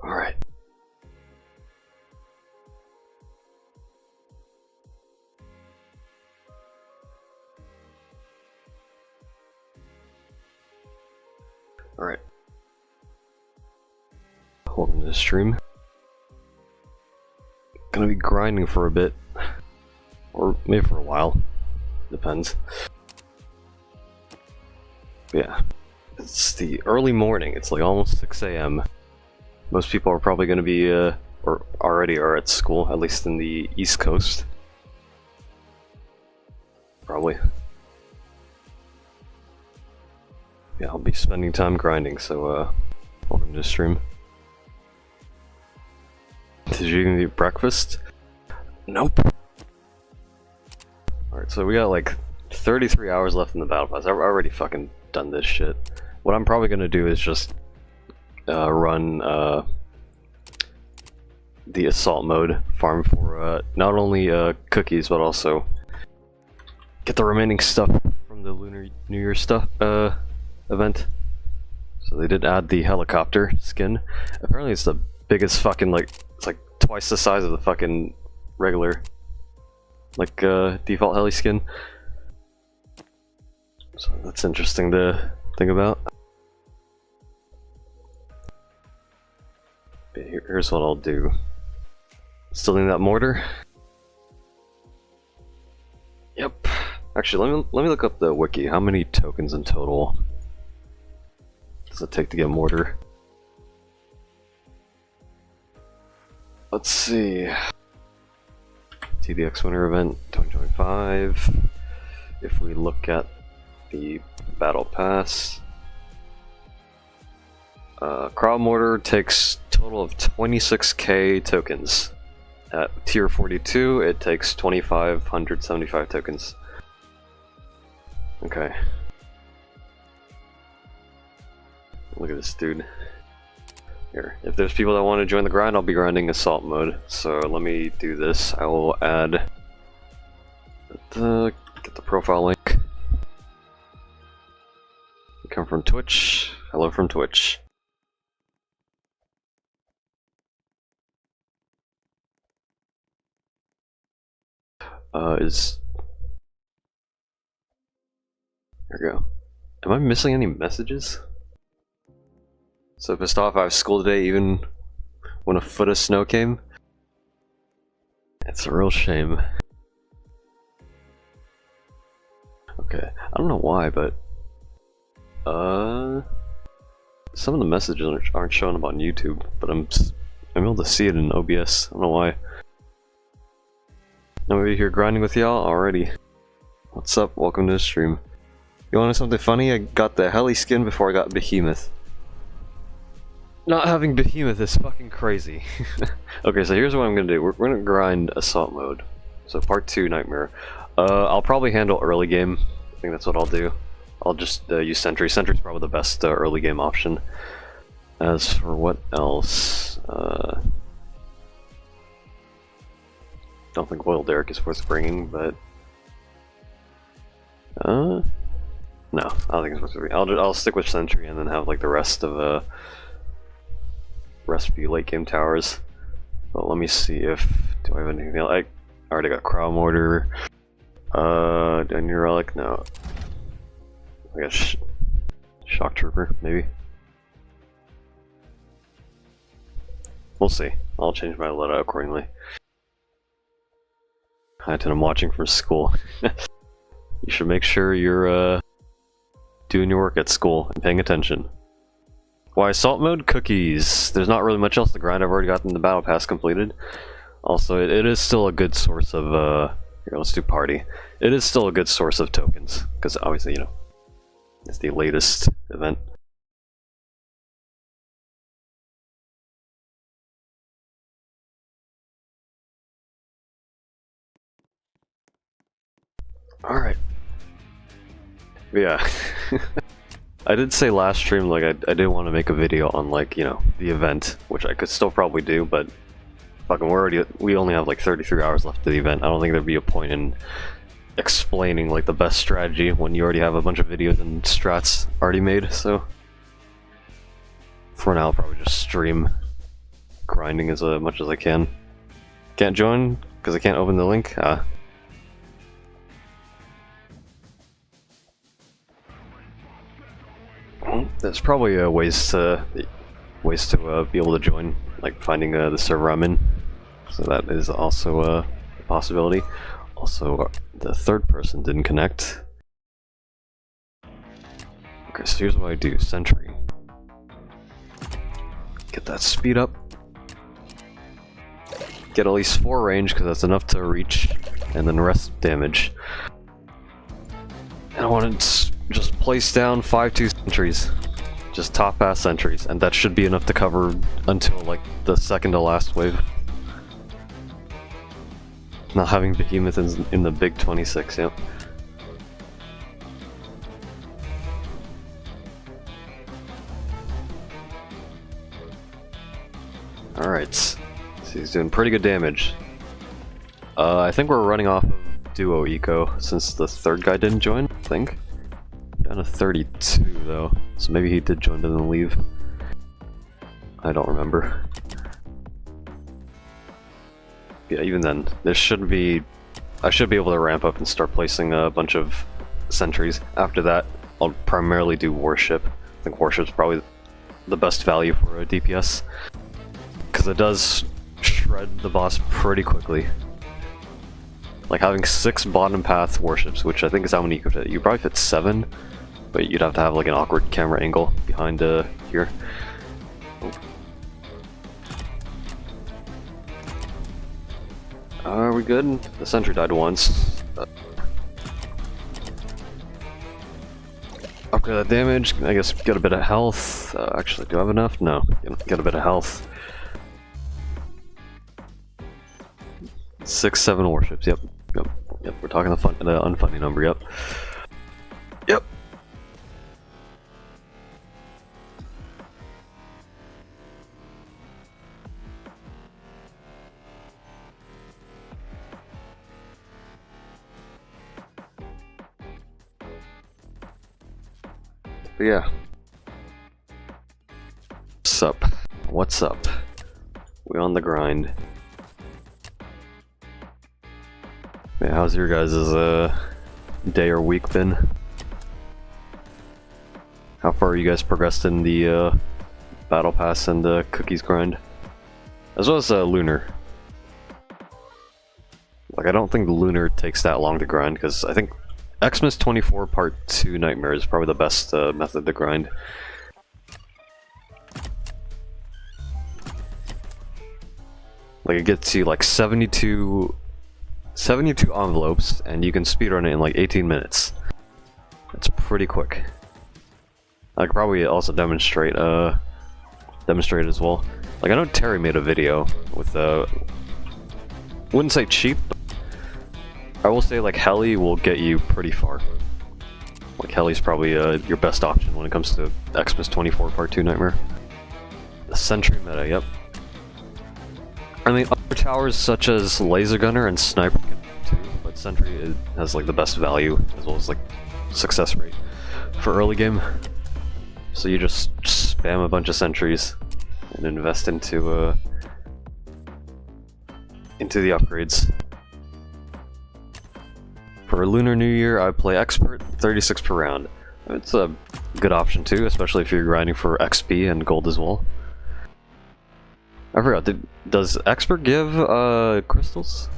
Alright. Alright. Welcome to the stream. Gonna be grinding for a bit. Or maybe for a while. Depends. Yeah. It's the early morning. It's like almost 6 AM. Most people are probably gonna be, or already are at school, at least in the East Coast. Probably. Yeah, I'll be spending time grinding, so, welcome to the stream. Did you even eat breakfast? Nope. Alright, so we got like 33 hours left in the battle pass. I've already fucking done this shit. What I'm probably gonna do is just run the assault mode, farm for not only cookies, but also get the remaining stuff from the Lunar New Year stuff event. So they did add the helicopter skin. Apparently it's the biggest fucking, like, it's like twice the size of the fucking regular, like, default heli skin. So that's interesting to think about. But here's what I'll do. Still need that mortar? Yep. Actually, let me look up the wiki. How many tokens in total does it take to get mortar? Let's see. TDX winter event 2025. If we look at the battle pass, crowd mortar takes total of 26k tokens. At tier 42, it takes 2,575 tokens. Okay. Look at this dude. Here, if there's people that want to join the grind, I'll be grinding assault mode. So let me do this. I will add get the profile link. You come from Twitch. Hello from Twitch. There we go. Am I missing any messages? So pissed off I have school today even when a foot of snow came. It's a real shame. Okay, I don't know why, but some of the messages aren't showing up on YouTube, but I'm able to see it in OBS. I don't know why. Nobody here grinding with y'all already. What's up? Welcome to the stream. You want something funny? I got the heli skin before I got Behemoth. Not having Behemoth is fucking crazy. Okay, so here's what I'm gonna do. We're gonna grind assault mode. So part 2 nightmare. I'll probably handle early game. I think that's what I'll do. I'll just use sentry. Sentry's probably the best early game option. As for what else, don't think Oil Derrick is worth bringing, but no, I don't think it's worth bringing. I'll stick with sentry and then have like the rest of be late game towers. But let me see if do I have anything else. I already got crowd mortar. Do I need a relic? No. I got shock trooper maybe. We'll see. I'll change my loadout accordingly. I'm watching from school. You should make sure you're doing your work at school and paying attention. Why assault mode? Cookies. There's not really much else to grind. I've already gotten the battle pass completed. Also, it is still a good source of here, let's do party. It is still a good source of tokens because obviously, you know, it's the latest event. Alright. Yeah. I did say last stream, like, I did want to make a video on, like, you know, the event, which I could still probably do, but fucking we only have like 33 hours left of the event. I don't think there'd be a point in explaining, like, the best strategy when you already have a bunch of videos and strats already made, so for now I'll probably just stream grinding as much as I can. Can't join because I can't open the link? There's probably ways to be able to join, like finding the server I'm in. So that is also a possibility. Also, the third person didn't connect. Okay, so here's what I do. Sentry. Get that speed up. Get at least 4 range, because that's enough to reach, and then rest damage. And I want to just place down 5-2 sentries. Just top-ass sentries, and that should be enough to cover until, like, the second to last wave. Not having Behemoth in the big 26, yep. Alright, so he's doing pretty good damage. I think we're running off of Duo Eco since the third guy didn't join, I think. Down to 32 though, so maybe he did join and then leave. I don't remember. Yeah, even then, there shouldn't be... I should be able to ramp up and start placing a bunch of sentries. After that, I'll primarily do Warship. I think Warship's probably the best value for a DPS. Because it does shred the boss pretty quickly. Like having 6 bottom path Warships, which I think is how many you could fit. You probably fit 7, but you'd have to have like an awkward camera angle behind here. Are we good? The sentry died once. Upgrade that damage, I guess get a bit of health. Actually, do I have enough? No, get a bit of health. 6, 7 warships, yep. Yep, we're talking the unfunny number, yep. Yep. But yeah. What's up? What's up? We on the grind. Yeah, how's your guys' day or week been? How far are you guys progressed in the Battle Pass and the Cookies grind? As well as Lunar. Like, I don't think Lunar takes that long to grind, because I think Xmas 24 Part 2 Nightmare is probably the best method to grind. Like, it gets you like 72 envelopes, and you can speedrun it in like 18 minutes. That's pretty quick. I could probably also demonstrate it as well. Like, I know Terry made a video with wouldn't say cheap, but I will say like Heli will get you pretty far. Like Heli's probably your best option when it comes to Xmas 24 Part 2 Nightmare. The Sentry meta, yep. I mean, other towers such as Laser Gunner and Sniper can too, but Sentry has like the best value as well as like success rate for early game. So you just spam a bunch of sentries and invest into the upgrades. For Lunar New Year, I play Expert, 36 per round. It's a good option too, especially if you're grinding for XP and gold as well. I forgot, does Expert give crystals?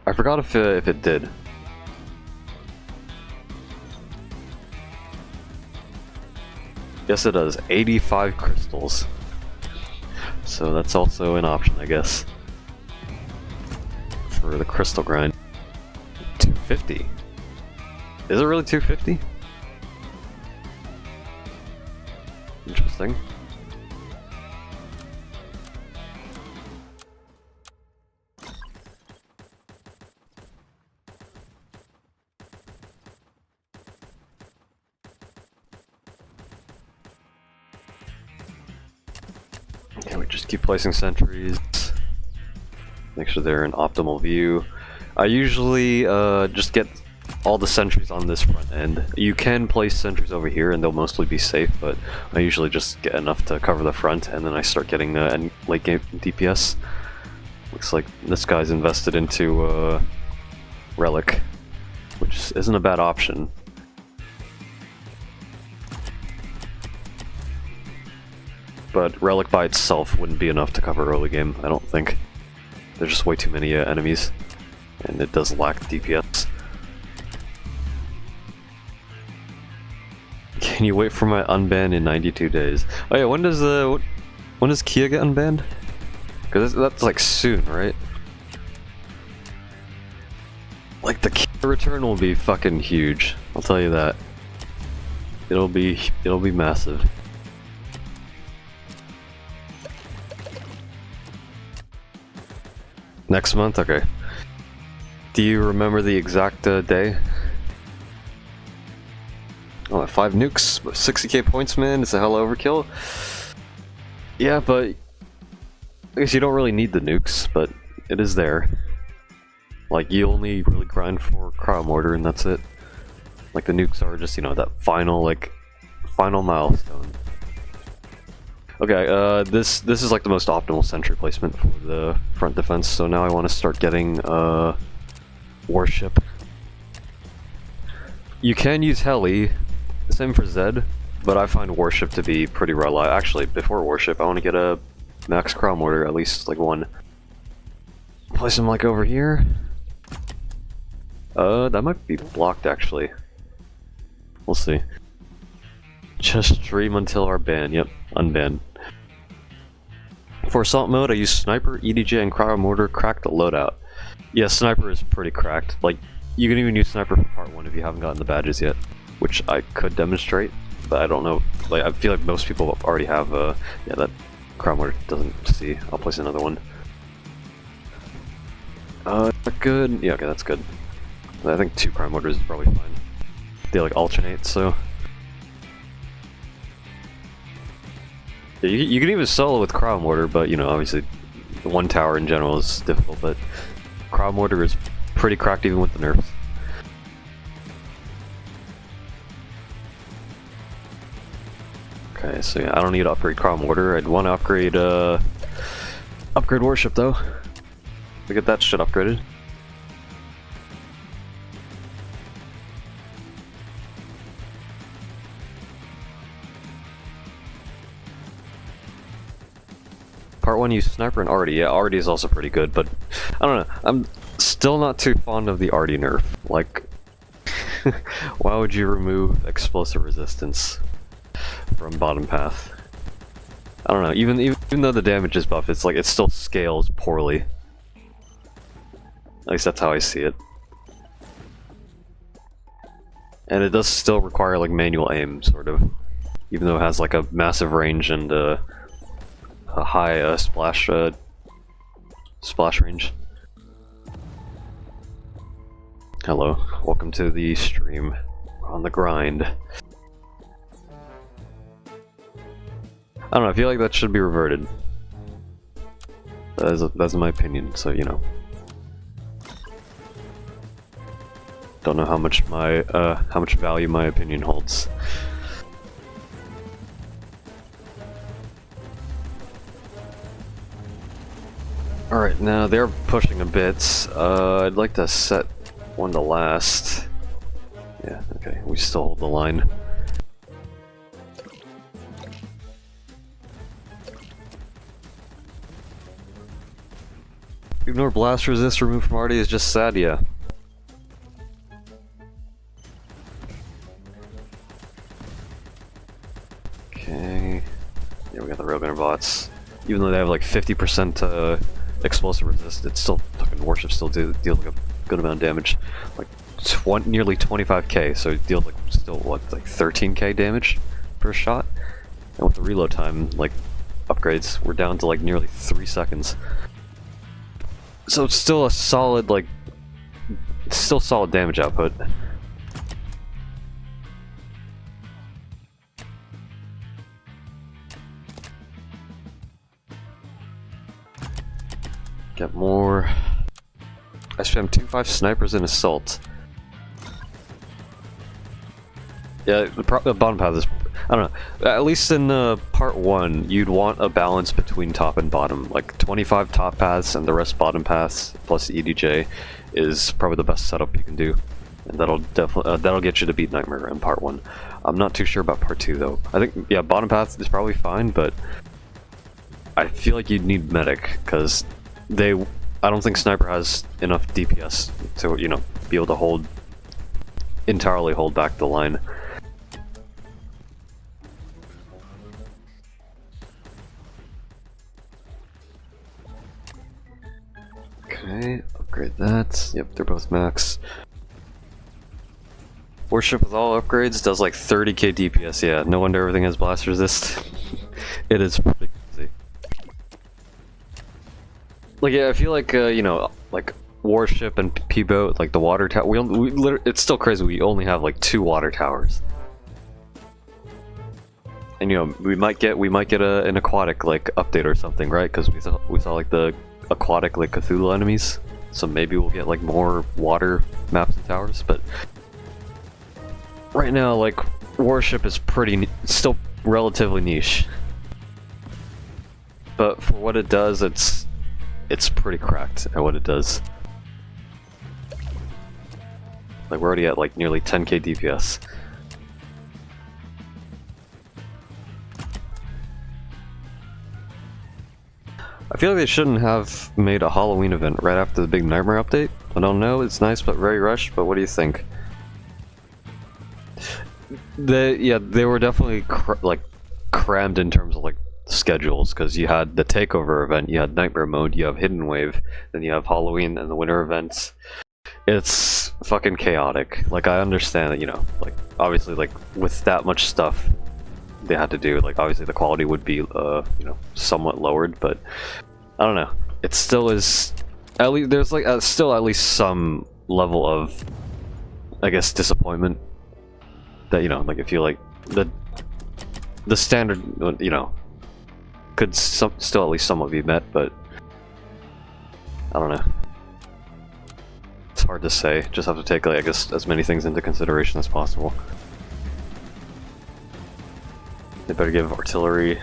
I forgot if it did. Yes, it does. 85 crystals. So that's also an option, I guess. For the crystal grind. 250. Is it really 250? Interesting. Okay, we just keep placing sentries. Make sure they're in optimal view. I usually just get all the sentries on this front end. You can place sentries over here and they'll mostly be safe, but I usually just get enough to cover the front and then I start getting late game DPS. Looks like this guy's invested into Relic, which isn't a bad option. But Relic by itself wouldn't be enough to cover early game, I don't think. There's just way too many enemies, and it does lack DPS. Can you wait for my unban in 92 days? Oh yeah, when does Kia get unbanned? Because that's like soon, right? Like the Kia return will be fucking huge. I'll tell you that. It'll be massive. Next month? Okay. Do you remember the exact day? Oh, 5 nukes, 60k points, man. It's a hella overkill. Yeah, but I guess you don't really need the nukes, but it is there. Like, you only really grind for cryo mortar and that's it. Like, the nukes are just, you know, that final milestone. Okay, this is like the most optimal sentry placement for the front defense, so now I want to start getting, warship. You can use heli, same for Zed, but I find warship to be pretty reliable. Actually, before warship, I want to get a max cryo mortar, at least like one. Place them like over here. That might be blocked actually. We'll see. Just stream until our ban. Yep, unban. For assault mode, I use sniper, EDJ, and cryo mortar cracked loadout. Yeah, sniper is pretty cracked. Like, you can even use sniper for part 1 if you haven't gotten the badges yet, which I could demonstrate, but I don't know. Like, I feel like most people already have. Yeah, that cryo mortar doesn't see. I'll place another one. Good. Yeah, okay, that's good. I think 2 cryo mortars is probably fine. They like alternate, so. Yeah, you can even solo with cryo mortar, but you know, obviously, one tower in general is difficult. But cryo mortar is pretty cracked even with the nerfs. Okay, so yeah, I don't need to upgrade cryo mortar. I'd want to upgrade upgrade warship though. To get that shit upgraded. Part 1 use sniper and Arty. Yeah, Arty is also pretty good, but I don't know. I'm still not too fond of the Arty nerf. Like, why would you remove explosive resistance from bottom path? I don't know. Even though the damage is buff, it's like it still scales poorly. At least that's how I see it. And it does still require like manual aim, sort of, even though it has like a massive range and a high splash range. Hello, welcome to the stream. We're on the grind. I don't know, I feel like that should be reverted. That's my opinion, so you know. Don't know how much value my opinion holds. Alright, now they're pushing a bit. I'd like to set one to last. Yeah, okay, we still hold the line. Ignore blast resist removed from Arty is just sad, yeah. Okay. Yeah, we got the railgunner bots. Even though they have like 50% explosive resist, it's still fucking warship still deals like a good amount of damage. Like nearly 25k, so it deals like still what, like 13k damage per shot? And with the reload time, like upgrades, we're down to like nearly 3 seconds. So it's still a solid, like, it's still solid damage output. Get more. I spam 2-5 snipers in assault. Yeah, the bottom path is, I don't know, at least in part 1, you'd want a balance between top and bottom. Like 25 top paths and the rest bottom paths plus EDJ is probably the best setup you can do. And that'll definitely that'll get you to beat Nightmare in part 1. I'm not too sure about part 2 though. I think, yeah, bottom path is probably fine, but I feel like you'd need medic, because I don't think Sniper has enough DPS to, you know, be able to entirely hold back the line. Okay, upgrade that. Yep, they're both max. Warship with all upgrades does like 30k DPS, yeah, no wonder everything has blast resist. It is pretty crazy. Like, yeah, I feel like, you know, like, Warship and P-Boat, like the water tower, it's still crazy, we only have like 2 water towers. And you know, we might get an aquatic, like, update or something, right? Because we saw like the aquatic, like, Cthulhu enemies, so maybe we'll get like more water maps and towers, but right now, like, Warship is still relatively niche. But for what it does, it's pretty cracked at what it does. Like, we're already at like nearly 10k DPS. I feel like they shouldn't have made a Halloween event right after the big Nightmare update. I don't know, it's nice but very rushed, but what do you think? They were definitely crammed in terms of like schedules, because you had the takeover event, you had Nightmare mode, you have Hidden Wave, then you have Halloween and the winter events. It's fucking chaotic. Like, I understand that, you know, like, obviously, like, with that much stuff they had to do, like, obviously the quality would be, you know, somewhat lowered, but I don't know. It still is, at least, there's like, still at least some level of, I guess, disappointment that, you know, like, if you like, the standard, you know, could still at least somewhat be met, but I don't know. It's hard to say. Just have to take, like, I guess, as many things into consideration as possible. They better give artillery,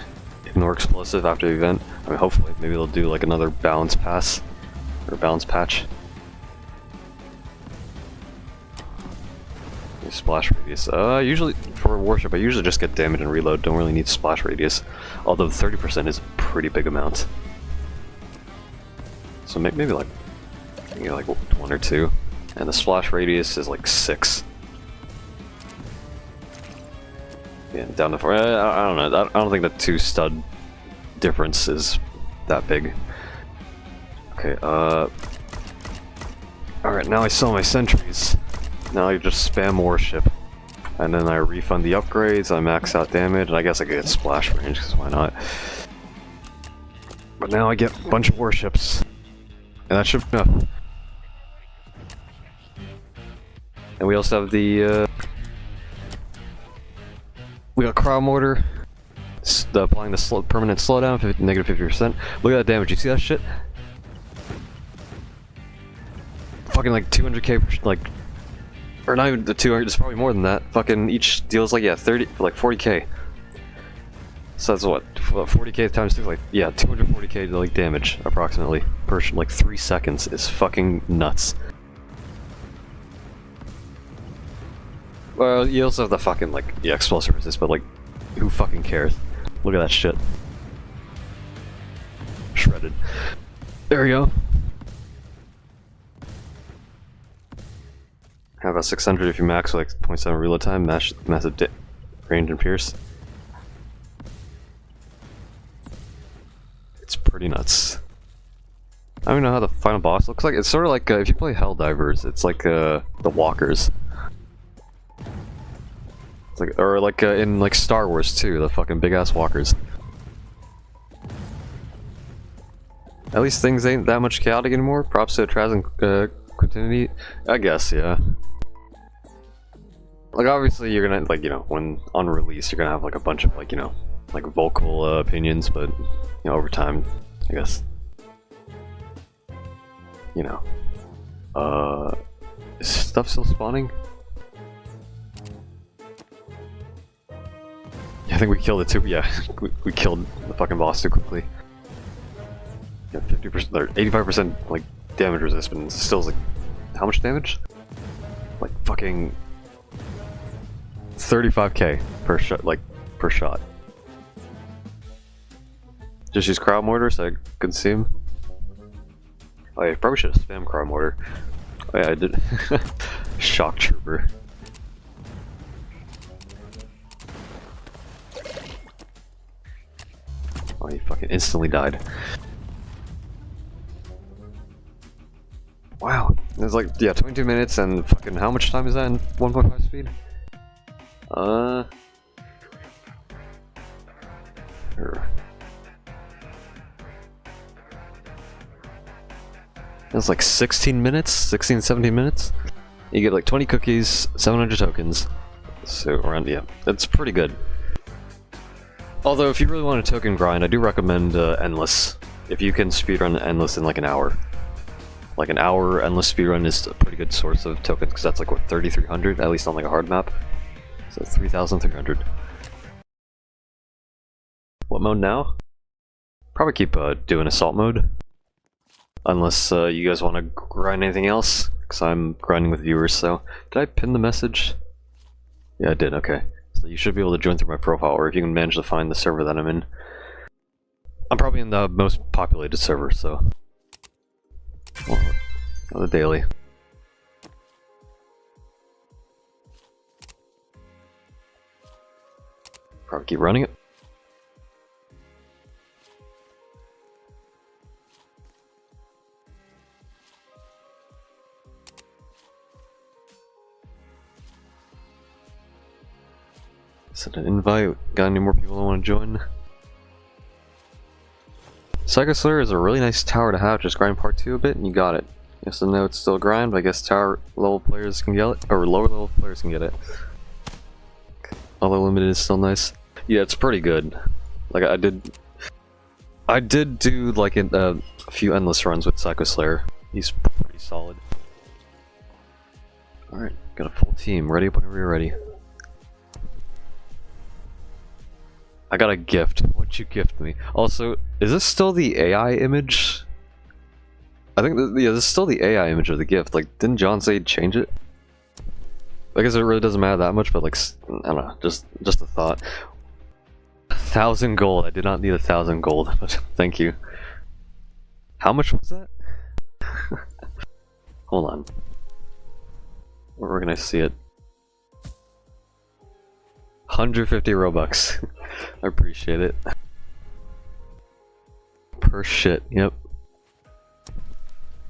ignore explosive after the event. I mean, hopefully, maybe they'll do like another balance pass or balance patch. Splash radius. Usually for Warship, I usually just get damage and reload. Don't really need splash radius. Although 30% is a pretty big amount. So maybe like, you know, like 1 or 2, and the splash radius is like 6. Yeah, down to 4. I don't know. I don't think the 2 stud difference is that big. Okay. All right. Now I sell my sentries. Now I just spam Warship, and then I refund the upgrades, I max out damage, and I guess I get splash range, because why not? But now I get a bunch of Warships, and that should be enough. And we also have the, we got Cryo Mortar, applying the permanent slowdown, negative 50%. Look at that damage, you see that shit? Fucking like 200k, like, or not even the 200, it's probably more than that. Fucking each deals like, yeah, 30, like 40k. So that's what, 40k times 6, like, yeah, 240k like damage, approximately, per, like, 3 seconds is fucking nuts. Well, you also have the fucking, like, yeah, explosive resist, but, like, who fucking cares? Look at that shit. Shredded. There we go. How about 600 if you max like 0.7 reload time, massive range and pierce? It's pretty nuts. I don't even know how the final boss looks like. It's sort of like if you play Helldivers, it's like the walkers. It's like, or like in like Star Wars too, the fucking big ass walkers. At least things ain't that much chaotic anymore. Props to Traz and Continuity, I guess, yeah. Like, obviously you're gonna, like, you know, when on release you're gonna have like a bunch of, like, you know, like vocal opinions, but, you know, over time, I guess, you know, is stuff still spawning? think we killed it too. Yeah, we killed the fucking boss too quickly. Yeah, 50% or 85% like damage resistance. Still like how much damage? Like fucking 35k per shot. Like per shot. Just use crowd mortar so I could see him. Oh yeah, probably should have spammed crowd mortar. Oh yeah, I did. Shock trooper. Oh, he fucking instantly died. Wow, it's like, yeah, 22 minutes and fucking how much time is that in 1.5 speed? Sure. It's like 16 minutes, 16, 17 minutes. You get like 20 cookies, 700 tokens. So around, yeah, that's pretty good. Although if you really want a token grind, I do recommend Endless. If you can speedrun Endless in like an hour. Like an hour Endless speedrun is a pretty good source of tokens, because that's like what, 3,300, at least on like a hard map. So 3,300. What mode now? Probably keep doing assault mode. Unless you guys want to grind anything else, because I'm grinding with viewers, so... Did I pin the message? Yeah, I did, okay. So you should be able to join through my profile, or if you can manage to find the server that I'm in. I'm probably in the most populated server, so... Well, another daily. Probably keep running it. Send an invite. Got any more people that want to join? Psycho Slayer is a really nice tower to have. Just grind part 2 a bit and you got it. Yes and no, it's still a grind, but I guess tower level players can get it, or lower level players can get it. Although limited is still nice. Yeah, it's pretty good. Like I did do like a few endless runs with Psycho Slayer. He's pretty solid. All right, got a full team. Ready up whenever you're ready. I got a gift. What'd you gift me? Also, is this still the AI image? I think yeah, this is still the AI image of the gift. Like, didn't John say change it? I guess it really doesn't matter that much, but like, I don't know, just a thought. 1,000 gold. I did not need 1,000 gold, but thank you. How much was that? Hold on. Where can I see it? 150 Robux. I appreciate it. Per shit, yep.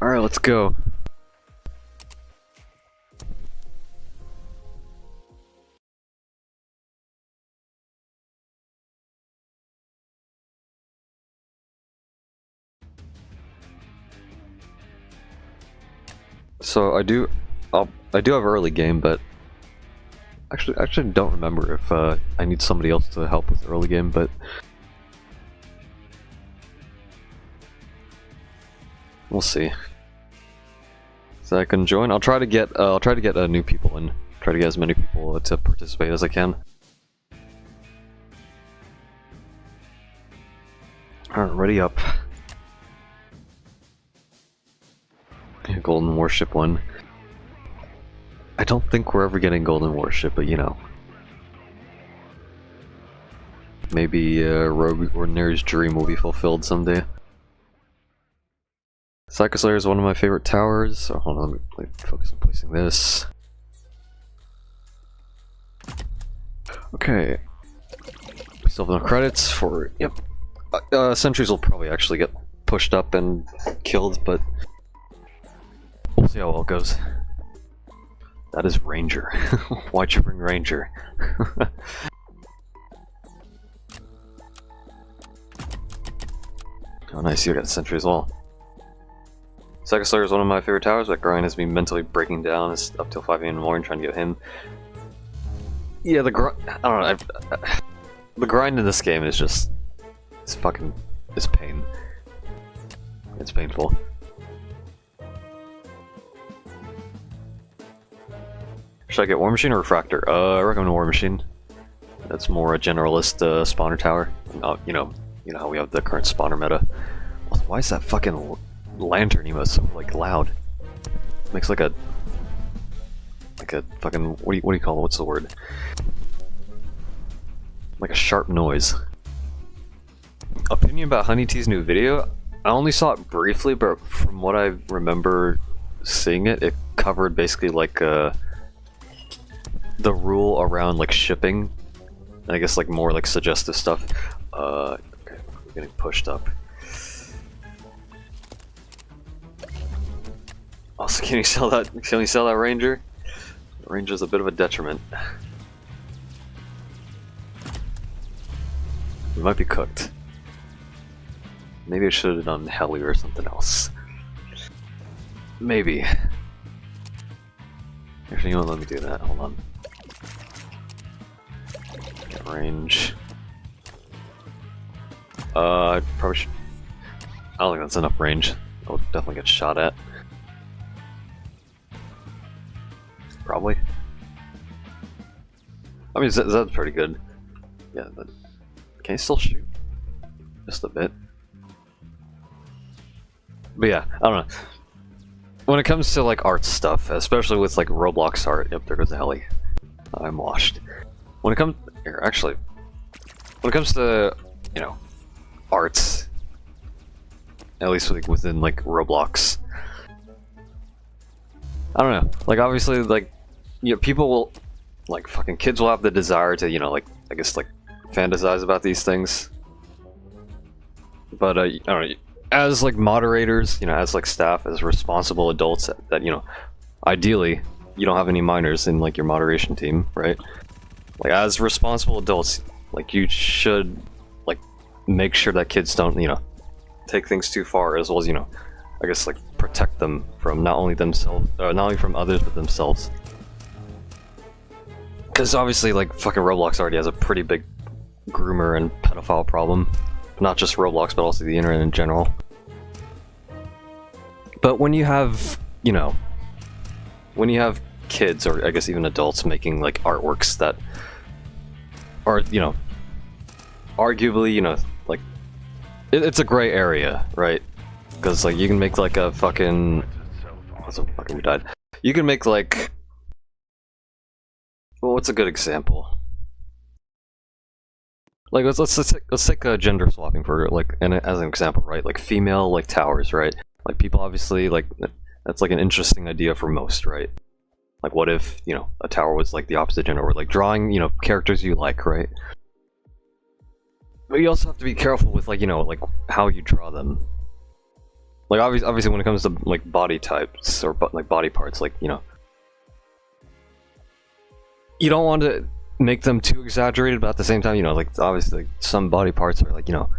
Alright, let's go. So I do have early game, but actually don't remember if I need somebody else to help with early game, but we'll see. So I can join. I'll try to get new people in. Try to get as many people to participate as I can. Alright, ready up. Golden Warship 1. I don't think we're ever getting Golden Warship, but you know. Maybe Rogue Ordinary's dream will be fulfilled someday. Psycho Slayer is one of my favorite towers. Oh, hold on, let me focus on placing this. Okay. We still have no credits for... Yep. Sentries will probably actually get pushed up and killed, but... we'll see how well it goes. That is Ranger. Why'd you bring Ranger? Oh nice, you got Sentry as well. Psycho Slayer is one of my favorite towers. That grind has me mentally breaking down. It's up till 5 AM in the morning trying to get him. Yeah, the grind... I don't know. The grind in this game is just... it's fucking... it's pain. It's painful. Should I get War Machine or Refractor? I recommend War Machine. That's more a generalist spawner tower. You know how we have the current spawner meta. Why is that fucking lantern emote so like loud? Makes like a fucking what do you call it? What's the word? Like a sharp noise. Opinion about Honey T's new video? I only saw it briefly, but from what I remember seeing it, it covered basically like the rule around like shipping, and I guess like more like suggestive stuff. Okay, we're getting pushed up. Also, can you sell that? Can you sell that ranger? The ranger's a bit of a detriment. We might be cooked. Maybe I should have done heli or something else. Maybe. Actually, you know what, let me do that. Hold on. Get range. Probably should. I don't think that's enough range. I'll definitely get shot at. Probably. I mean, that's pretty good. Yeah, but can you still shoot? Just a bit. But yeah, I don't know. When it comes to like art stuff, especially with like Roblox art, yep, there goes the heli. I'm washed. When it comes here, actually, when it comes to, you know, arts, at least like within like Roblox, I don't know. Like obviously, like, you know, people will, like, fucking kids will have the desire to, you know, like, I guess like fantasize about these things. But I don't know. As like moderators, you know, as like staff, as responsible adults that, you know, ideally you don't have any minors in like your moderation team, right? Like as responsible adults, like you should like make sure that kids don't, you know, take things too far, as well as, you know, I guess like protect them from not only themselves, not only from others but themselves. Because obviously like fucking Roblox already has a pretty big groomer and pedophile problem. Not just Roblox, but also the internet in general. But when you have, you know, when you have kids, or I guess even adults, making like artworks that are, you know, arguably, you know, like, it's a gray area, right? Because like you can make like a fucking, what's a fucking died? You can make like, well, what's a good example? Like let's take gender swapping for like as an example, right? Like female like towers, right? Like people obviously like that's like an interesting idea for most, right? Like what if, you know, a tower was like the opposite gender, or like drawing, you know, characters you like, right? But you also have to be careful with like, you know, like how you draw them. Like obviously when it comes to like body types or like body parts, like, you know, you don't want to make them too exaggerated, but at the same time, you know, like obviously like, some body parts are like, you know,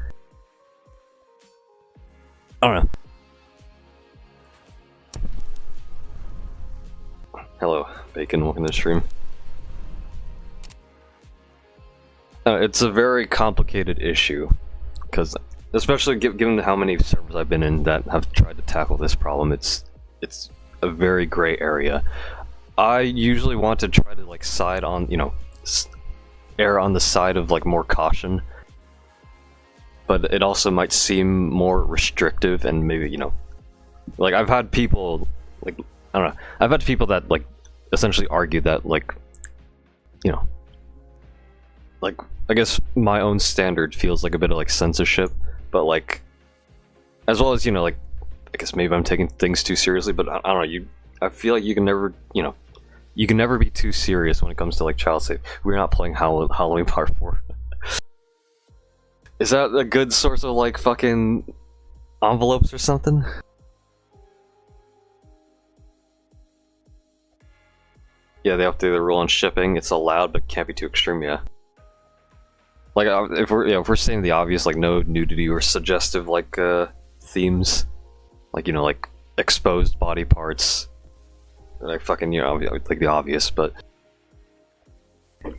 I don't know. Hello, Bacon, welcome to the stream. It's a very complicated issue, because especially given how many servers I've been in that have tried to tackle this problem, it's a very gray area. I usually want to try to like side on, you know, err on the side of like more caution, but it also might seem more restrictive, and maybe, you know, like I've had people like, I don't know, I've had people that like essentially argue that like, you know, like I guess my own standard feels like a bit of like censorship, but like, as well as, you know, like I guess maybe I'm taking things too seriously, but I don't know, I feel like you can never, you know, you can never be too serious when it comes to like child safe. We're not playing Halloween Part 4. Is that a good source of like fucking envelopes or something? Yeah, they have to do the rule on shipping. It's allowed, but can't be too extreme. Yeah. Like if we're saying the obvious, like no nudity or suggestive like themes, like, you know, like exposed body parts. Like fucking, you know, like the obvious, but,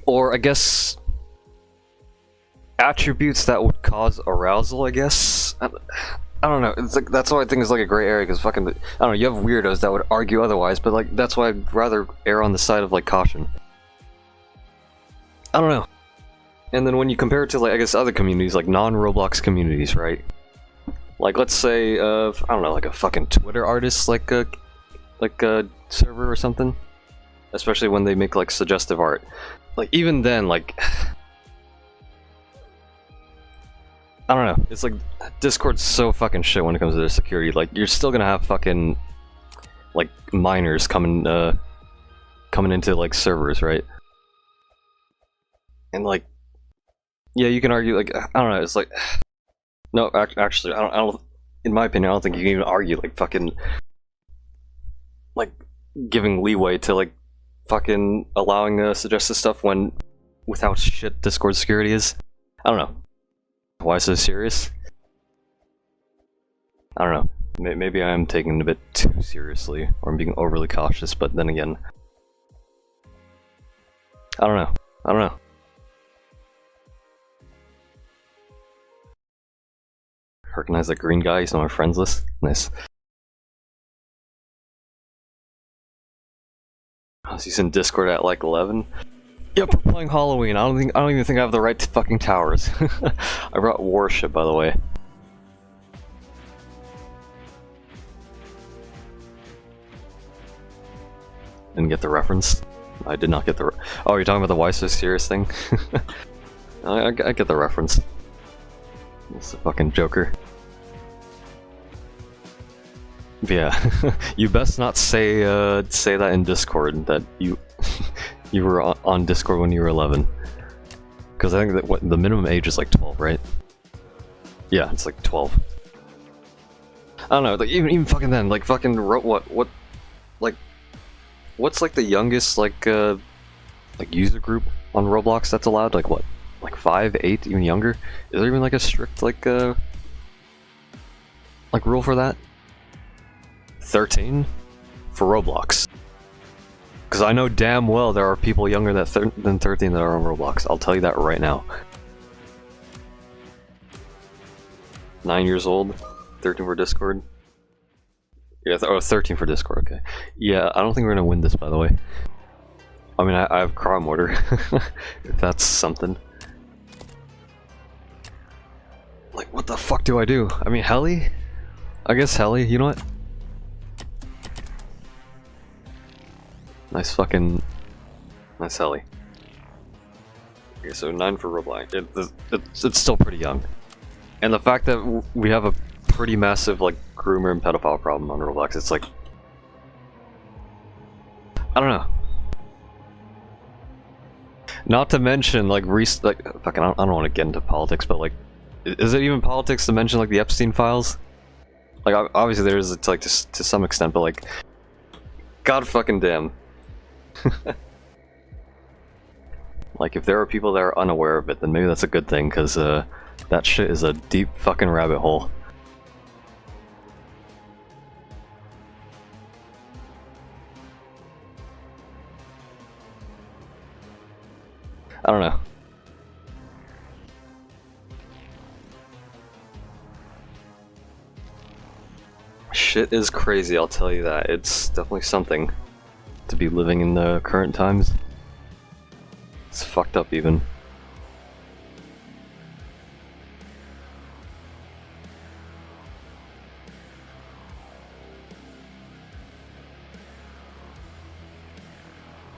or I guess attributes that would cause arousal, I guess. I don't know. It's like, that's why I think it's like a gray area, because fucking, I don't know, you have weirdos that would argue otherwise, but like that's why I'd rather err on the side of like caution. I don't know. And then when you compare it to, like, I guess other communities, like non-Roblox communities, right? Like, let's say, I don't know, like a fucking Twitter artist, like a server or something. Especially when they make, like, suggestive art. Like, even then, like... I don't know, it's like, Discord's so fucking shit when it comes to their security. Like, you're still gonna have fucking, like, minors coming into, like, servers, right? And, like, yeah, you can argue, like, I don't know, it's like... No, actually, I don't, in my opinion, I don't think you can even argue, like, fucking... Like, giving leeway to, like, fucking allowing suggestive stuff when... with how shit Discord security is. I don't know. Why so serious? I don't know. Maybe I'm taking it a bit too seriously, or I'm being overly cautious, but then again... I don't know. I don't know. Recognize that green guy, he's on my friends list. Nice. He's in Discord at like 11. Yep, we're playing Halloween. I don't even think I have the right to fucking towers. I brought Warship, by the way. Didn't get the reference. I did not get the. Oh, you're talking about the why so serious thing? I get the reference. It's a fucking Joker. Yeah, you best not say that in Discord that you you were on Discord when you were 11, because I think that the minimum age is like 12, right? Yeah, it's like 12. I don't know, like even fucking then, like fucking what like what's like the youngest like user group on Roblox that's allowed? Like what? Like 5, 8, even younger? Is there even like a strict like rule for that? 13 for Roblox. Because I know damn well there are people younger than 13 that are on Roblox. I'll tell you that right now. 9 years old, 13 for Discord. Yeah, 13 for Discord, okay. Yeah, I don't think we're gonna win this, by the way. I mean, I have Crime Order, if that's something. Like, what the fuck do I do? I mean, Heli? I guess Heli, you know what? Nice fucking... Nice Heli. Okay, so 9 for Roblox. It's still pretty young. And the fact that we have a pretty massive, like, groomer and pedophile problem on Roblox, it's like... I don't know. Not to mention, like, fucking, I don't want to get into politics, but, like, is it even politics to mention, like, the Epstein files? Like, obviously there is, like, to some extent, but, like... God fucking damn. Like, if there are people that are unaware of it, then maybe that's a good thing, because that shit is a deep fucking rabbit hole. I don't know. Shit is crazy, I'll tell you that. It's definitely something to be living in the current times. It's fucked up even.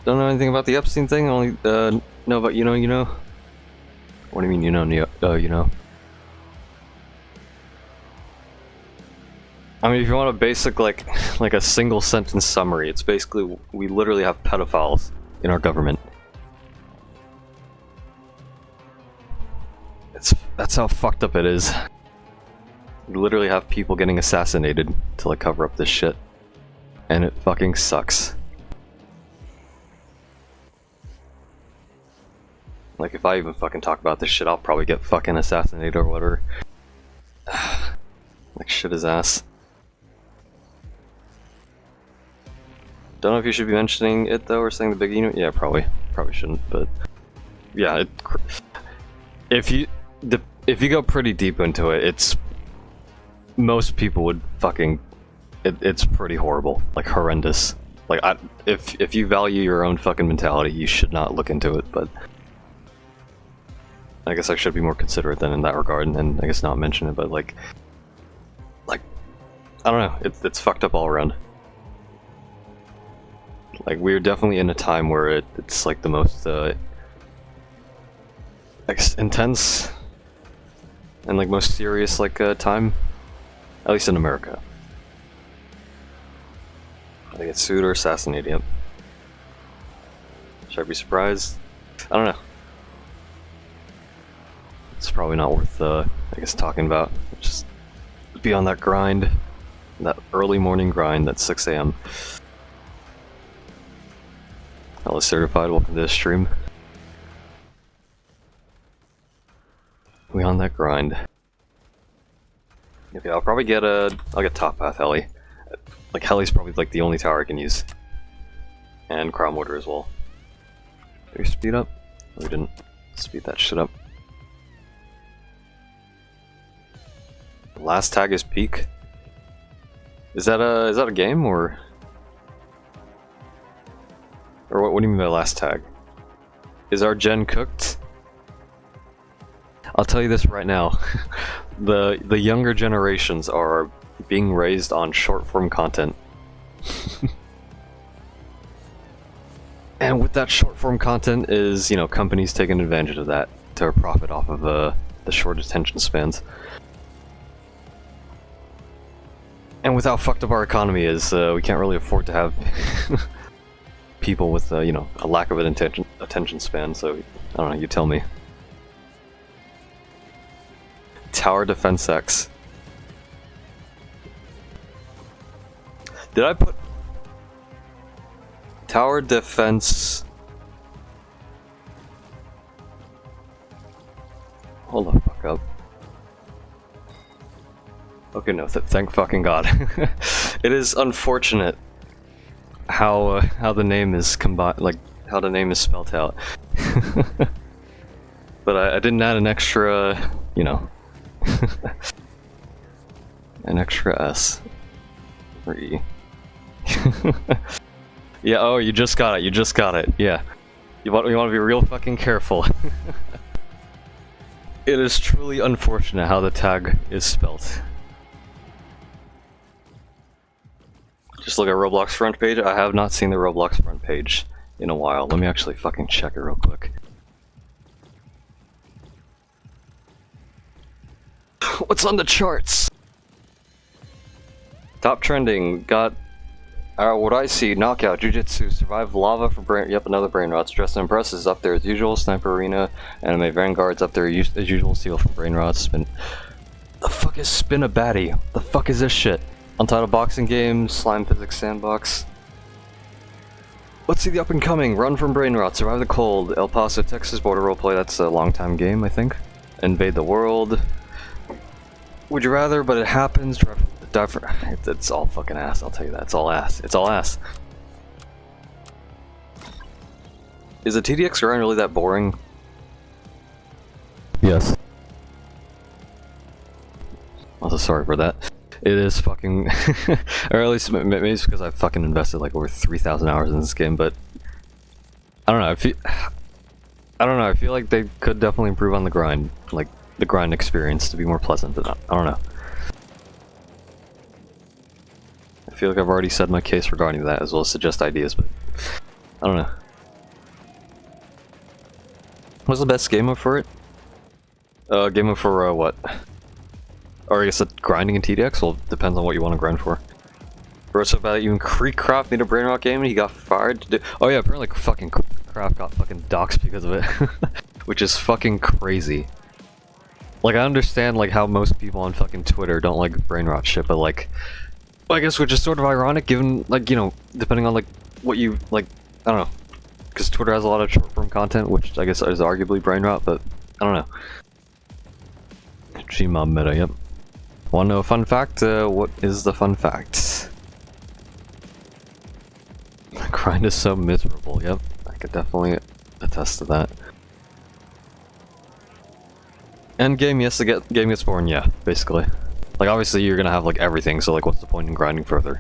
Don't know anything about the Epstein thing, only know about you know. What do you mean you know, you know? I mean, if you want a basic, like a single sentence summary, it's basically, we literally have pedophiles in our government. That's how fucked up it is. We literally have people getting assassinated to, like, cover up this shit. And it fucking sucks. Like, if I even fucking talk about this shit, I'll probably get fucking assassinated or whatever. Like, shit is ass. Don't know if you should be mentioning it though, or saying the big unit. Yeah, probably shouldn't. But yeah, if you go pretty deep into it, it's most people would fucking it's pretty horrible, like horrendous. Like if you value your own fucking mentality, you should not look into it. But I guess I should be more considerate then in that regard, and I guess not mention it, but like, I don't know, it's fucked up all around. Like, we're definitely in a time where it's like the most, intense and like most serious like time, at least in America. I get sued or assassinated. Yep. Should I be surprised? I don't know. It's probably not worth I guess talking about. Just be on that grind, that early morning grind. That's 6 a.m. Hello certified. Welcome to the stream. We on that grind. Okay, I'll probably get I'll get top path heli. Like heli's probably like the only tower I can use. And crown mortar as well. Did we speed up? We didn't speed that shit up. Last tag is peak. Is that a game or what do you mean by last tag? Is our gen cooked? I'll tell you this right now. the younger generations are being raised on short form content. And with that short form content is, you know, companies taking advantage of that to profit off of the short attention spans. And with how fucked up our economy is, we can't really afford to have people with, you know, a lack of an attention span, so I don't know, you tell me. Tower Defense X. Did I put Tower Defense? Hold the fuck up. Okay, no, thank fucking God. It is unfortunate how the name is combined, like how the name is spelled out. But I didn't add an extra, you know, an extra S or E. Yeah. Oh, you just got it. You just got it. Yeah. You want to be real fucking careful. It is truly unfortunate how the tag is spelled. Just look at Roblox front page. I have not seen the Roblox front page in a while. Let me actually fucking check it real quick. What's on the charts? Top trending got what I see: knockout, jujitsu, survive lava for brain. Yep, another brain rots. Dress and impress is up there as usual. Sniper arena, anime vanguards up there as usual. Seal for brain rots. Spin. The fuck is spin a baddie? The fuck is this shit? Untitled boxing game, slime physics sandbox. Let's see the up and coming. Run from brain rot. Survive the cold. El Paso, Texas border roleplay. That's a long time game, I think. Invade the world. Would you rather? But it happens. It's all fucking ass. I'll tell you that. It's all ass. It's all ass. Is the TDX grind really that boring? Yes. Also, sorry for that. It is fucking, or at least maybe it's because I've fucking invested like over 3,000 hours in this game. But I don't know. I don't know. I feel like they could definitely improve on the grind, like the grind experience to be more pleasant. But I don't know. I feel like I've already said my case regarding that, as well as suggest ideas, but I don't know. What's the best game mode for it? Game mode for what? Or I guess that grinding in TDX? Well, depends on what you want to grind for. Bro, so bad that even Creekcraft made a brain rot game and he got fired to do— oh yeah, apparently fucking Creekcraft got fucking doxxed because of it. Which is fucking crazy. Like, I understand like how most people on fucking Twitter don't like brain rot shit, but like, I guess which is sort of ironic given, like, you know, depending on like what you like, I don't know. Because Twitter has a lot of short form content, which I guess is arguably brain rot, but I don't know. Gmob meta, yep. Want to know a fun fact? What is the fun fact? The grind is so miserable, yep. I could definitely attest to that. End game, yes, the game gets boring, yeah, basically. Like, obviously you're gonna have like everything, so like what's the point in grinding further?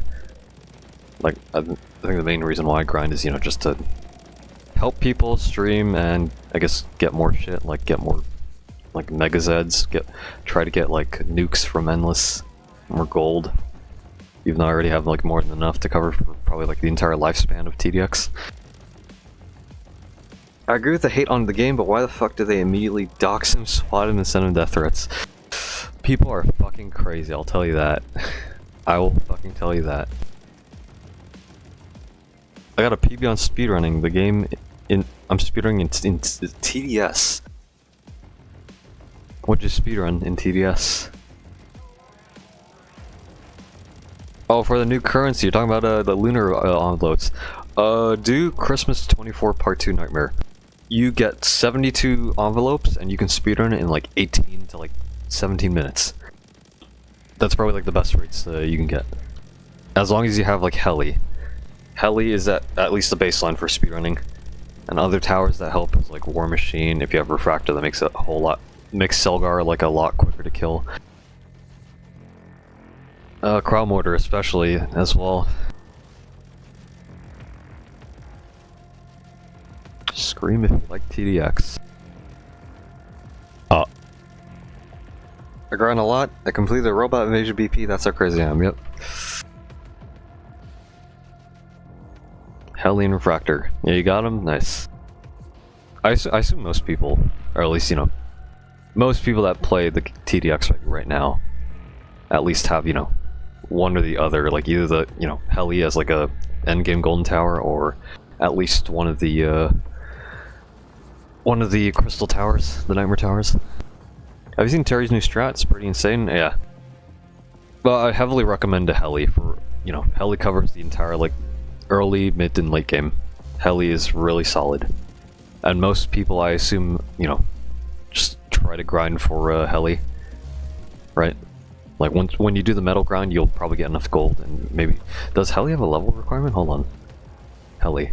Like, I think the main reason why I grind is, you know, just to help people stream and I guess get more shit, like get more like Mega Zeds, try to get like nukes from Endless, or gold. Even though I already have like more than enough to cover for probably like the entire lifespan of TDX. I agree with the hate on the game, but why the fuck do they immediately dox him, swat him, and send him death threats? People are fucking crazy, I'll tell you that. I will fucking tell you that. I got a PB on speedrunning the game I'm speedrunning in TDS. What'd you speedrun in TDS? Oh, for the new currency, you're talking about the lunar envelopes. Do Christmas 24 Part 2 Nightmare. You get 72 envelopes and you can speedrun it in like 18 to like 17 minutes. That's probably like the best rates you can get. As long as you have like Heli. Heli is at least the baseline for speedrunning. And other towers that help is like War Machine. If you have Refractor, that makes it a whole lot, makes Selgar like a lot quicker to kill. Crowd Mortar especially as well. Scream if you like TDX. I grind a lot. I completed the Robot Invasion BP. That's how crazy I am. Yep. Hellion Refractor. Yeah, you got him? Nice. I assume most people, or at least, you know, most people that play the TDX right now at least have, you know, one or the other, like either the, you know, Heli as like a endgame golden tower, or at least one of the crystal towers, the nightmare towers. Have you seen Terry's new strat? It's pretty insane. Yeah. Well, I heavily recommend a Heli for, you know, Heli covers the entire like early, mid, and late game. Heli is really solid. And most people, I assume, you know, just try to grind for Heli. Right? Like, when you do the metal grind, you'll probably get enough gold, and maybe... Does Heli have a level requirement? Hold on. Heli.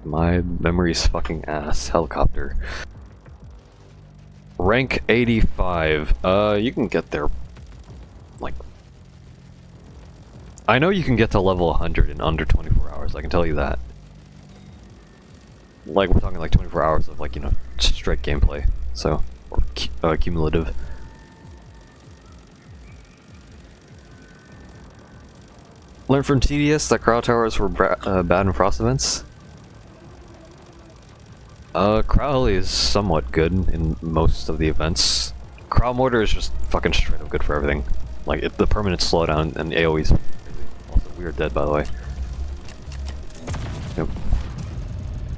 My memory's fucking ass. Helicopter. Rank 85. You can get there... like... I know you can get to level 100 in under 24 hours, I can tell you that. Like, we're talking like 24 hours of, like, you know, straight gameplay, so... or cumulative. Learn from TDS that crowd towers were bad in frost events. Crowd is somewhat good in most of the events. Crowd mortar is just fucking straight up good for everything. Like, the permanent slowdown and AoE's. Also, we are dead, by the way. Yep.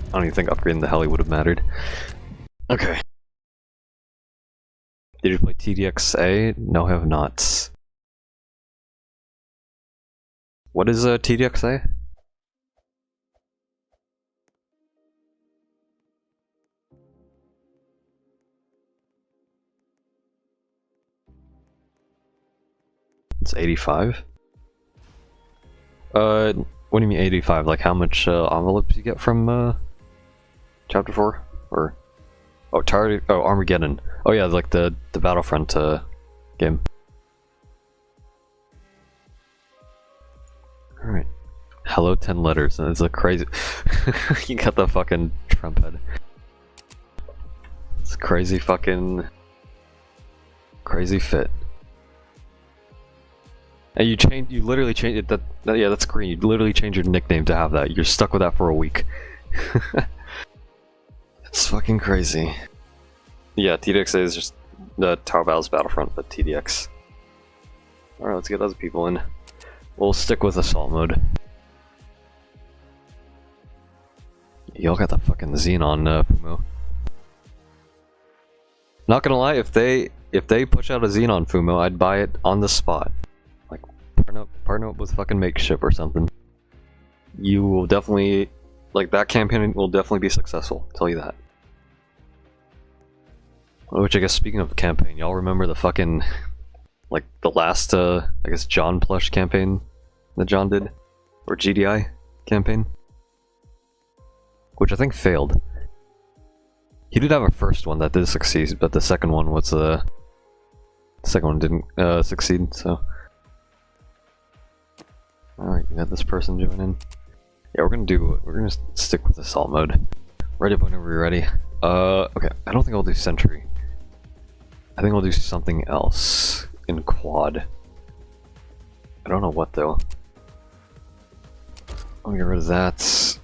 I don't even think upgrading the Heli would have mattered. Okay. Did you play TDXA? No, I have not. What is TDXA? It's 85? What do you mean 85? Like how much envelopes you get from Chapter 4? Or... oh, Armageddon. Oh yeah, like the Battlefront game. Alright. Hello, TenLetters. It's a crazy... you got the fucking Trump head. It's a crazy fucking... crazy fit. And you literally changed it, yeah, that's green. You literally changed your nickname to have that. You're stuck with that for a week. It's fucking crazy. Yeah, TDX is just the Tower Battles Battlefront, but TDX. Alright, let's get other people in. We'll stick with Assault mode. Y'all got the fucking Xenon, Fumo. Not gonna lie, if they push out a Xenon Fumo, I'd buy it on the spot. Like, partner up with fucking Makeship or something. You will definitely... like, that campaign will definitely be successful, I'll tell you that. Which, I guess, speaking of campaign, y'all remember the fucking... like, the last, I guess, John plush campaign that John did? Or GDI campaign? Which I think failed. He did have a first one that did succeed, but the second one was, the second one didn't, succeed, so... Alright, you got this person join in. Yeah, we're gonna stick with assault mode. Ready whenever you're ready. Okay, I don't think I'll do Sentry. I think I'll do something else in quad. I don't know what though. I'll get rid of that.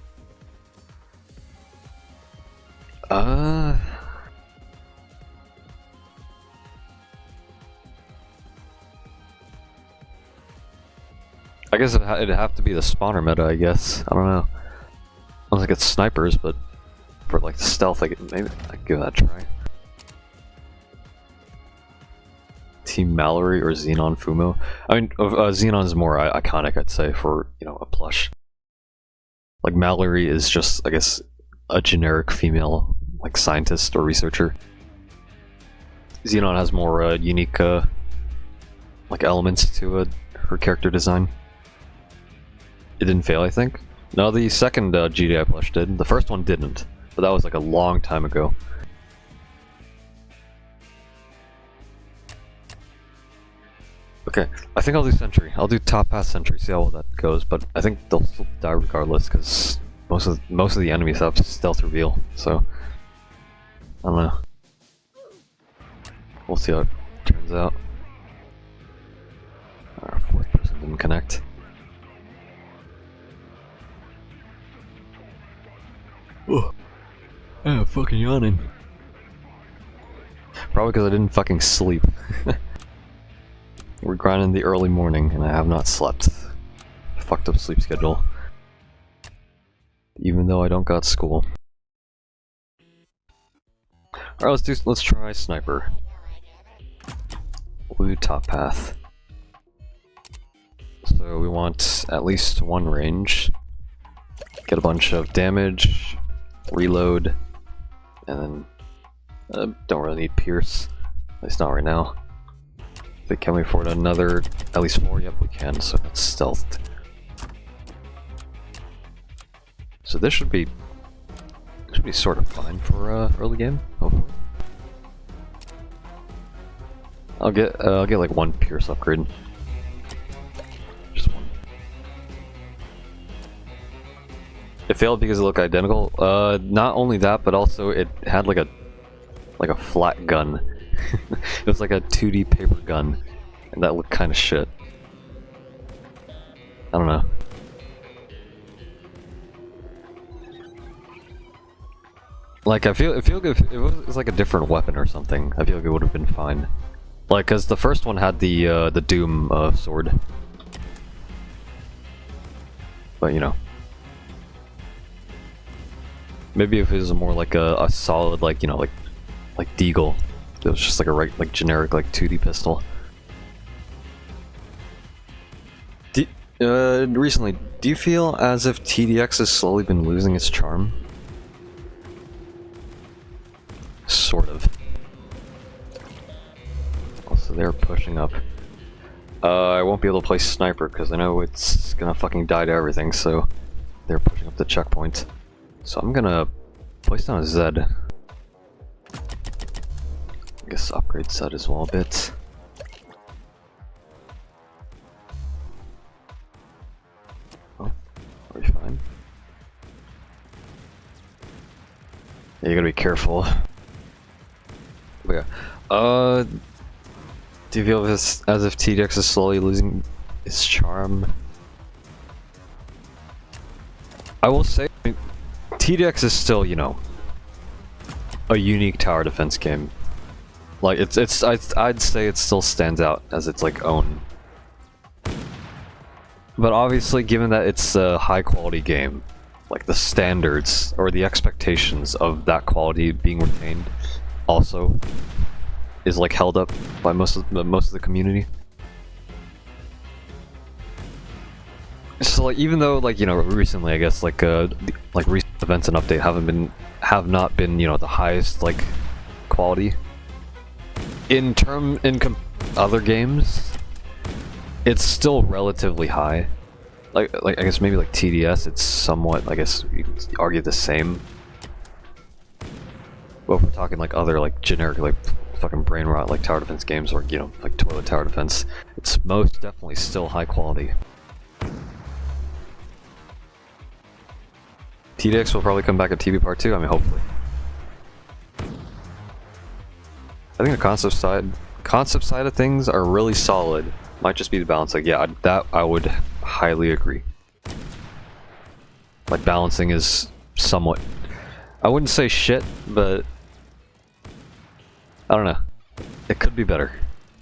I guess it'd have to be the spawner meta, I guess. I don't know. Unless I get snipers, but for like the stealth, maybe I could give that a try. Team Mallory or Xenon Fumo. I mean, Xenon's more iconic, I'd say, for, you know, a plush. Like Mallory is just, I guess, a generic female, like, scientist or researcher. Xenon has more unique, like, elements to her character design. It didn't fail, I think. No, the second GDI plush did. The first one didn't, but that was like a long time ago. Okay, I think I'll do Sentry. I'll do top pass Sentry, see how well that goes, but I think they'll still die regardless, because most of the enemies have stealth reveal, so I don't know. We'll see how it turns out. Our fourth person didn't connect. Oh, I'm fucking yawning. Probably because I didn't fucking sleep. We're grinding the early morning and I have not slept. Fucked up sleep schedule. Even though I don't got school. Alright, let's try sniper. We'll do top path. So we want at least one range. Get a bunch of damage, reload, and then don't really need pierce. At least not right now. Can we afford another, at least 4? Yep, we can, so it's stealthed. So this should be sort of fine for early game, hopefully. I'll get like 1 pierce upgrade. Just 1. It failed because it looked identical. Not only that, but also it had like a flat gun. It was like a 2D paper gun, and that looked kind of shit. I don't know. Like, I feel good if it was like a different weapon or something. I feel like it would have been fine. Like, cause the first one had the Doom sword. But you know, maybe if it was more like a solid, like, you know, like Deagle. It was just like a generic like 2D pistol. Recently, do you feel as if TDX has slowly been losing its charm? Sort of. Also, they're pushing up. I won't be able to play sniper because I know it's gonna fucking die to everything, so they're pushing up the checkpoint. So I'm gonna place down a Zed. I guess upgrade set as well a bit. Oh, are we fine? Yeah, you gotta be careful. But yeah. Do you feel as if TDX is slowly losing its charm? I will say, TDX is still, you know, a unique tower defense game. Like, I'd say it still stands out as its, like, own. But obviously, given that it's a high-quality game, like, the standards, or the expectations of that quality being retained, also is, like, held up by most of the community. So, like, even though, like, you know, recently, I guess, like recent events and update have not been, you know, the highest, like, quality. In other games, it's still relatively high. Like I guess maybe like TDS, it's somewhat, I guess you could argue the same. But if we're talking like other like generic like fucking brain rot like tower defense games, or you know like toilet tower defense, it's most definitely still high quality. TDX will probably come back at TV Part 2, I mean hopefully. I think the concept side of things are really solid. Might just be the balance. Like, yeah, that I would highly agree. Like, balancing is somewhat, I wouldn't say shit, but I don't know. It could be better.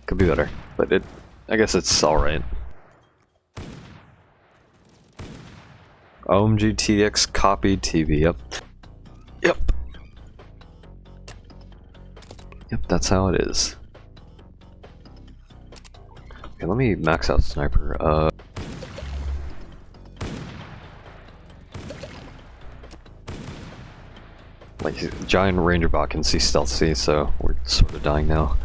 Could be better, but I guess it's all right. OMG TX copied TV. Yep. Yep. Yep, that's how it is. Okay, let me max out sniper. Like, giant ranger bot can see stealth C, so we're sort of dying now.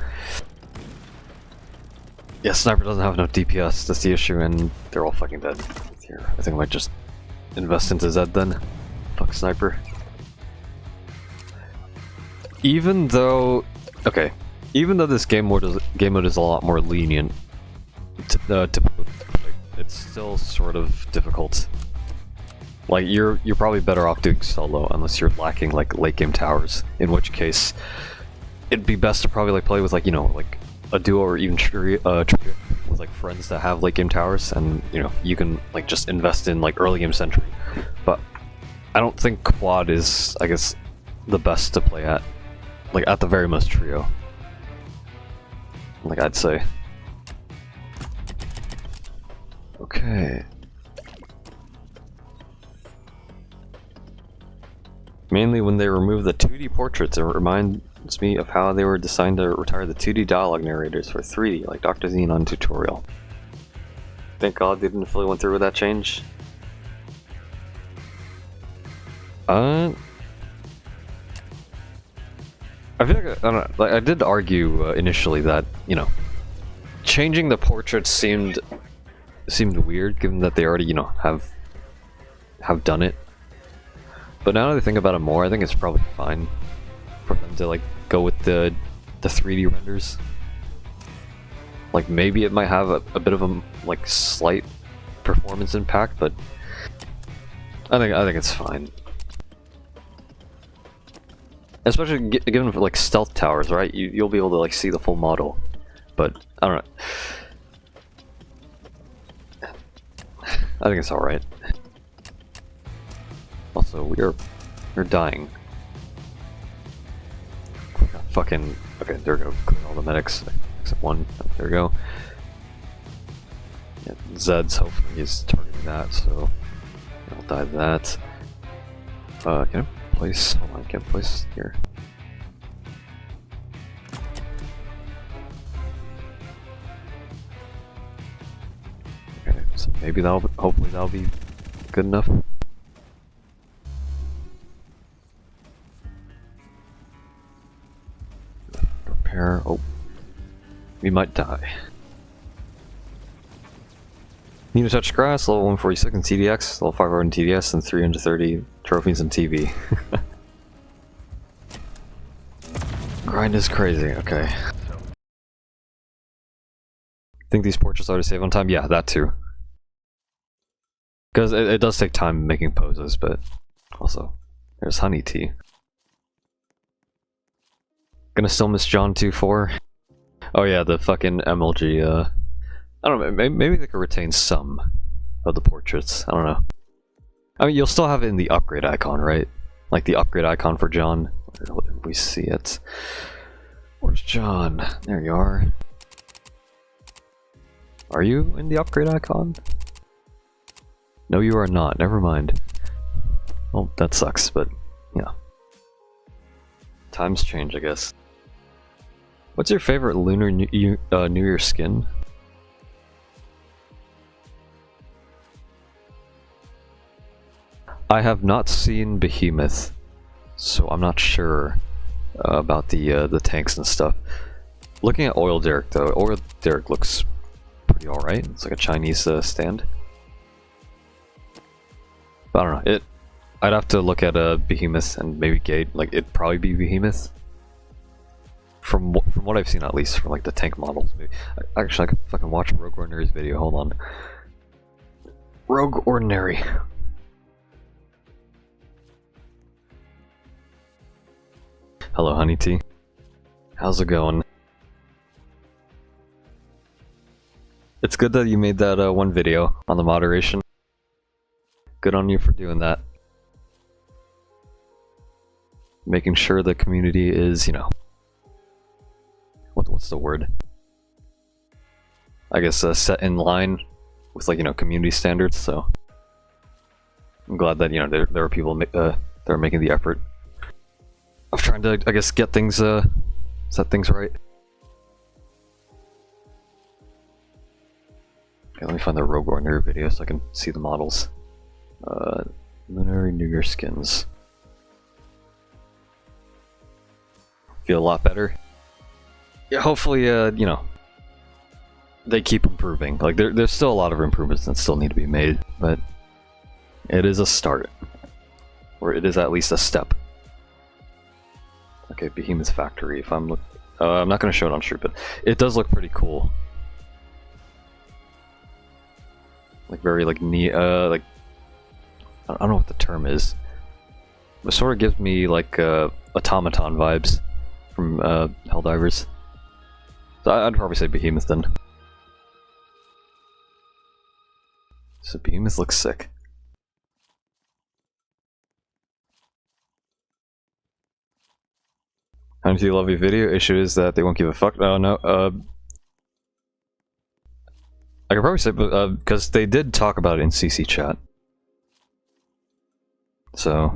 Yeah, sniper doesn't have enough DPS, that's the issue, and they're all fucking dead. Here, I think I might just invest into Zed then. Fuck sniper. Even though, okay, even though this game mode is a lot more lenient, it's still sort of difficult. Like, you're probably better off doing solo unless you're lacking like late game towers. In which case, it'd be best to probably like play with like, you know, like a duo or even trio with like friends that have late game towers, and you know, you can like just invest in like early game sentry. But I don't think quad is, I guess, the best to play at. Like, at the very most trio. Like, I'd say. Okay. Mainly when they remove the 2D portraits, it reminds me of how they were designed to retire the 2D dialogue narrators for 3D, like Dr. Xenon tutorial. Thank God they didn't fully went through with that change. I feel like, I don't know, like, I did argue initially that, you know, changing the portraits seemed weird, given that they already, you know, have done it. But now that I think about it more, I think it's probably fine for them to like go with the 3D renders. Like, maybe it might have a bit of a like slight performance impact, but I think it's fine. Especially given for like stealth towers, right? You'll be able to like see the full model. But I don't know. I think it's all right. Also, we're dying. Fucking okay. There we go. Clear all the medics except one. Oh, there we go. Yeah, Zed's hopefully he's targeting that, so I'll die to that. Can I place? Hold on, can I place here? Okay, so maybe hopefully that'll be good enough. Repair. Oh, we might die. Need to touch grass, level 146 in TDX, level 500 in TDS, and 330 trophies in TV. Grind is crazy, okay. Think these portraits are to save on time? Yeah, that too. Because it does take time making poses, but also, there's honey tea. Gonna still miss John 2-4. Oh yeah, the fucking MLG, I don't know, maybe they could retain some of the portraits, I don't know. I mean, you'll still have it in the upgrade icon, right? Like the upgrade icon for John. If we see it. Where's John? There you are. Are you in the upgrade icon? No, you are not. Never mind. Well, that sucks, but yeah. Times change, I guess. What's your favorite Lunar New Year skin? I have not seen Behemoth, so I'm not sure about the tanks and stuff. Looking at Oil Derrick though, Oil Derrick looks pretty alright. It's like a Chinese stand. But I don't know. I'd have to look at a Behemoth and maybe Gate. Like, it'd probably be Behemoth. From what I've seen, at least, from like the tank models. Maybe. Actually, I could fucking watch Rogue Ordinary's video. Hold on. Rogue Ordinary. Hello, Honey Tea. How's it going? It's good that you made that one video on the moderation. Good on you for doing that. Making sure the community is, you know, what's the word? I guess set in line with, like, you know, community standards. So I'm glad that, you know, there are people that are making the effort of trying to, I guess, get things set things right. Okay, let me find the Rogue Warrior video so I can see the models. Lunar New Year skins. Feel a lot better. Yeah, hopefully, you know, they keep improving. Like, there's still a lot of improvements that still need to be made, but it is a start. Or it is at least a step. Okay, Behemoth Factory. If I'm I'm not going to show it on stream, but it does look pretty cool. Like, very, like, neat, like, I don't know what the term is. It sort of gives me, like, automaton vibes from Helldivers. So I'd probably say Behemoth then. So Behemoth looks sick. How do you love your video? Issue is that they won't give a fuck. Oh no, I could probably say, because they did talk about it in CC chat. So,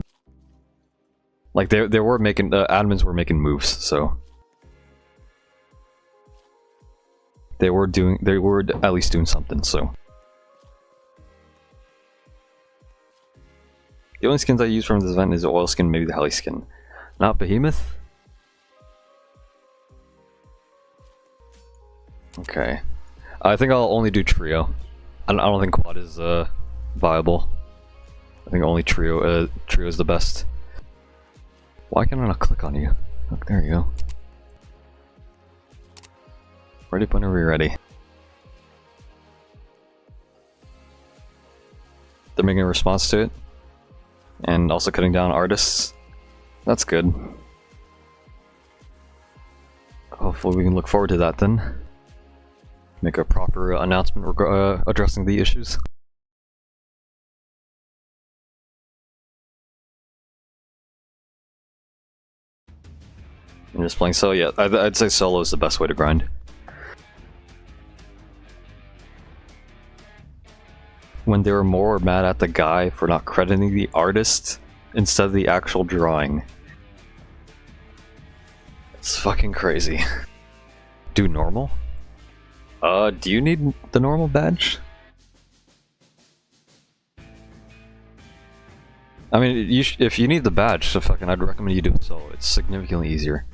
like, they were making, admins were making moves, so they were at least doing something, so. The only skins I use from this event is the oil skin, maybe the heli skin. Not Behemoth? Okay. I think I'll only do trio. I don't think quad is viable. I think only trio is the best. Why can I not click on you? Look, there you go. Ready whenever you're ready. They're making a response to it. And also cutting down artists. That's good. Hopefully we can look forward to that then. Make a proper announcement addressing the issues. I'm just playing solo. Yeah, I'd say solo is the best way to grind. When they were more mad at the guy for not crediting the artist instead of the actual drawing. It's fucking crazy. Do normal? Do you need the normal badge? I mean, if you need the badge, so fucking, I'd recommend you do it solo. It's significantly easier.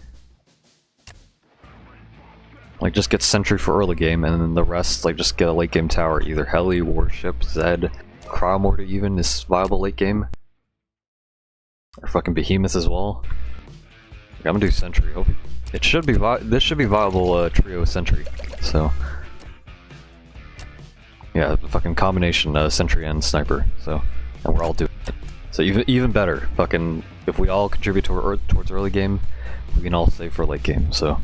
Like, just get Sentry for early game, and then the rest, like, just get a late game tower. Either Heli, Warship, Zed, Cryomortar even is viable late game. Or fucking Behemoth as well. I'm gonna do Sentry. It should be this should be viable trio Sentry. So yeah, the fucking combination Sentry and Sniper. So, and we're all doing it. So even better. Fucking, if we all contribute towards early game, we can all save for late game. So.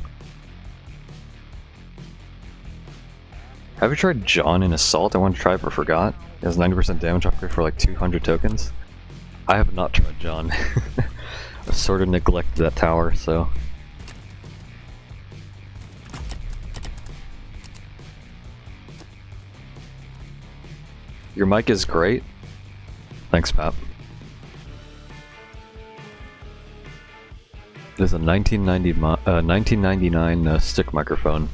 Have you tried John in Assault? I wanted to try it but forgot. It has 90% damage upgrade for like 200 tokens. I have not tried John. I've sort of neglected that tower, so. Your mic is great. Thanks, Pap. It is a 1999 stick microphone.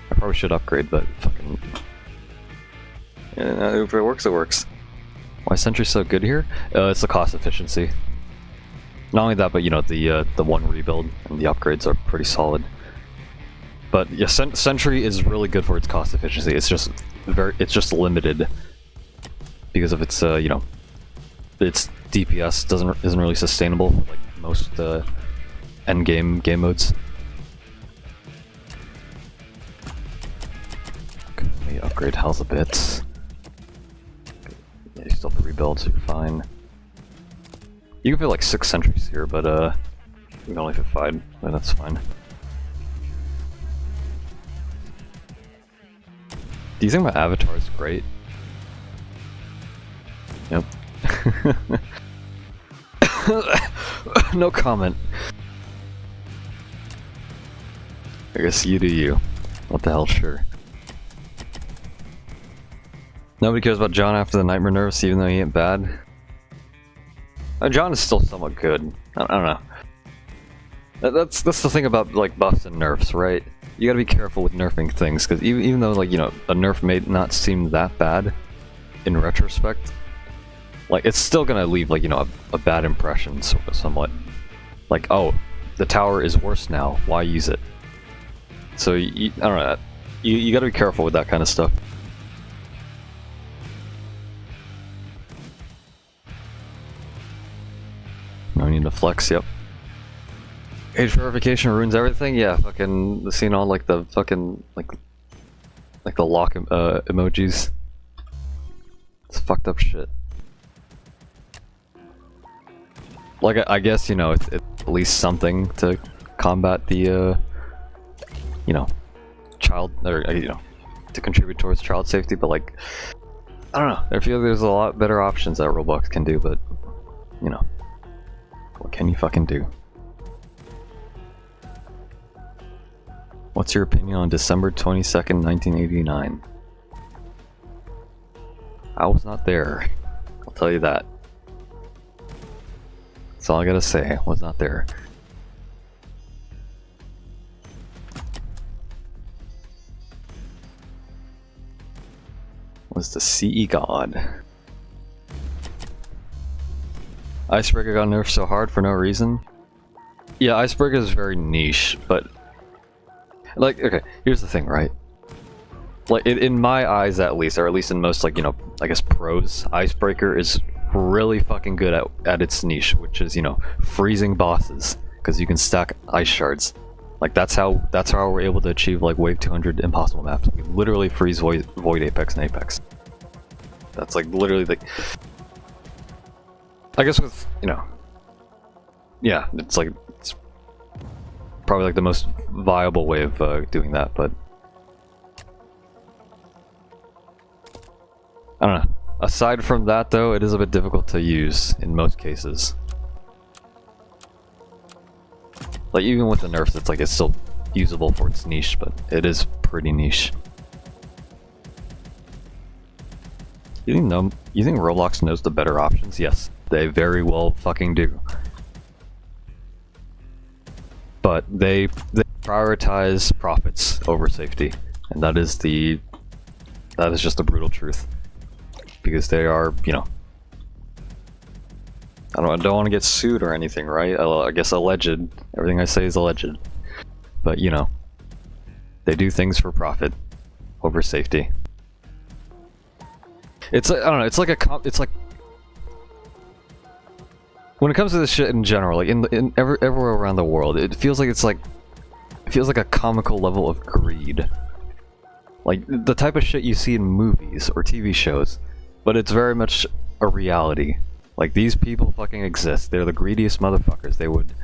I probably should upgrade, but fucking... Yeah, if it works, it works. Why is Sentry so good here? It's the cost efficiency. Not only that, but you know, the one rebuild and the upgrades are pretty solid. But yeah, Sentry is really good for its cost efficiency. It's just limited because of its you know, its DPS isn't really sustainable for like most end game modes. Okay, upgrade health a bit. Yeah, you still have to rebuild, so you're fine. You can fit like 6 sentries here, but we can only fit 5, and that's fine. Do you think my avatar is great? Yep. No comment. I guess you do you. What the hell, sure. Nobody cares about John after the nightmare nerfs, even though he ain't bad. John is still somewhat good. I don't know. That's the thing about like buffs and nerfs, right? You gotta be careful with nerfing things, because even though, like, you know, a nerf may not seem that bad in retrospect, like, it's still gonna leave, like, you know, a bad impression, sort of, somewhat. Like, oh, the tower is worse now, why use it? So, I don't know, you gotta be careful with that kind of stuff. No need to flex, yep. Age verification ruins everything? Yeah, fucking seeing all like the fucking like the lock emojis. It's fucked up shit. Like I guess, you know, it's at least something to combat the you know, child, or you know, to contribute towards child safety, but like I don't know, I feel there's a lot better options that Roblox can do, but you know, what can you fucking do? What's your opinion on December 22nd, 1989? I was not there. I'll tell you that. That's all I gotta say. I was not there. Was the CE god. Icebreaker got nerfed so hard for no reason? Yeah, Icebreaker is very niche, but like, okay, here's the thing, right? Like, in my eyes at least, or at least in most, like, you know, I guess pros, Icebreaker is really fucking good at its niche, which is, you know, freezing bosses, because you can stack ice shards. Like, that's how we're able to achieve, like, Wave 200 impossible maps. We literally freeze Void Apex and Apex. That's, like, literally the... I guess with, you know... Yeah, it's like... probably like the most viable way of doing that, but I don't know. Aside from that though, it is a bit difficult to use in most cases. Like even with the nerfs, it's like it's still usable for its niche, but it is pretty niche. You think Roblox knows the better options? Yes, they very well fucking do. But they prioritize profits over safety, and that is just the brutal truth. Because they are, you know, I don't want to get sued or anything, right? I guess alleged. Everything I say is alleged. But you know, they do things for profit over safety. It's I don't know. It's like when it comes to this shit in general, like everywhere around the world, it feels like a comical level of greed. Like the type of shit you see in movies or TV shows, but it's very much a reality. Like these people fucking exist. They're the greediest motherfuckers. They would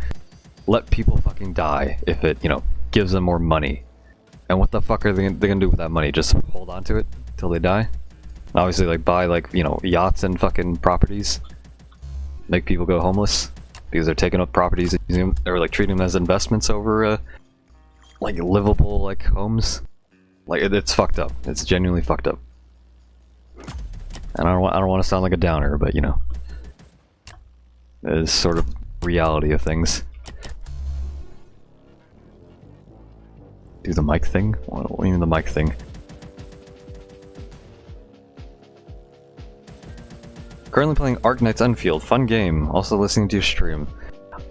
let people fucking die if it, you know, gives them more money. And what the fuck are they gonna do with that money? Just hold on to it till they die? And obviously, like buy like, you know, yachts and fucking properties. Make people go homeless because they're taking up properties and using them, or like treating them as investments over like livable like homes. Like it's fucked up. It's genuinely fucked up. And I don't want to sound like a downer, but you know, it is sort of reality of things. Do the mic thing? What do you mean the mic thing? Currently playing Arknights Enfield, fun game. Also listening to your stream.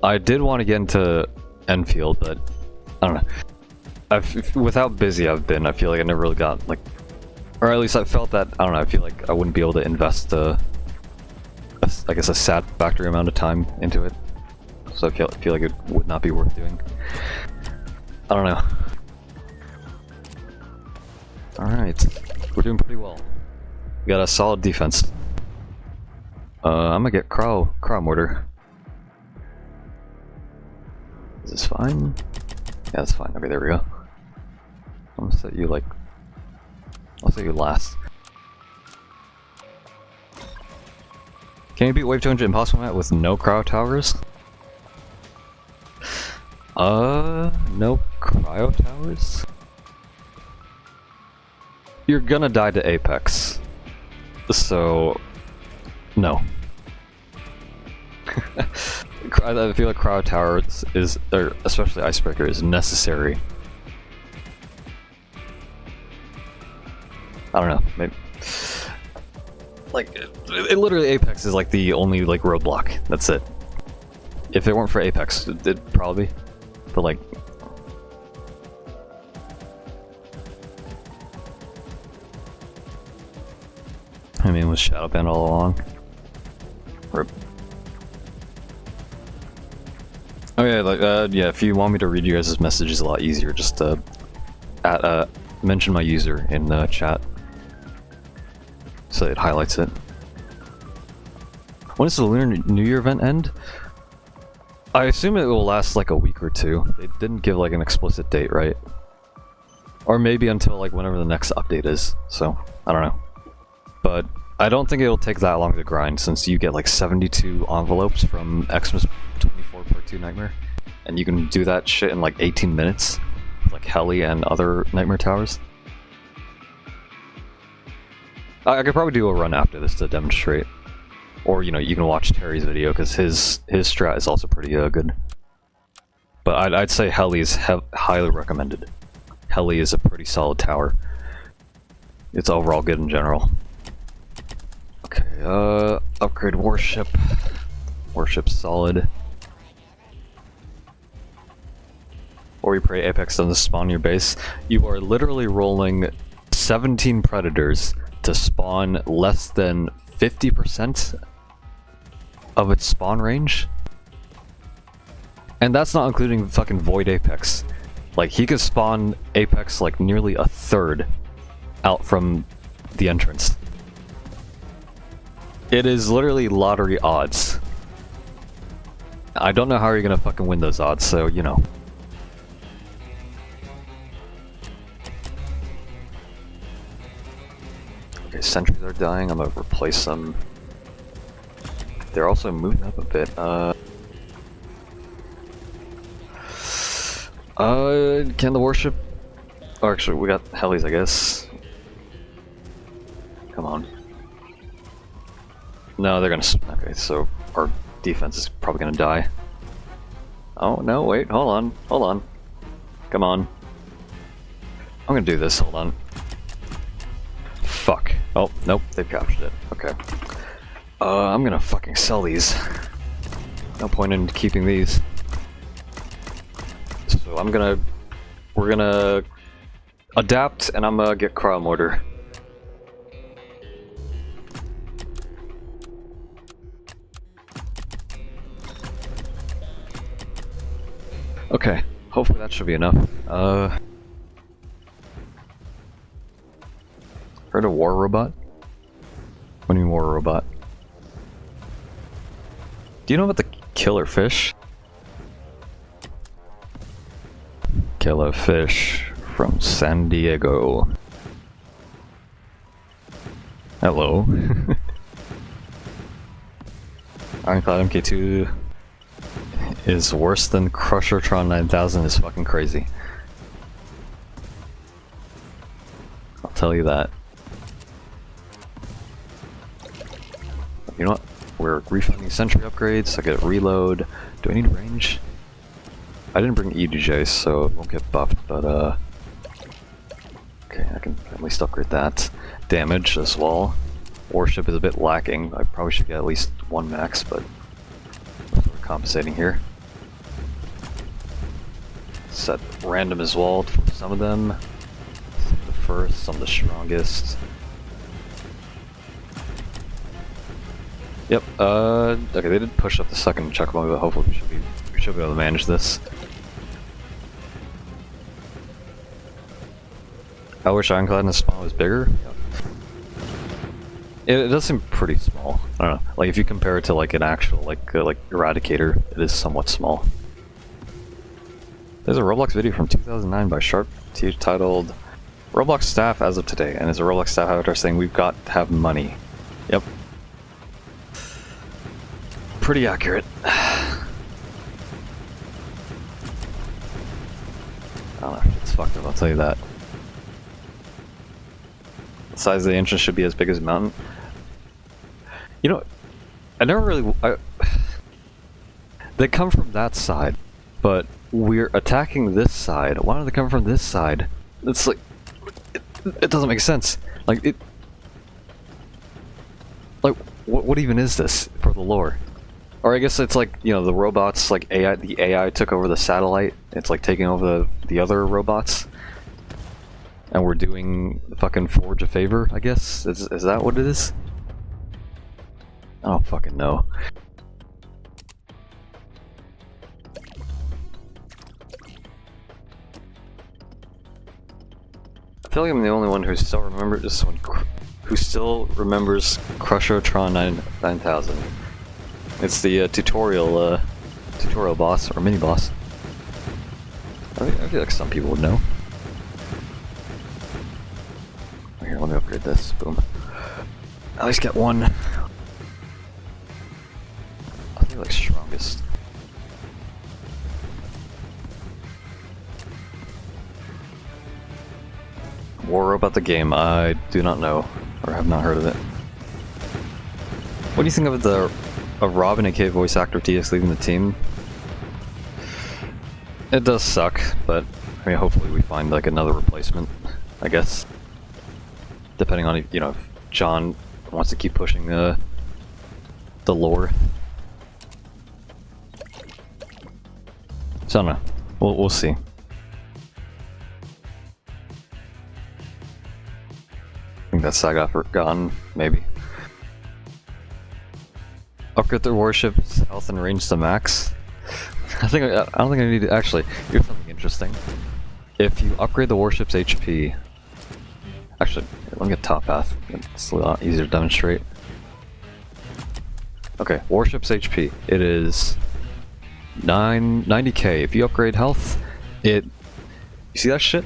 I did want to get into Enfield, but I don't know. With how busy I've been, I feel like I never really got like, or at least I felt that, I don't know, I feel like I wouldn't be able to invest I guess a satisfactory amount of time into it. So I feel like it would not be worth doing. I don't know. Alright, we're doing pretty well. We got a solid defense. I'm gonna get Crow Mortar. Is this fine? Yeah, that's fine. Okay, there we go. I'm gonna set you like I'll say you last. Can you beat Wave 200 Impossible Mat with no cryo towers? No cryo towers? You're gonna die to Apex. So, no. I feel like cryo towers is, or especially Icebreaker, is necessary. I don't know, maybe. Like, it literally Apex is like the only like roadblock. That's it. If it weren't for Apex, it'd probably be. But like, I mean, was Shadow banned all along? Rip. Okay, like, yeah, if you want me to read you guys' messages a lot easier, just mention my user in the chat. So it highlights it. When does the Lunar New Year event end? I assume it will last like a week or two. They didn't give like an explicit date, right? Or maybe until like whenever the next update is, so I don't know. But I don't think it'll take that long to grind since you get like 72 envelopes from Xmas 24 Part 2 Nightmare. And you can do that shit in like 18 minutes. Like Heli and other Nightmare Towers. I could probably do a run after this to demonstrate. Or, you know, you can watch Terry's video because his strat is also pretty good. But I'd say Heli is highly recommended. Heli is a pretty solid tower. It's overall good in general. Okay, upgrade Warship. Warship's solid. Or you pray Apex doesn't spawn your base. You are literally rolling 17 Predators to spawn less than 50% of its spawn range. And that's not including fucking Void Apex. Like, he could spawn Apex like nearly a third out from the entrance. It is literally lottery odds. I don't know how you're gonna fucking win those odds, so, you know. Okay, sentries are dying, I'm gonna replace them. They're also moving up a bit. Can the warship... Oh, actually, we got helis, I guess. Come on. No, they're gonna... Okay, so our defense is probably gonna die. Oh, no, wait, hold on, hold on. Come on. I'm gonna do this, hold on. Fuck. Oh, nope, they've captured it. Okay. I'm gonna fucking sell these. No point in keeping these. So we're gonna adapt, and I'm gonna get cryo mortar. Okay, hopefully that should be enough. Heard of War Robot? What do you mean War Robot? Do you know about the killer fish? Killer fish from San Diego. Hello. Ironclad MK2 is worse than Crushertron 9000 is fucking crazy. I'll tell you that. You know what? We're refunding sentry upgrades, I get reload. Do I need range? I didn't bring EDJ, so it won't get buffed, but okay, I can at least upgrade that. Damage as well. Warship is a bit lacking. I probably should get at least one max, but we're sort of compensating here. Set random as well for some of them. Some of the first, some of the strongest. Yep, okay, they did push up the second checkpoint, but hopefully we should be able to manage this. I wish Ironclad in the spawn was bigger. Yep. It does seem pretty small. I don't know, like if you compare it to like an actual, like Eradicator, it is somewhat small. There's a Roblox video from 2009 by Sharp titled Roblox staff as of today, and as a Roblox staff avatar saying we've got to have money. Yep. Pretty accurate. I don't know, it's fucked up, I'll tell you that. The size of the entrance should be as big as a mountain. You know, I never really... They come from that side, but we're attacking this side. Why do they come from this side? It's like... It doesn't make sense. Like, it... Like, what even is this for the lore? Or I guess it's like, you know, the robots, like AI, the AI took over the satellite. It's like taking over the other robots. And we're doing fucking Forge a favor, I guess? Is that what it is? I don't fucking know. I feel like I'm the only one who still remembers this one, who still remembers Crushotron 9000. It's the tutorial boss, or mini boss. I feel like some people would know. Here, let me upgrade this. Boom. At least get one. I think like strongest. War about the game. I do not know, or have not heard of it. What do you think of the Robin, aka voice actor TX, leaving the team? It does suck, but I mean, hopefully we find like another replacement, I guess. Depending on, you know, if John wants to keep pushing the lore. So I don't know. We'll see. I think that side got forgotten, maybe. Upgrade their warships, health and range to max. I don't think I need to actually. Here's something interesting. If you upgrade the warship's HP, actually, let me get top path. It's a lot easier to demonstrate. Okay, warship's HP. It is 90k. If you upgrade health, you see that shit?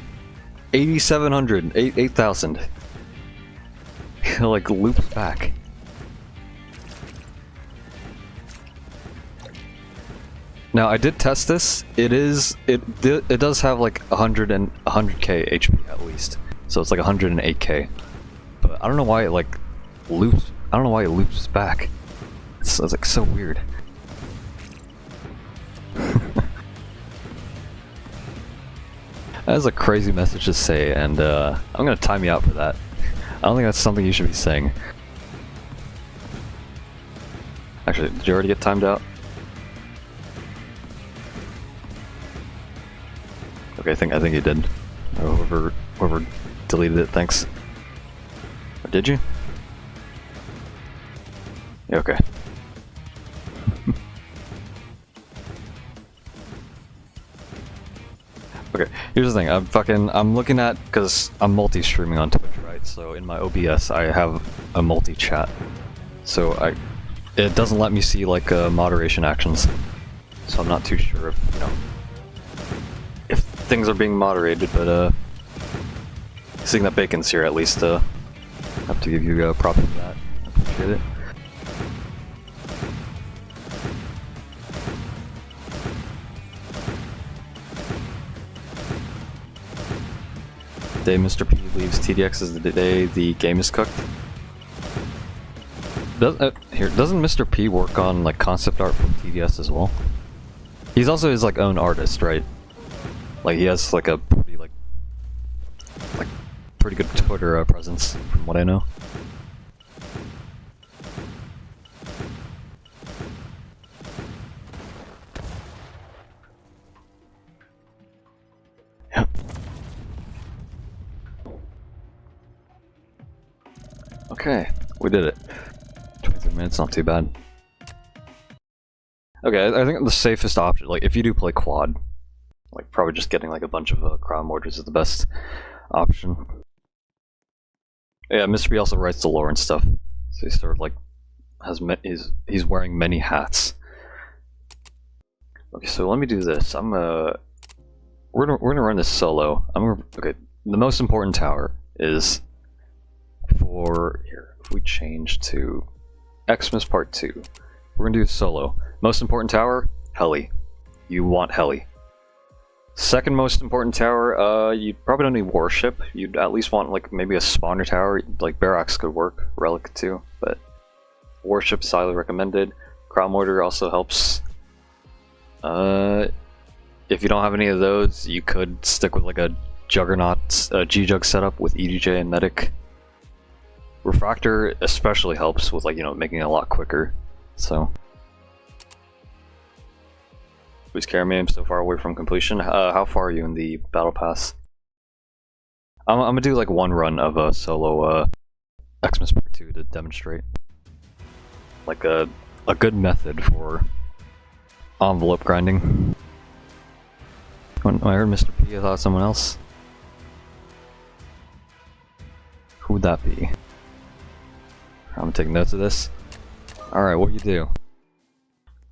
8,700, 8,000. Like loops back. Now I did test this. It does have like 100k HP at least. So it's like 108k. But I don't know why it like loops. I don't know why it loops back. It's like so weird. That is a crazy message to say, and I'm gonna time you out for that. I don't think that's something you should be saying. Actually, did you already get timed out? Okay, I think you did. Or whoever deleted it, thanks. Or did you? Yeah, okay. Okay, here's the thing. I'm looking at, because I'm multi-streaming on Twitch, right? So in my OBS, I have a multi-chat. So it doesn't let me see like moderation actions. So I'm not too sure if, you know, if things are being moderated, but seeing that Bacon's here, at least I have to give you props for that. I appreciate it. The day Mr. P leaves TDX is the day the game is cooked. Doesn't Mr. P work on like concept art from TDS as well? He's also his like own artist, right? Like he has like a pretty good Twitter presence, from what I know. Yep. Okay, we did it. 23 minutes, not too bad. Okay, I think the safest option, like if you do play quad, like probably just getting like a bunch of crown mortars is the best option. Yeah, Mr. B also writes the lore and stuff, so he sort of like has he's wearing many hats. Okay, so let me do this. We're gonna run this solo. Okay, the most important tower is for here. If we change to Xmas Part 2, we're gonna do solo. Most important tower, heli. You want heli. Second most important tower, you probably don't need warship. You'd at least want like maybe a spawner tower, like barracks could work, relic too, but warship is highly recommended. Crowd mortar also helps. If you don't have any of those, you could stick with like a juggernaut, G-Jug setup with EDJ and medic. Refractor especially helps with like, you know, making it a lot quicker. So please carry me, I'm so far away from completion. How far are you in the battle pass? I'm gonna do like one run of a solo Xmas Part 2 to demonstrate. Like a good method for envelope grinding. Oh, I heard Mr. P, I thought someone else. Who would that be? I'm gonna take notes of this. Alright, what you do?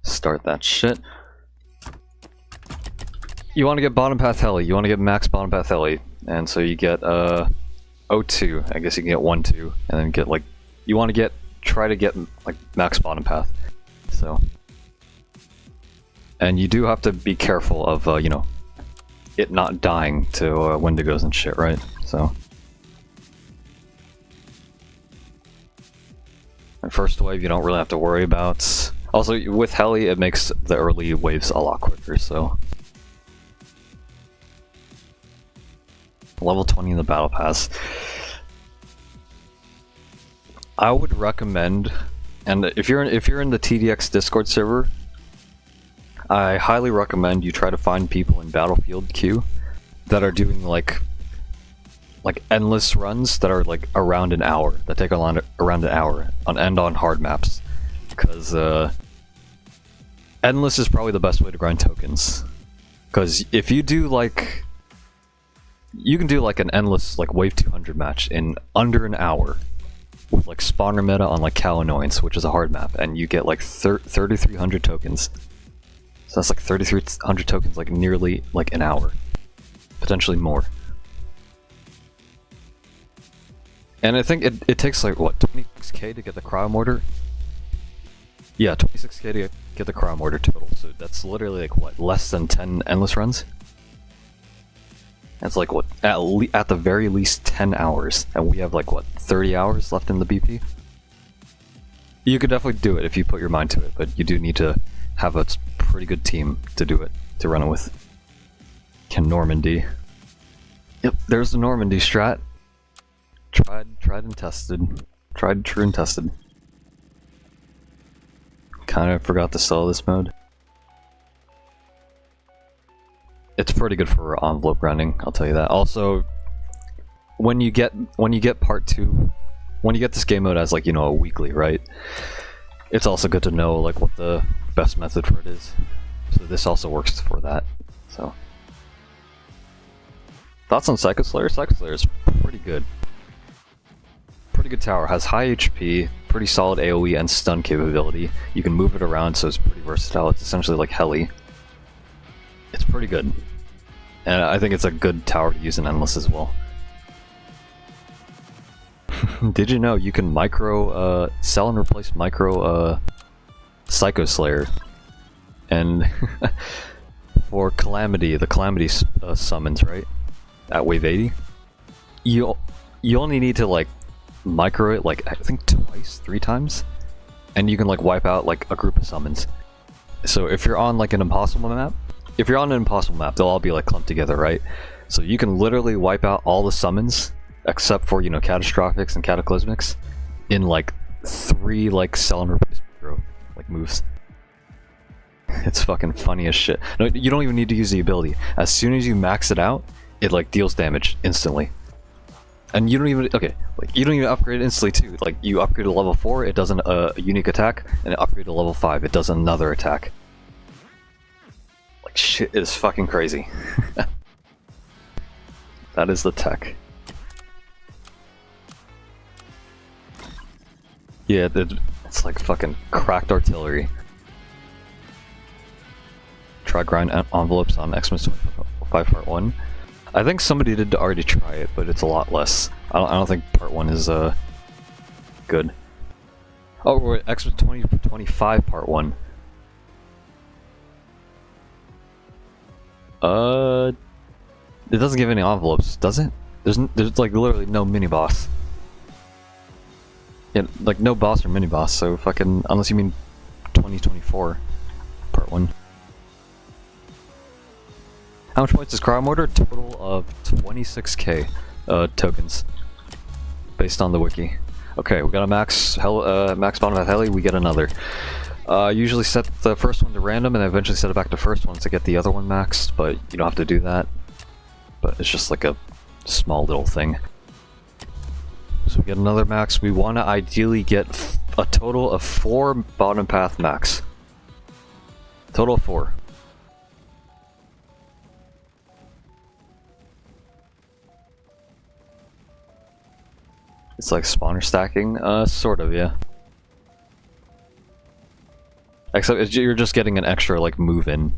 Start that shit. You want to get bottom path heli, you want to get max bottom path heli, and so you get O2, I guess you can get 1-2, and then get like, you want to try to get like max bottom path. So, and you do have to be careful of you know, it not dying to Wendigos and shit, right? So, and first wave you don't really have to worry about. Also, with heli, it makes the early waves a lot quicker. So, level 20 in the battle pass. I would recommend, and if you're in the TDX Discord server, I highly recommend you try to find people in Battlefield queue that are doing like endless runs that are like around an hour, that take around an hour on hard maps, because endless is probably the best way to grind tokens. Because if you do like, you can do like an endless like wave 200 match in under an hour with like spawner meta on like Cow Annoyance, which is a hard map, and you get like 3,300 tokens. So that's like 3,300 tokens, like nearly like an hour, potentially more. And I think it takes like what, 26k to get the cryo mortar? Yeah, 26k to get the cryo mortar total. So that's literally like what, less than 10 endless runs? That's like what, at the very least 10 hours, and we have like what, 30 hours left in the BP? You could definitely do it if you put your mind to it, but you do need to have a pretty good team to do it, to run it with. Can Normandy. Yep, there's the Normandy strat. Tried and tested. Tried, true, and tested. Kinda forgot to sell this mode. It's pretty good for envelope grinding, I'll tell you that. Also, when you get part 2, when you get this game mode as like, you know, a weekly, right? It's also good to know like what the best method for it is. So this also works for that. So, thoughts on Psycho Slayer? Psycho Slayer is pretty good. Pretty good tower, has high HP, pretty solid AoE and stun capability. You can move it around, so it's pretty versatile. It's essentially like heli. It's pretty good. And I think it's a good tower to use in Endless as well. Did you know you can sell and replace micro Psycho Slayer? And for Calamity, the Calamity summons, right? At wave 80, you only need to like micro it like I think 3 times, and you can like wipe out like a group of summons. So if you're on like an impossible map, they'll all be like clumped together, right? So you can literally wipe out all the summons except for, you know, catastrophics and cataclysmics in like 3 like sell and replace micro like moves. It's fucking funny as shit. No, you don't even need to use the ability. As soon as you max it out, it like deals damage instantly. And you don't even, you don't even upgrade it instantly too. Like, you upgrade to level 4, it does a unique attack, and upgrade to level 5, it does another attack. Like, shit, it is fucking crazy. That is the tech. Yeah, it's like fucking cracked artillery. Try grind envelopes on Xmas 25 Part 1. I think somebody did already try it, but it's a lot less. I don't think part 1 is good. Oh, we're at Xmas 2025 part 1. It doesn't give any envelopes, does it? There's like literally no mini boss. Yeah, like no boss or mini boss. So fucking unless you mean 2024 part 1. How much points is Cryo Mortar? Total of 26k tokens, based on the wiki. Okay, we got a max bottom of heli. We get another. Usually set the first one to random, and then eventually set it back to first one to get the other one maxed. But you don't have to do that. But it's just like a small little thing. So we get another max. We want to ideally get a total of 4 bottom path max. Total of 4. It's like spawner stacking, sort of, yeah. Except you're just getting an extra, like, move in.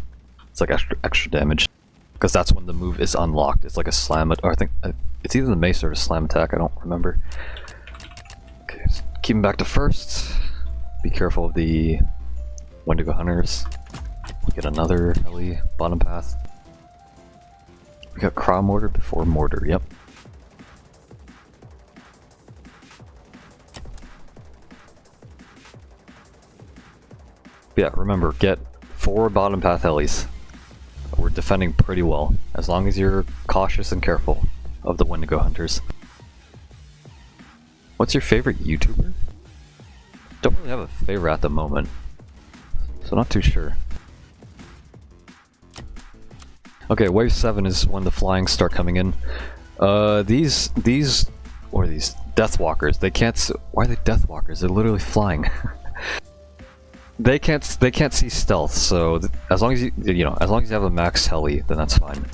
It's like extra damage. Because that's when the move is unlocked. It's like a slam, or I think it's either the mace or a slam attack, I don't remember. Okay, so keep him back to first. Be careful of the Wendigo Hunters. We get another heli, bottom path. We got Cryo Mortar before Mortar, yep. Yeah, remember, get 4 bottom path helis. We're defending pretty well, as long as you're cautious and careful of the Wendigo Hunters. What's your favorite YouTuber? Don't really have a favorite at the moment, so not too sure. Okay, wave 7 is when the flying start coming in. These what are these? Deathwalkers. They can't. Why are they Deathwalkers? They're literally flying. They can't see stealth, so as long as you know, as long as you have a max heli, then that's fine.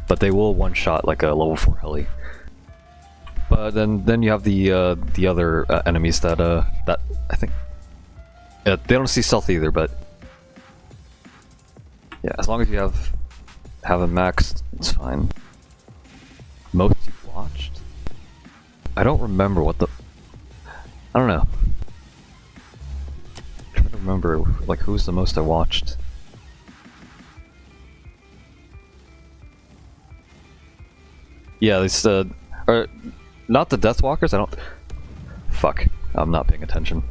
But they will one shot like a level 4 heli. But then you have the other enemies that I think they don't see stealth either. But yeah, as long as you have a max, it's fine. Most you watched? I don't remember what the. I don't know. Remember like who's the most I watched. Yeah, these or not the Deathwalkers. I don't. Fuck, I'm not paying attention.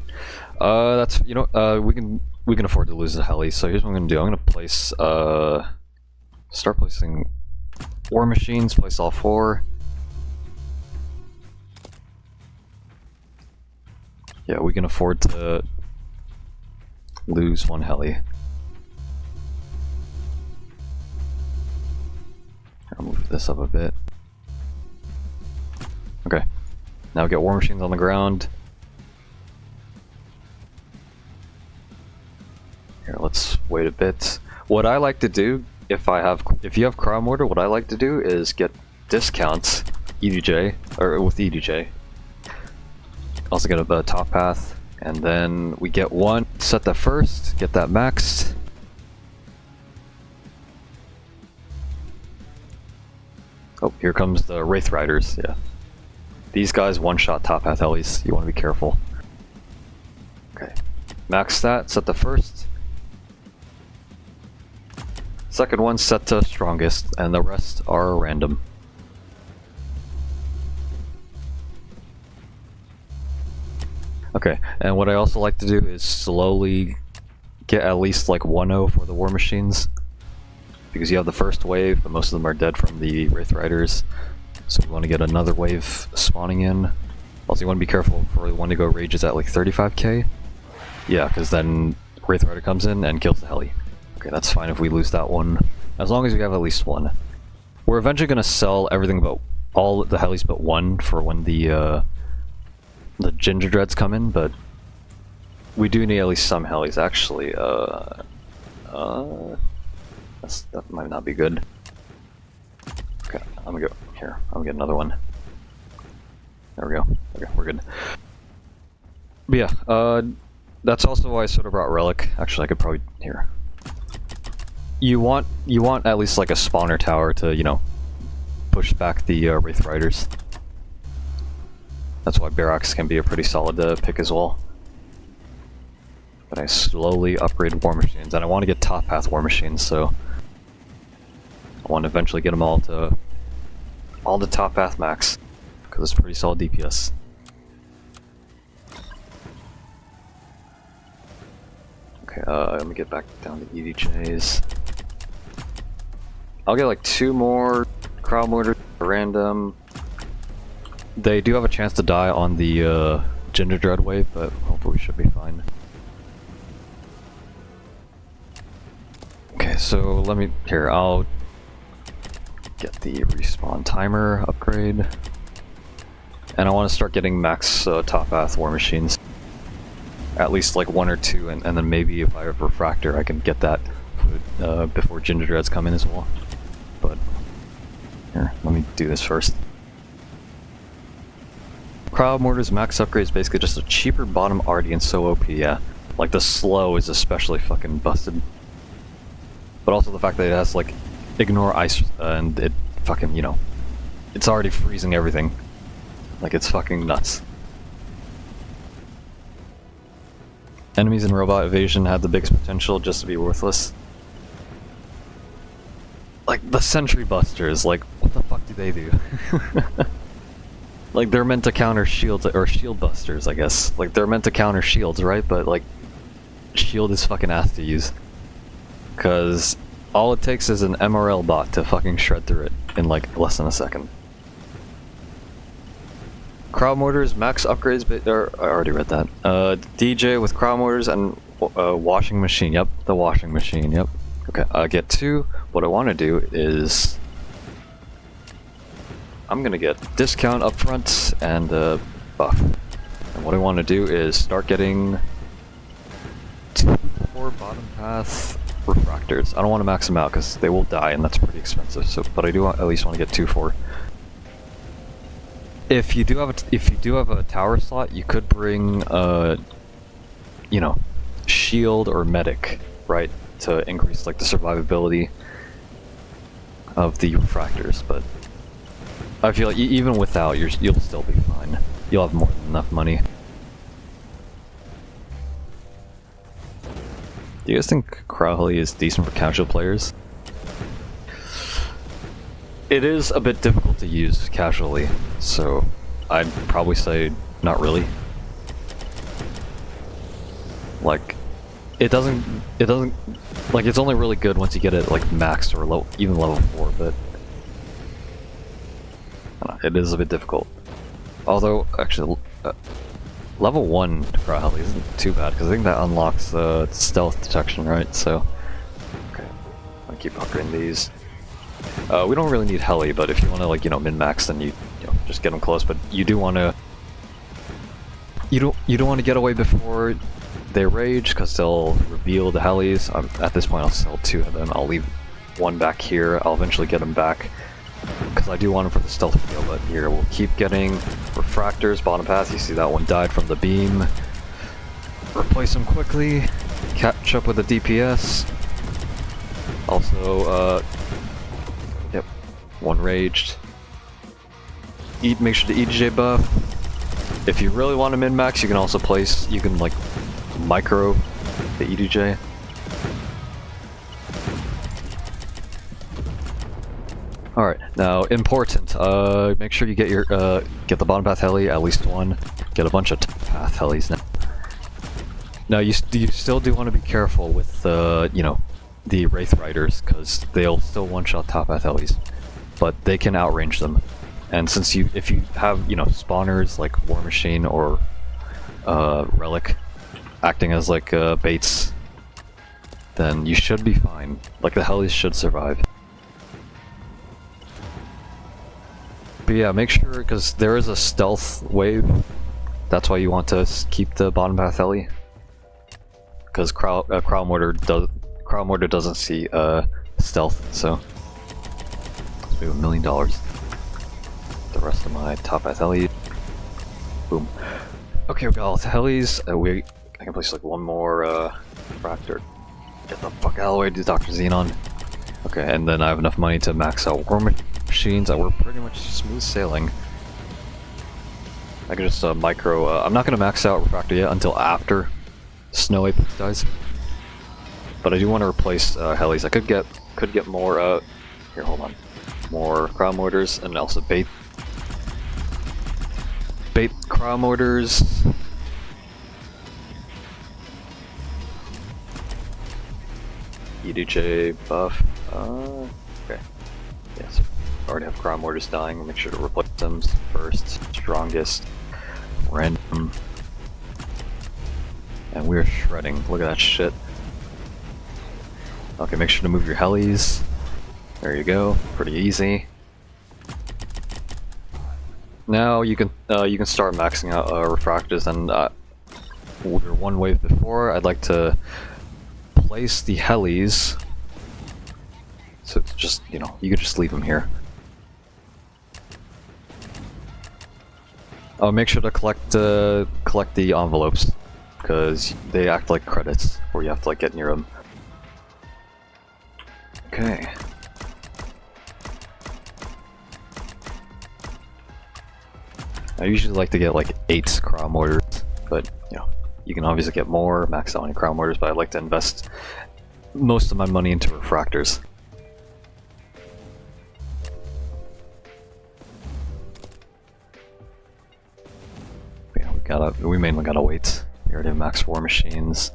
That's you know we can afford to lose the heli. So here's what I'm gonna do. I'm gonna place start placing war machines. Place all 4. Yeah, we can afford to lose 1 heli. I'll move this up a bit. Okay. Now we get war machines on the ground. Here, let's wait a bit. What I like to do, if you have Cryo Mortar, what I like to do is get discounts, EDJ, or with EDJ. Also get a top path. And then we get 1, set that first, get that maxed. Oh, here comes the Wraith Riders, yeah. These guys one-shot top path helis, you want to be careful. Okay, max that, set the first. Second one set to strongest, and the rest are random. Okay, and what I also like to do is slowly get at least like 1-0 for the war machines. Because you have the first wave, but most of them are dead from the Wraith Riders. So we want to get another wave spawning in. Also, you want to be careful for the one to go rages at like 35k. Yeah, because then Wraith Rider comes in and kills the heli. Okay, that's fine if we lose that one. As long as we have at least 1. We're eventually going to sell everything but all the helis but 1 for when the Ginger Dreads come in, but we do need at least some helis. Actually, that might not be good. Okay, I'm gonna go here. I'm gonna get another one. There we go. Okay, we're good. But yeah, that's also why I sort of brought Relic. Actually, I could probably here. You want at least like a spawner tower to, you know, push back the Wraith Riders. That's why Barracks can be a pretty solid pick as well. But I slowly upgrade War Machines, and I want to get top path War Machines, so I want to eventually get them all to the top path max, because it's pretty solid DPS. Okay, let me get back down to EDJs. I'll get like 2 more crowd mortars random. They do have a chance to die on the Ginger Dread wave, but hopefully we should be fine. Okay, so I'll get the respawn timer upgrade. And I want to start getting max top path War Machines. At least like 1 or 2, and then maybe if I have Refractor I can get that before Ginger Dreads come in as well. But here, let me do this first. Crowd Mortar's max upgrade is basically just a cheaper bottom arty and so OP, yeah. Like the slow is especially fucking busted. But also the fact that it has like ignore ice and it fucking, you know, it's already freezing everything. Like it's fucking nuts. Enemies in Robot Evasion had the biggest potential just to be worthless. Like the Sentry Busters, like what the fuck do they do? Like they're meant to counter shields, or shield busters, I guess. Like they're meant to counter shields, right? But like, shield is fucking ass to use. Cause all it takes is an MRL bot to fucking shred through it in like less than a second. Crowd Mortars, max upgrades, I already read that. DJ with Crowd Mortars and washing machine, yep, the washing machine, yep. Okay, I get 2. What I want to do is I'm gonna get discount up front and buff. And what I want to do is start getting 2 more bottom path refractors. I don't want to max them out because they will die and that's pretty expensive. So, but I do at least want to get 2 for. If you do have a tower slot, you could bring you know, shield or medic, right, to increase like the survivability of the refractors, but I feel like even without, you'll still be fine. You'll have more than enough money. Do you guys think Crowley is decent for casual players? It is a bit difficult to use casually, so I'd probably say not really. Like, it doesn't, like it's only really good once you get it like maxed or even level 4, but it is a bit difficult. Although, actually, level 1 Crowley isn't too bad, because I think that unlocks stealth detection, right? So, okay, I'll keep upgrading these. We don't really need heli, but if you want to, like, you know, min-max, then you know, just get them close. But you do want to, you don't want to get away before they rage, because they'll reveal the helis. At this point, I'll sell 2 of them. I'll leave 1 back here. I'll eventually get them back, because I do want them for the stealth feel. But here, we'll keep getting refractors, bottom path. You see that one died from the beam. Replace them quickly. Catch up with the DPS. Also, yep, 1 raged. Make sure to EDJ buff. If you really want to min-max, you can also like micro the EDJ. Alright, now important, make sure you get your get the bottom path heli, at least 1. Get a bunch of top path helis now. Now you still do want to be careful with you know, the Wraith Riders, because they'll still one-shot top path helis, but they can outrange them. And since if you have, you know, spawners like War Machine or Relic acting as like baits, then you should be fine. Like the helis should survive. But yeah, make sure, because there is a stealth wave. That's why you want to keep the bottom path heli, because Crowd Mortar doesn't see stealth. So let's do $1 million. The rest of my top path heli. Boom. Okay, we got all the helis. I can place like 1 more refractor. Get the fuck out of the way, do Dr. Xenon. Okay, and then I have enough money to max out War Machine. machines, and we're pretty much smooth sailing. I can just micro. I'm not gonna max out refractor yet until after Snow Apex dies. But I do want to replace helis. I could get more. Here, hold on. More cryo mortars and also bait cryo mortars. EDJ buff. Okay. Yes. Already have cryo mortars dying. Make sure to replace them first. Strongest. Random. And we're shredding. Look at that shit. Okay, make sure to move your helis. There you go. Pretty easy. Now you can start maxing out refractors, and we were one wave before. I'd like to place the helis. So it's just, you know, you could just leave them here. Oh, make sure to collect the envelopes, because they act like credits, or you have to like get near them. Okay. I usually like to get like 8 cryo mortars, but you know, you can obviously get more, max out on your cryo mortars, but I like to invest most of my money into refractors. Yeah, we mainly gotta wait. We already have max 4 machines.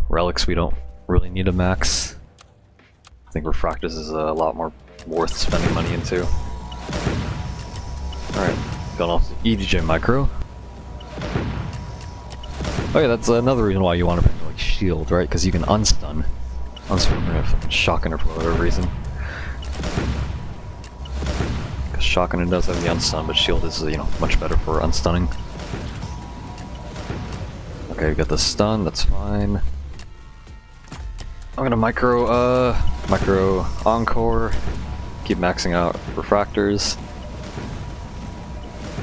Relics we don't really need a max. I think refractors is a lot more worth spending money into. Alright, going off the EDJ micro. Oh yeah, that's another reason why you want to pick like shield, right? Because you can unstun. Unstun a fucking shotgunner for whatever reason. Because shotgunner does have the unstun, but shield is, you know, much better for unstunning. Okay, we got the stun, that's fine. I'm gonna micro encore. Keep maxing out refractors.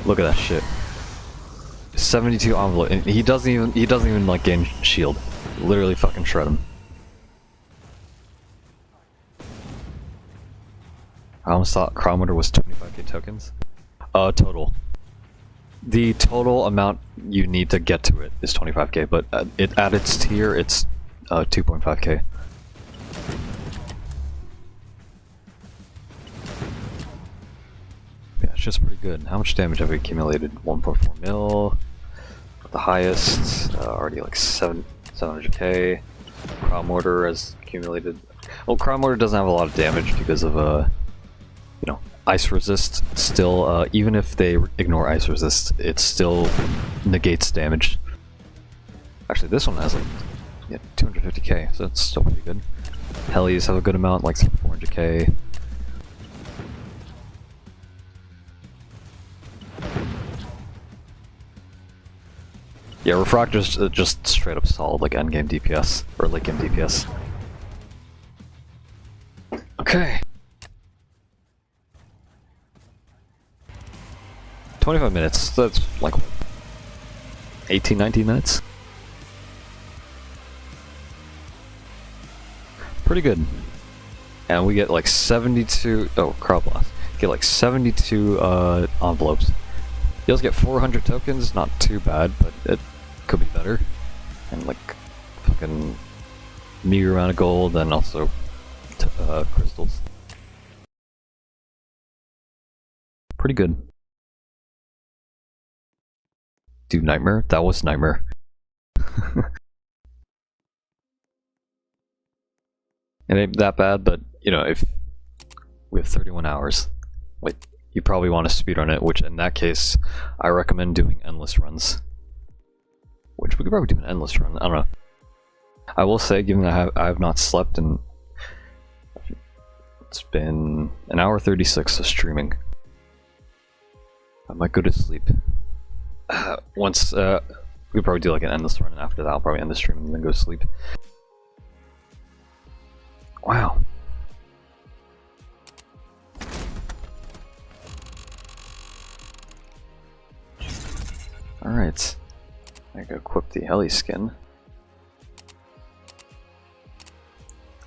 Look at that shit. 72 envelope, and he doesn't even like gain shield. Literally fucking shred him. I almost thought Chronometer was 25k tokens. Total. The total amount you need to get to it is 25k, but at its tier, it's 2.5k. Yeah, it's just pretty good. How much damage have we accumulated? 1.4 mil. The highest, already like 700k. Cryo Mortar has accumulated. Well, Cryo Mortar doesn't have a lot of damage because of you know, ice resist. Still, even if they ignore ice resist, it still negates damage. Actually, this one has like 250k, so that's still pretty good. Helis have a good amount, like 400k. Yeah, Refractor's just straight up solid, like endgame DPS, or late game DPS. Okay. 25 minutes, that's like 18, 19 minutes? Pretty good. And we get like 72, oh, Crowd Blast. Get like 72 envelopes. You also get 400 tokens, not too bad, but it could be better. And like fucking meager amount of gold, and also crystals. Pretty good. Dude, Nightmare? That was Nightmare. It ain't that bad, but you know, if we have 31 hours, like, you probably want to speedrun it, which in that case, I recommend doing endless runs. Which we could probably do an endless run, I don't know. I will say, given that I have not slept in... It's been an hour 36 of streaming. I might go to sleep. Once, we could probably do like an endless run, and after that I'll probably end the stream and then go to sleep. Wow. Alright. I gotta equip the heli skin.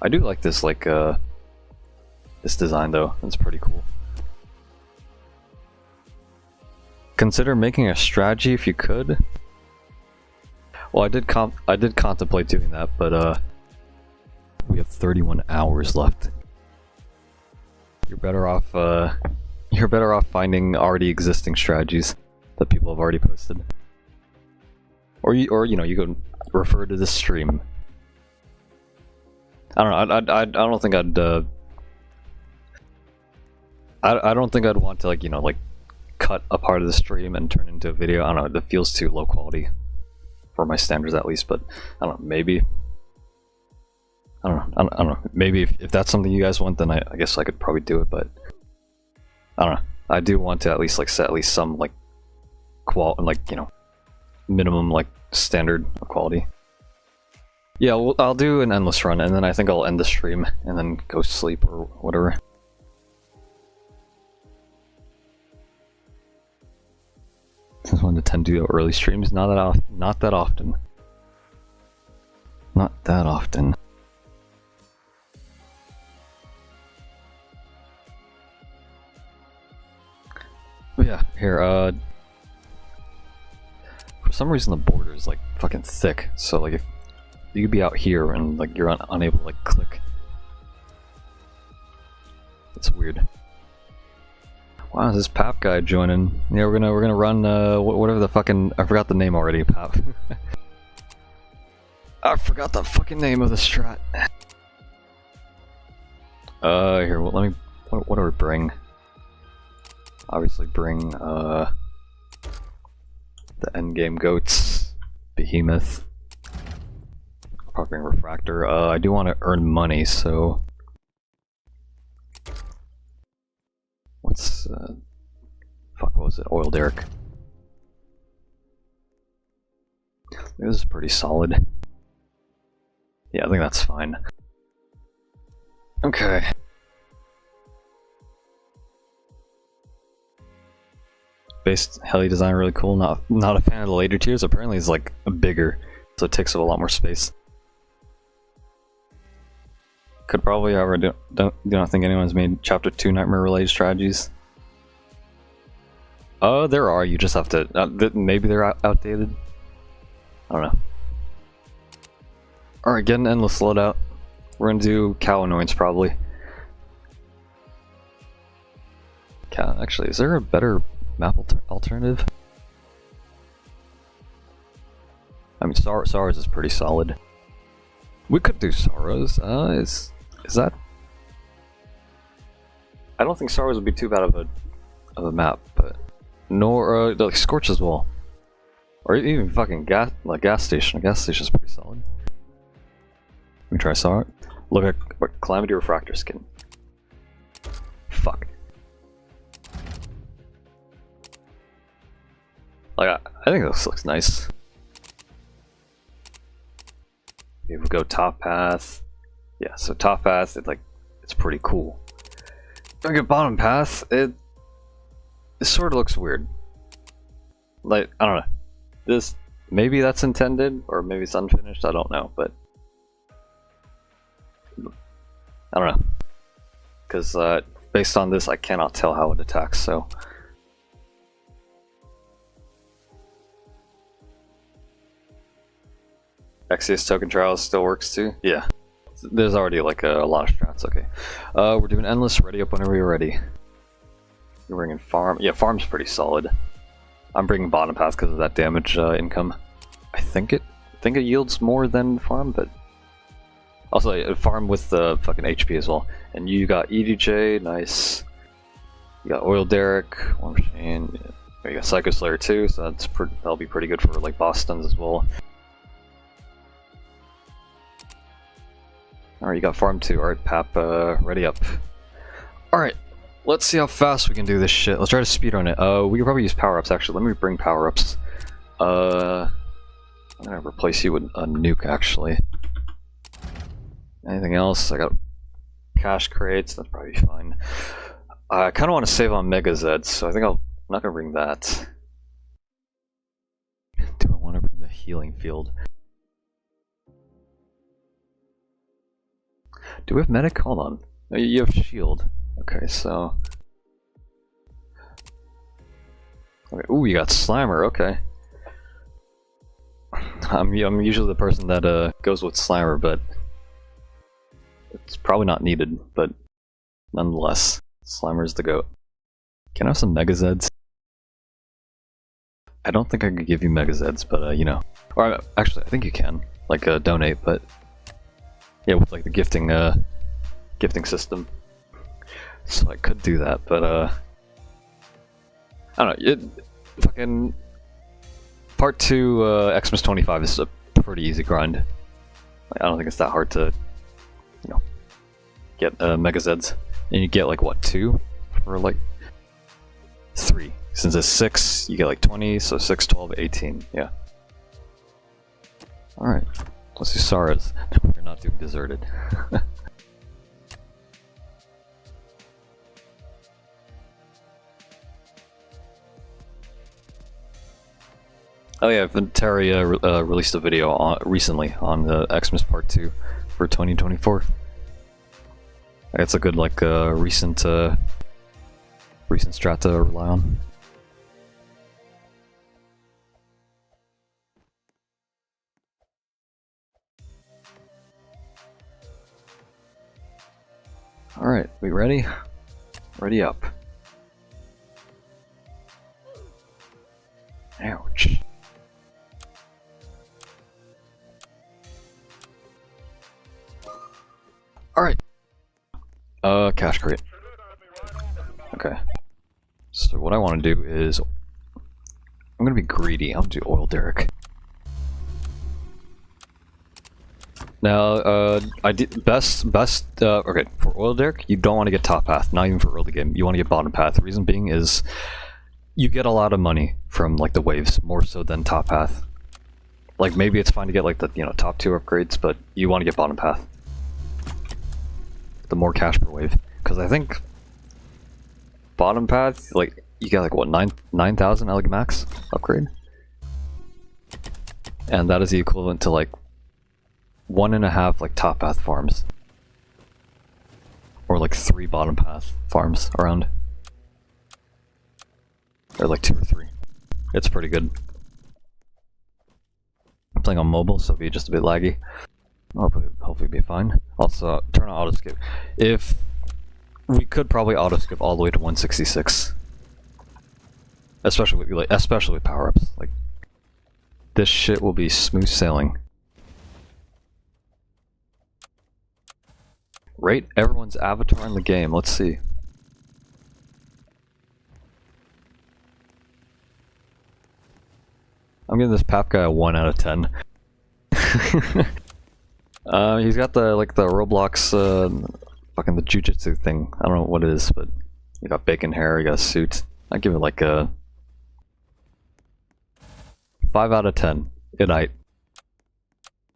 I do like this, like, this design though. It's pretty cool. Consider making a strategy if you could. Well, I did contemplate doing that, but we have 31 hours left. You're better off finding already existing strategies that people have already posted. Or you know, you can refer to this stream. I don't know. I don't think I'd I don't think I'd want to, like, you know, like cut a part of the stream and turn it into a video. I don't know. It feels too low quality for my standards, at least. But I don't know. Maybe. I don't know. Maybe if that's something you guys want, then I guess I could probably do it. But I don't know. I do want to at least like set at least some like like, you know, minimum like standard of quality. Yeah, well, I'll do an endless run, and then I think I'll end the stream and then go sleep or whatever. Since 1 to 10 do early streams, not that often. Not that often. Not that often. But yeah, here, for some reason the border is like fucking thick, so like if you could be out here and like you're unable to like click. It's weird. Wow, is this Pap guy joining? Yeah, we're gonna run whatever the fucking, I forgot the name already, Pap. I forgot the fucking name of the strat. Here, well, let me, what do we bring? Obviously bring the endgame goats, behemoth, probably bring refractor. I do want to earn money, so what's fuck, what was it? Oil derrick. This is pretty solid. Yeah, I think that's fine. Okay. Base heli design really cool. Not a fan of the later tiers. Apparently it's like bigger, so it takes up a lot more space. Could probably, however, do not think anyone's made chapter 2 nightmare related strategies. Oh, there are. You just have to maybe they're outdated. I don't know. All right, get an endless loadout. We're gonna do cow annoyance probably. Cow. Actually, is there a better map alternative? I mean, Sorrows is pretty solid. We could do Sorrows. Is that? I don't think Sorrows would be too bad of a map, but nor like Scorch as well, or even fucking gas station. A gas station is pretty solid. Let me try Sorrow. Look at what Calamity Refractor skin. Fuck. Like, I think this looks nice. Okay, we'll go top path. Yeah, so top path, it's pretty cool. If I get bottom path, it sort of looks weird. Like, I don't know. Maybe that's intended, or maybe it's unfinished, I don't know, but I don't know. Because based on this, I cannot tell how it attacks, so. Exodus token trials still works too? Yeah. There's already like a lot of strats, okay. We're doing endless, ready up whenever you're ready. You're bringing farm. Yeah, farm's pretty solid. I'm bringing bottom path because of that damage income. I think it yields more than farm, but also farm with the fucking HP as well. And you got EDJ, nice. You got Oil Derrick, War Machine. Yeah. You got Psycho Slayer too, so that'll be pretty good for like boss stuns as well. Alright, you got farm too. Alright, Pap, ready up. Alright, let's see how fast we can do this shit. Let's try to speedrun it. We could probably use power-ups actually. Let me bring power-ups. I'm gonna replace you with a nuke actually. Anything else? I got cash crates, that's probably fine. I kinda wanna save on Mega Zeds, so I think I'm not gonna bring that. Do I wanna bring the healing field? Do we have medic? Hold on. You have shield. Okay, so. Okay. Ooh, you got Slimer. Okay. I'm usually the person that goes with Slimer, but it's probably not needed. But nonetheless, Slimer's the goat. Can I have some Mega Zeds? I don't think I could give you Mega Zeds, but you know. Or actually, I think you can. Like donate, but yeah, with like the gifting system. So I could do that, but I don't know. Fucking part 2 Xmas 25 is a pretty easy grind. Like, I don't think it's that hard to, you know, get Mega Zeds, and you get like what 2 or like 3. Since it's 6, you get like 20, so 6, 12, 18. Yeah. All right. Let's do Saras. We're not doing deserted. Oh yeah, Ventari released a video recently on the Xmas Part 2 for 2024. It's a good like recent strat to rely on. All right, we ready? Ready up. Ouch. Alright. Cash crate. Okay. So what I want to do is I'm gonna be greedy. I'm gonna do oil derrick. Now, I did best. Okay, for oil derrick, you don't want to get top path. Not even for early game. You want to get bottom path. The reason being is you get a lot of money from like the waves, more so than top path. Like maybe it's fine to get like the top 2 upgrades, but you want to get bottom path. The more cash per wave, because I think bottom path, like you get like what 9,000 like max upgrade, and that is the equivalent to like 1.5 like top path farms, or like 3 bottom path farms around, or like 2 or 3. It's pretty good. I'm playing on mobile, so it'll be just a bit laggy. Hopefully be fine. Also, turn on auto skip. If we could probably auto skip all the way to 166, especially with power ups. Like this shit will be smooth sailing. Rate everyone's avatar in the game. Let's see. I'm giving this Pap guy a 1 out of 10. He's got the Roblox fucking the jujitsu thing. I don't know what it is, but you got bacon hair, you got a suit. I give it like a 5 out of 10. Good night.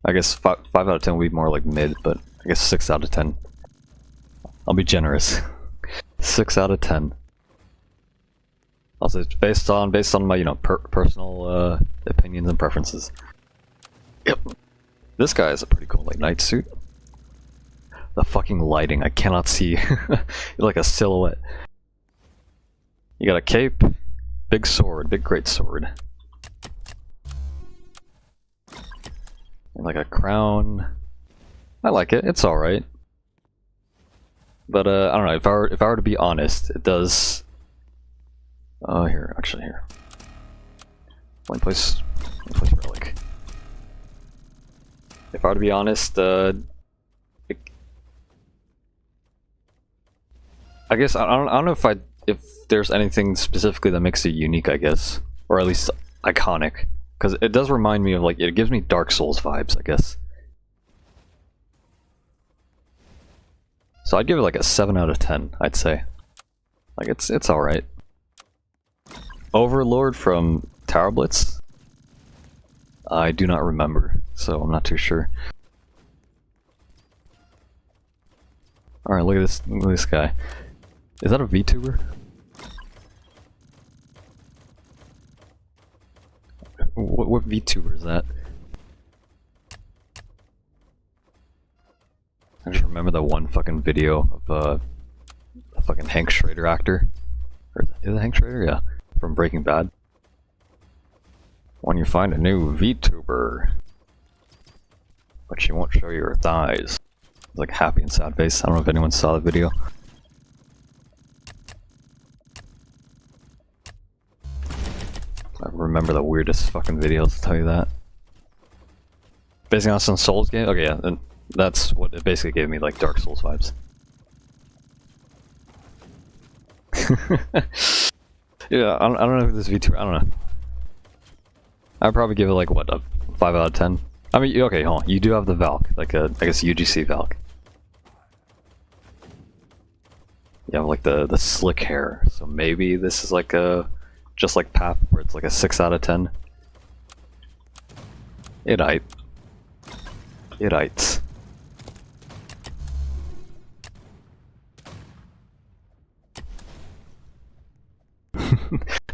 I guess 5 out of 10 would be more like mid, but I guess 6 out of 10. I'll be generous. 6 out of 10. Also, it's based on my personal opinions and preferences. Yep. This guy is a pretty cool like night suit. The fucking lighting, I cannot see. You're like a silhouette. You got a cape, big sword, big great sword. And like a crown. I like it. It's all right. But I don't know. If I were to be honest, it does. Oh, here, actually, here. One place relic. If I were to be honest, I guess I don't know if there's anything specifically that makes it unique. I guess, or at least iconic, because it does remind me of like it gives me Dark Souls vibes. I guess. So I'd give it like a 7 out of 10. I'd say, like it's all right. Overlord from Tower Blitz. I do not remember, so I'm not too sure. Alright, look at this guy. Is that a VTuber? What VTuber is that? I just remember that one fucking video of a fucking Hank Schrader actor. Or is it Hank Schrader? Yeah. From Breaking Bad. When you find a new VTuber, but she won't show you her thighs. It's like happy and sad face. I don't know if anyone saw the video. I remember the weirdest fucking videos, to tell you that. Basing on some Souls game? Okay, yeah, and that's what it basically gave me, like Dark Souls vibes. Yeah, I don't know who this VTuber, I don't know. I'd probably give it like, what, a 5 out of 10? I mean, okay, hold on, you do have the Valk, like a, I guess UGC Valk. You have like the slick hair, so maybe this is like a, just like Pap, where it's like a 6 out of 10. It aight. It aight.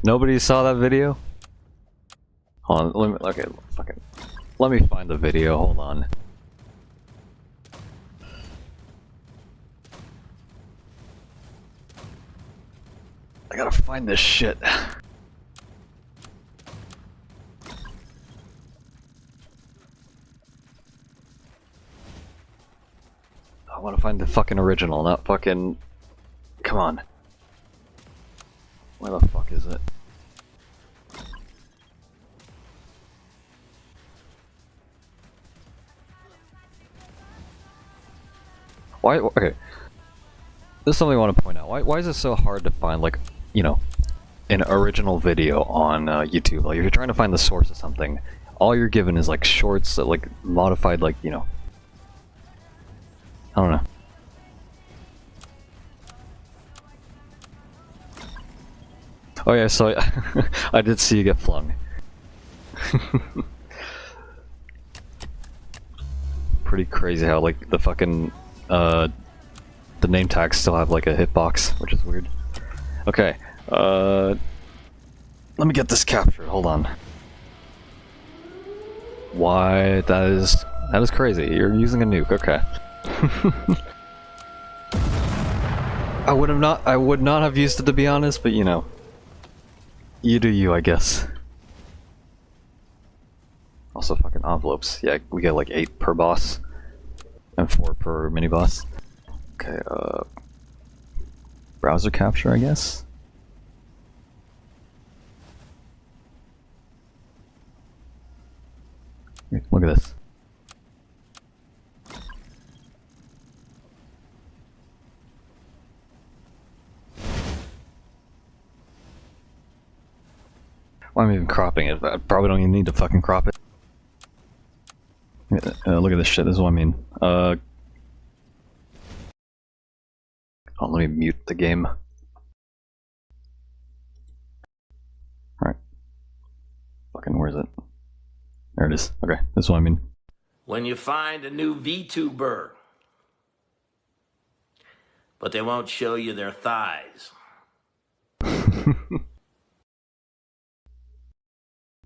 Nobody saw that video? Hold on, okay, fucking, let me find the video, hold on. I gotta find this shit. I wanna find the fucking original, not fucking... Come on. Where the fuck is it? Why? Okay. This is something I want to point out. Why is it so hard to find, like, you know, an original video on YouTube? Like, if you're trying to find the source of something, all you're given is, like, shorts that, like, modified, like, you know... I don't know. Oh yeah, so I did see you get flung. Pretty crazy how, like, the fucking, the name tags still have, like, a hitbox, which is weird. Okay, let me get this captured, hold on. Why, that is crazy, you're using a nuke, okay. I would not have used it, to be honest, but you know. You do you, I guess. Also fucking envelopes. Yeah, we get like 8 per boss. And 4 per mini boss. Okay, browser capture, I guess? Look at this. Why am I even cropping it? I probably don't even need to fucking crop it. Look at this shit, this is what I mean. Oh, let me mute the game. Alright. Fucking, where is it? There it is. Okay, this is what I mean. When you find a new VTuber, but they won't show you their thighs.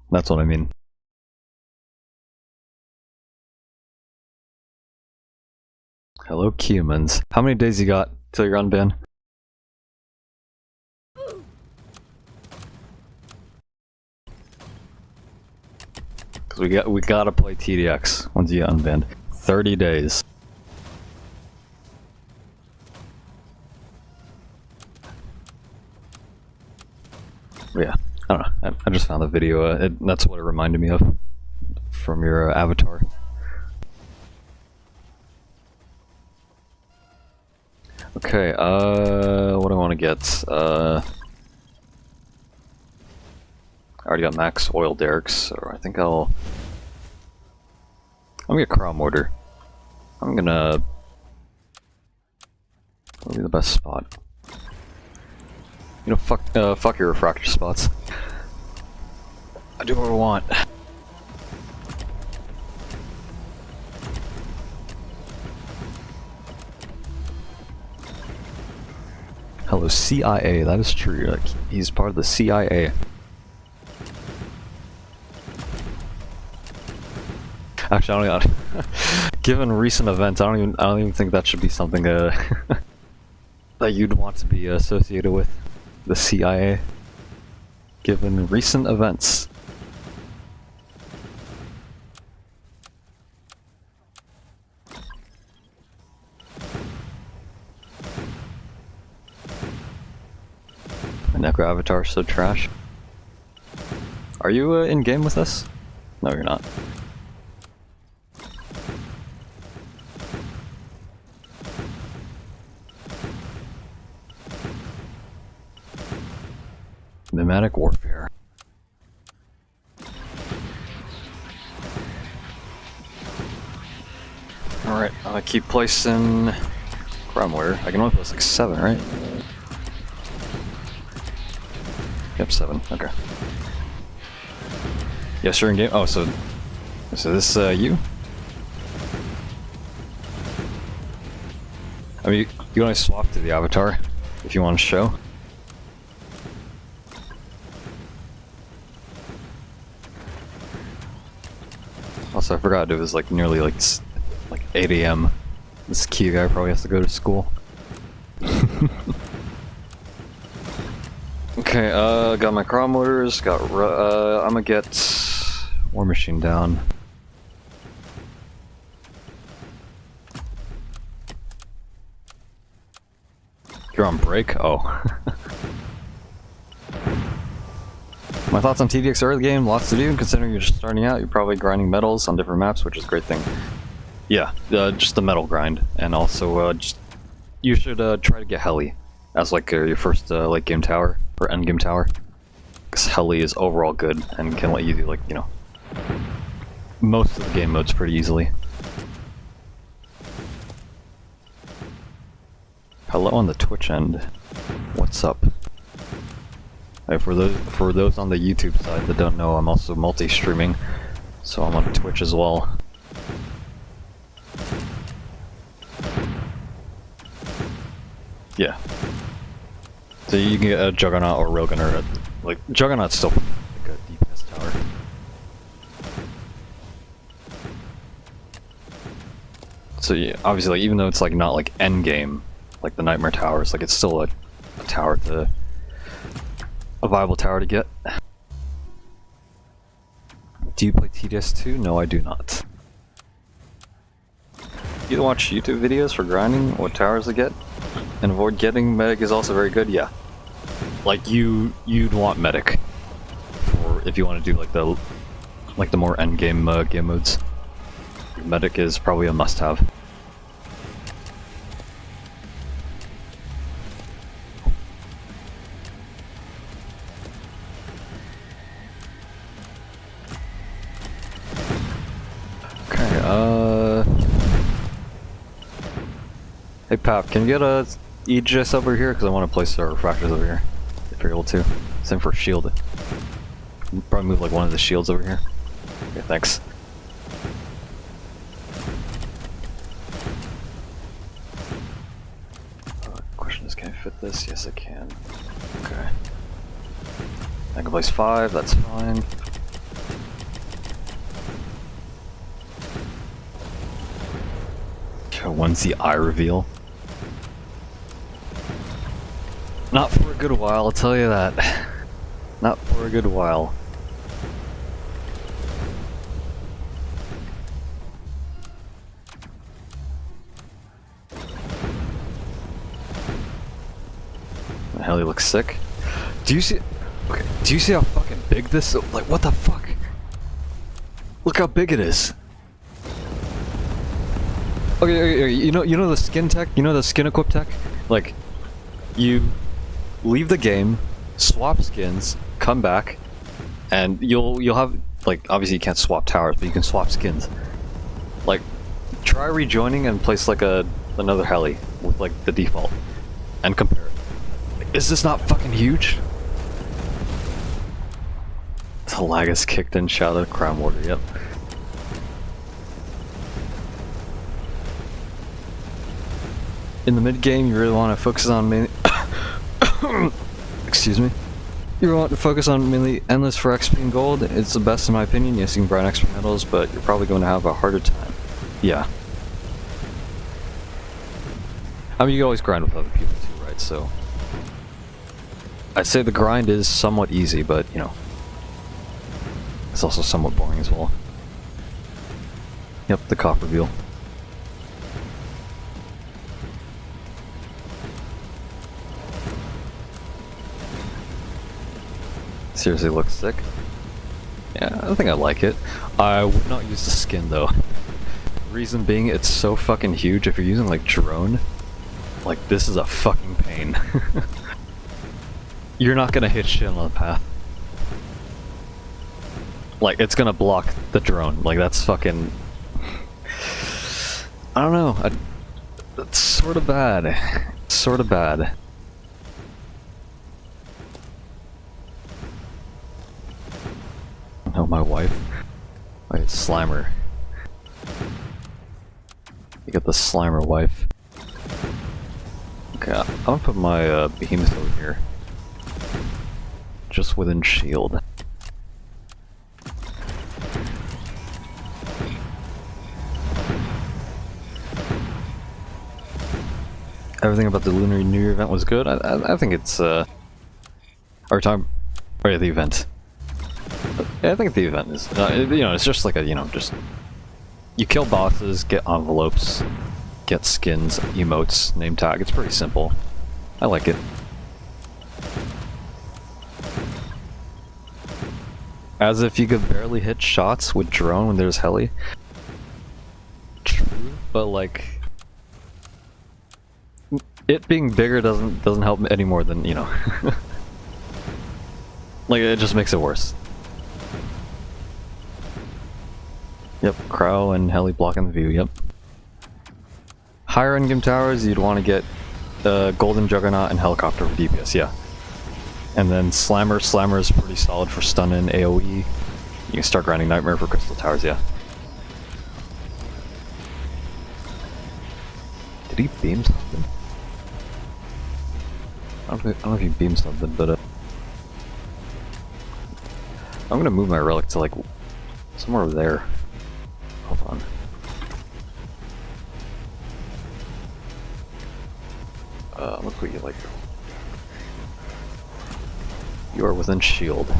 That's what I mean. Hello, humans. How many days you got till you're unbanned? Cause we gotta play TDX once you get unbanned. 30 days. But yeah. I don't know, I just found the video, that's what it reminded me of from your avatar. Okay, what do I want to get? I already got max oil derricks, so I think I'm gonna get Crow Mortar. I'm gonna... What'll be the best spot? You know, fuck your refractor spots. I do what I want. Hello, CIA, that is true. Like, he's part of the CIA. Actually, I don't. Given recent events, I don't even think that should be something that you'd want to be associated with the CIA. Given recent events. My Necro avatar is so trash. Are you in game with us? No, you're not. Mimetic warfare. Alright, I keep placing crime order. I can only place like 7, right? Yep, 7. Okay. Yes, you're in game. Oh, so this you? I mean, you only swap to the avatar if you want to show. Also, I forgot it was like nearly like 8 a.m. This Kia guy probably has to go to school. Okay, got my crawl motors, got, I'm gonna get War Machine down. You're on break? Oh. My thoughts on TDX early game, lots to do, considering you're just starting out, you're probably grinding metals on different maps, which is a great thing. Yeah, just the metal grind, and also, you should try to get Heli as like your first late game tower, or end game tower. Because Heli is overall good, and can let you do like, you know, most of the game modes pretty easily. Hello on the Twitch end. What's up? Hey, for those on the YouTube side that don't know, I'm also multi-streaming, so I'm on Twitch as well. Yeah. So you can get a Juggernaut or Rogan, or like Juggernaut's still like a DPS tower. So yeah, obviously, like even though it's like not like end game, like the Nightmare Towers, like it's still a tower to a viable tower to get. Do you play TDS 2? No, I do not. You watch YouTube videos for grinding what towers to get, and avoid getting medic is also very good. Yeah, like you'd want medic for if you want to do like the more end game game modes. Medic is probably a must-have. Hey Pap, can you get a Aegis over here? Because I want to place our refractors over here, if you're able to. Same for shield. Probably move like one of the shields over here. Okay, thanks. Question is, can I fit this? Yes, I can. Okay. I can place 5, that's fine. When's the eye reveal? Not for a good while, I'll tell you that. Not for a good while. The hell, he looks sick. Do you see? Okay. Do you see how fucking big this? Like, what the fuck? Look how big it is. Okay, you know the skin tech? You know the skin equip tech? Like, you leave the game, swap skins, come back, and you'll have, like, obviously you can't swap towers, but you can swap skins. Like, try rejoining and place like another heli with like the default, and compare it. Like, is this not fucking huge? Talagas kicked in, shout out Crown Warder, yep. In the mid game, you really want to focus on excuse me. You want to focus on mainly endless for XP and gold. It's the best in my opinion. Yes, you can grind extra medals, but you're probably going to have a harder time. Yeah. I mean, you can always grind with other people too, right? So I'd say the grind is somewhat easy, but you know, it's also somewhat boring as well. Yep, the cop reveal. Seriously looks sick. Yeah, I think I like it. I would not use the skin though. Reason being, it's so fucking huge. If you're using like drone, like this is a fucking pain. You're not gonna hit shit on the path. Like it's gonna block the drone. Like that's fucking. I don't know. It's sort of bad. Sort of bad. Oh, my wife. Wait, Slimer. You got the Slimer wife. Okay, I'm gonna put my behemoth over here. Just within shield. Everything about the Lunar New Year event was good. I think it's or time. Oh yeah, the event. Yeah, I think the event is, you know, it's just like a, you know, just, you kill bosses, get envelopes, get skins, emotes, name tag, it's pretty simple. I like it. As if you could barely hit shots with drone when there's heli. True, but like, it being bigger doesn't help any more than, you know. Like, it just makes it worse. Yep, Crow and Heli blocking the view, yep. Higher endgame towers, you'd want to get Golden Juggernaut and Helicopter for DPS, yeah. And then Slammer is pretty solid for stun and AoE. You can start grinding Nightmare for Crystal Towers, yeah. Did he beam something? I don't know if he beamed something, but I'm gonna move my relic to like somewhere over there. Hold on. I'm gonna put you like, you are within shield.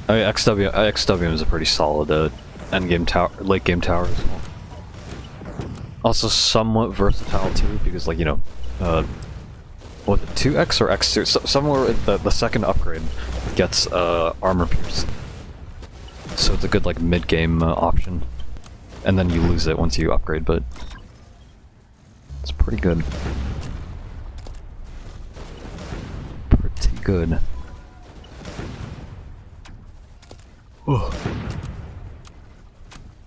I mean, XW is a pretty solid endgame tower, late game tower as well. Also somewhat versatile too, because like, you know, was it 2x or x2? So, somewhere the second upgrade gets armor pierce. So it's a good like mid-game option. And then you lose it once you upgrade, but it's pretty good. Pretty good. Oh.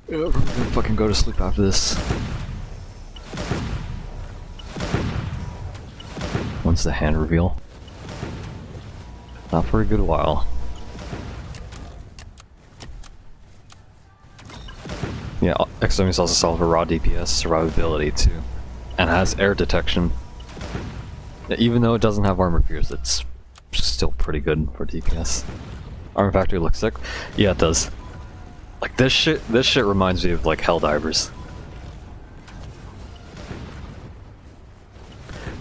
Yeah, we're gonna fucking go to sleep after this. Once the hand reveal. Not for a good while. Yeah, XW is also solid for raw DPS, survivability too. And has air detection. Yeah, even though it doesn't have armor pierce, it's still pretty good for DPS. Armor Factory looks sick. Yeah, it does. Like this shit reminds me of like Helldivers.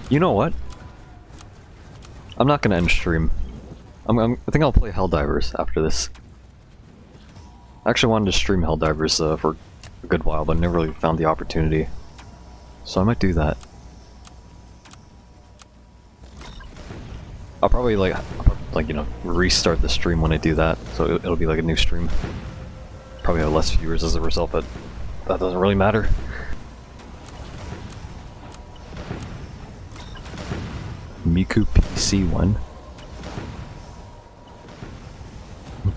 You know what? I'm not gonna end stream. I think I'll play Helldivers after this. I actually wanted to stream Helldivers for a good while, but never really found the opportunity. So I might do that. I'll probably like you know, restart the stream when I do that, so it'll be like a new stream. Probably have less viewers as a result, but that doesn't really matter. Miku PC one.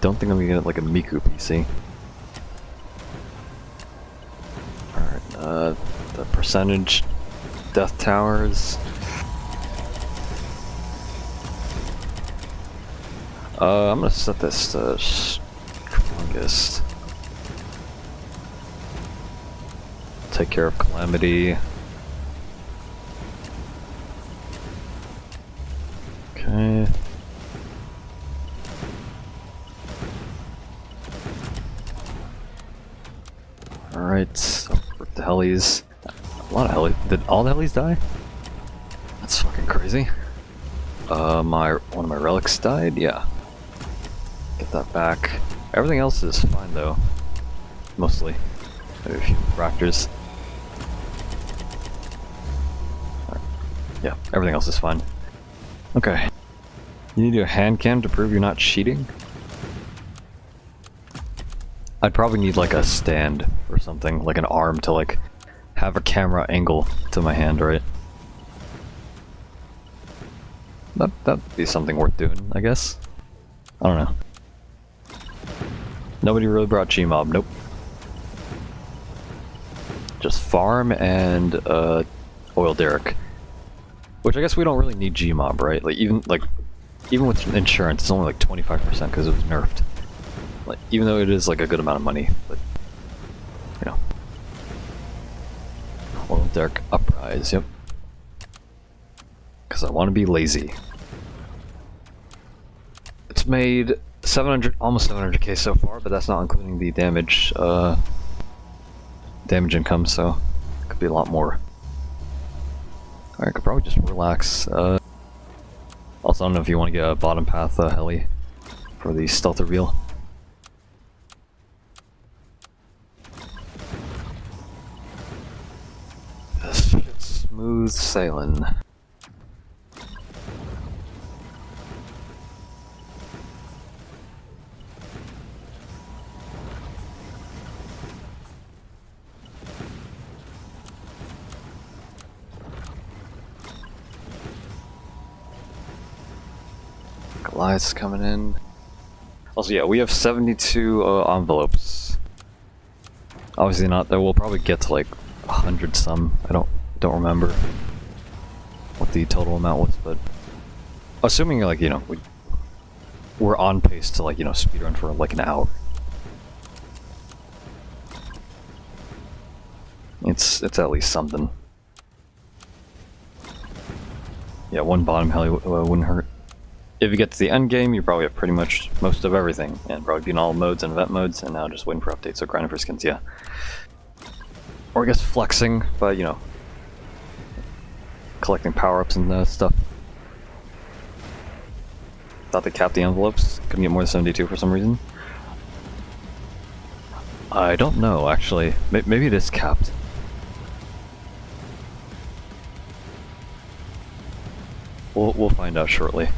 Don't think I'm gonna get like a Miku PC. Alright, the percentage death towers. I'm gonna set this to strongest. take care of Calamity. Okay. Alright, so the helis. A lot of helis. Did all the helis die? That's fucking crazy. One of my relics died? Yeah. Get that back. Everything else is fine though. Mostly. Maybe a few fractures. Right. Yeah, everything else is fine. Okay. You need to do a hand cam to prove you're not cheating? I'd probably need like a stand or something, like an arm to like have a camera angle to my hand, right? That'd be something worth doing, I guess. I don't know. Nobody really brought Gmob, nope. Just farm and oil derrick. Which I guess we don't really need Gmob, right? Even with insurance, it's only like 25% because it was nerfed. Like, even though it is like a good amount of money, but you know. Oil derrick uprise, yep. Because I want to be lazy. It's made 700, almost 700k so far, but that's not including the damage income, so it could be a lot more. Alright, I could probably just relax. Also, I don't know if you want to get a bottom path heli for the stealth reveal. This shit's smooth sailing. Goliath's coming in. Also, yeah, we have 72 envelopes. Obviously not. That we'll probably get to like 100 some. I don't remember what the total amount was, but assuming like we're on pace to like speedrun for like an hour. It's at least something. Yeah, one bottom heli wouldn't hurt. If you get to the end game, you probably have pretty much most of everything, and probably be in all modes and event modes, and now just waiting for updates, so grinding for skins, yeah. Or I guess flexing by, collecting power-ups and stuff. Thought they capped the envelopes, couldn't get more than 72 for some reason. I don't know, actually. Maybe it is capped. We'll find out shortly.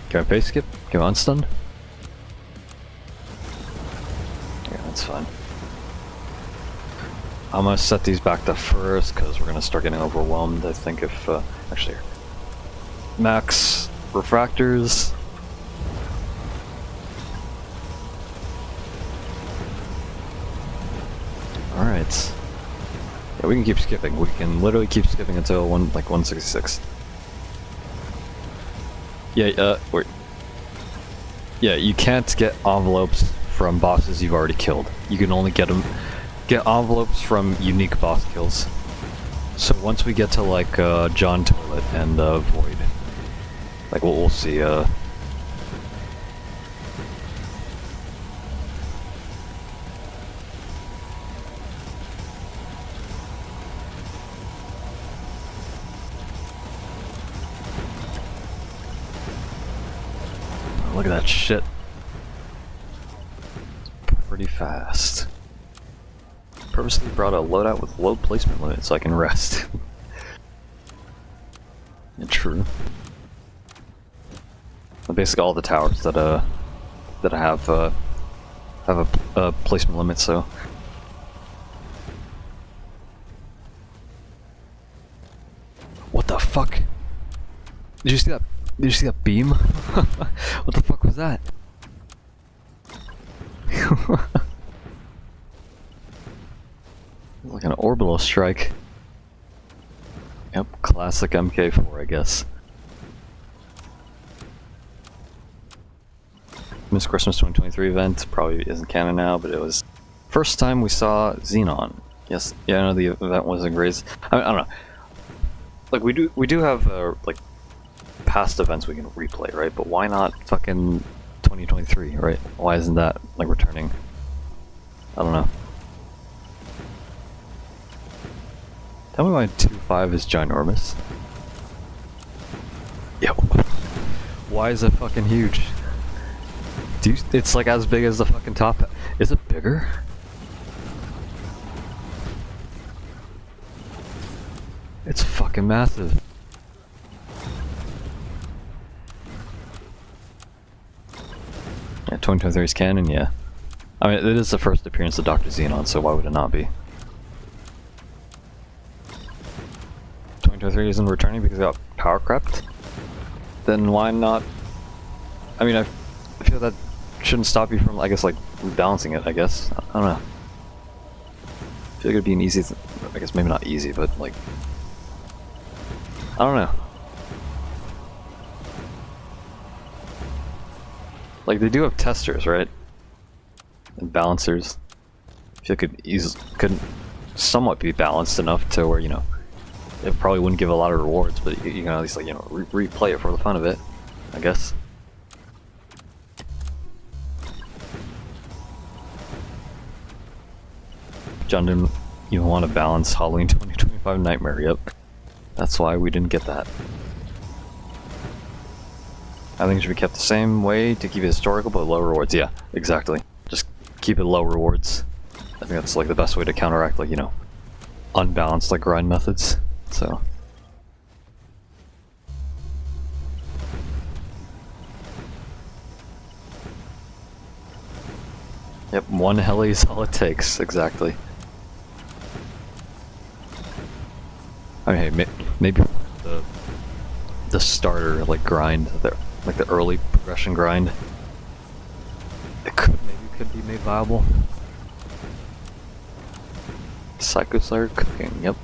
Can I face skip? Can I unstun? Yeah, that's fine. I'm gonna set these back to first because we're gonna start getting overwhelmed. I think if actually max refractors. All right. Yeah, we can keep skipping. We can literally keep skipping until 166. Yeah, wait. Yeah, you can't get envelopes from bosses you've already killed. You can only get envelopes from unique boss kills. So once we get to like John Toilet and Void, like we'll see. Look at that shit. Pretty fast. Purposely brought a loadout with low placement limit so I can rest. Yeah, true. Basically all the towers that I have a placement limit, so. What the fuck? Did you see that? Did you see that beam? What the fuck was that? Like an orbital strike. Yep, classic MK4, I guess. Miss Christmas 2023 event probably isn't canon now, but it was first time we saw Xenon. Yes, yeah, I know the event wasn't great. I don't know. Like we do have like past events we can replay, right? But why not fucking 2023, right? Why isn't that like returning? I don't know. Tell me why 2.5 is ginormous. Yo, why is it fucking huge? It's like as big as the fucking top. Is it bigger? It's fucking massive. Yeah, 2023 is canon, yeah. I mean, it is the first appearance of Dr. Xenon, so why would it not be? 2023 isn't returning because it got power crept? Then why not? I mean, I feel that shouldn't stop you from, I guess, like, rebalancing it, I guess. I don't know. I feel like it'd be an easy, I guess maybe not easy, but, like, I don't know. Like, they do have testers, right? And balancers. I feel like it could somewhat be balanced enough to where, you know, it probably wouldn't give a lot of rewards, but you can at least, like, you know, replay it for the fun of it, I guess. John didn't even want to balance Halloween 2025 Nightmare, yep. That's why we didn't get that. I think it should be kept the same way to keep it historical, but low rewards. Yeah, exactly. Just keep it low rewards. I think that's like the best way to counteract, like, you know, unbalanced like grind methods. So. Yep, one heli is all it takes, exactly. I mean, hey, maybe the starter like grind, like the early progression grind, it could be made viable. Psycho Slayer cooking, yep.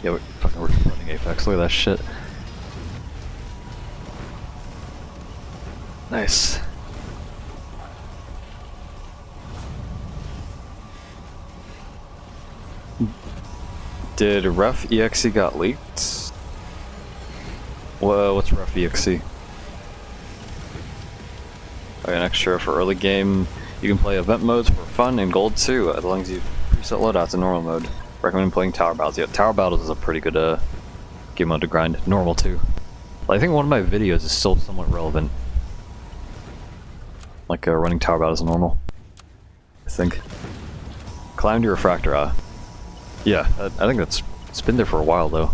Yeah, we're running Apex, look at that shit. Nice. Did Ref EXE got leaked? Well, what's Ref EXE? Okay, an extra for early game. You can play event modes for fun and gold too, as long as you preset loadouts in normal mode. Recommend playing Tower Battles. Yeah, Tower Battles is a pretty good game mode to grind. Normal too. I think one of my videos is still somewhat relevant. Like running Tower Battles normal. I think. Calamity Refractor, yeah, I think it's been there for a while though.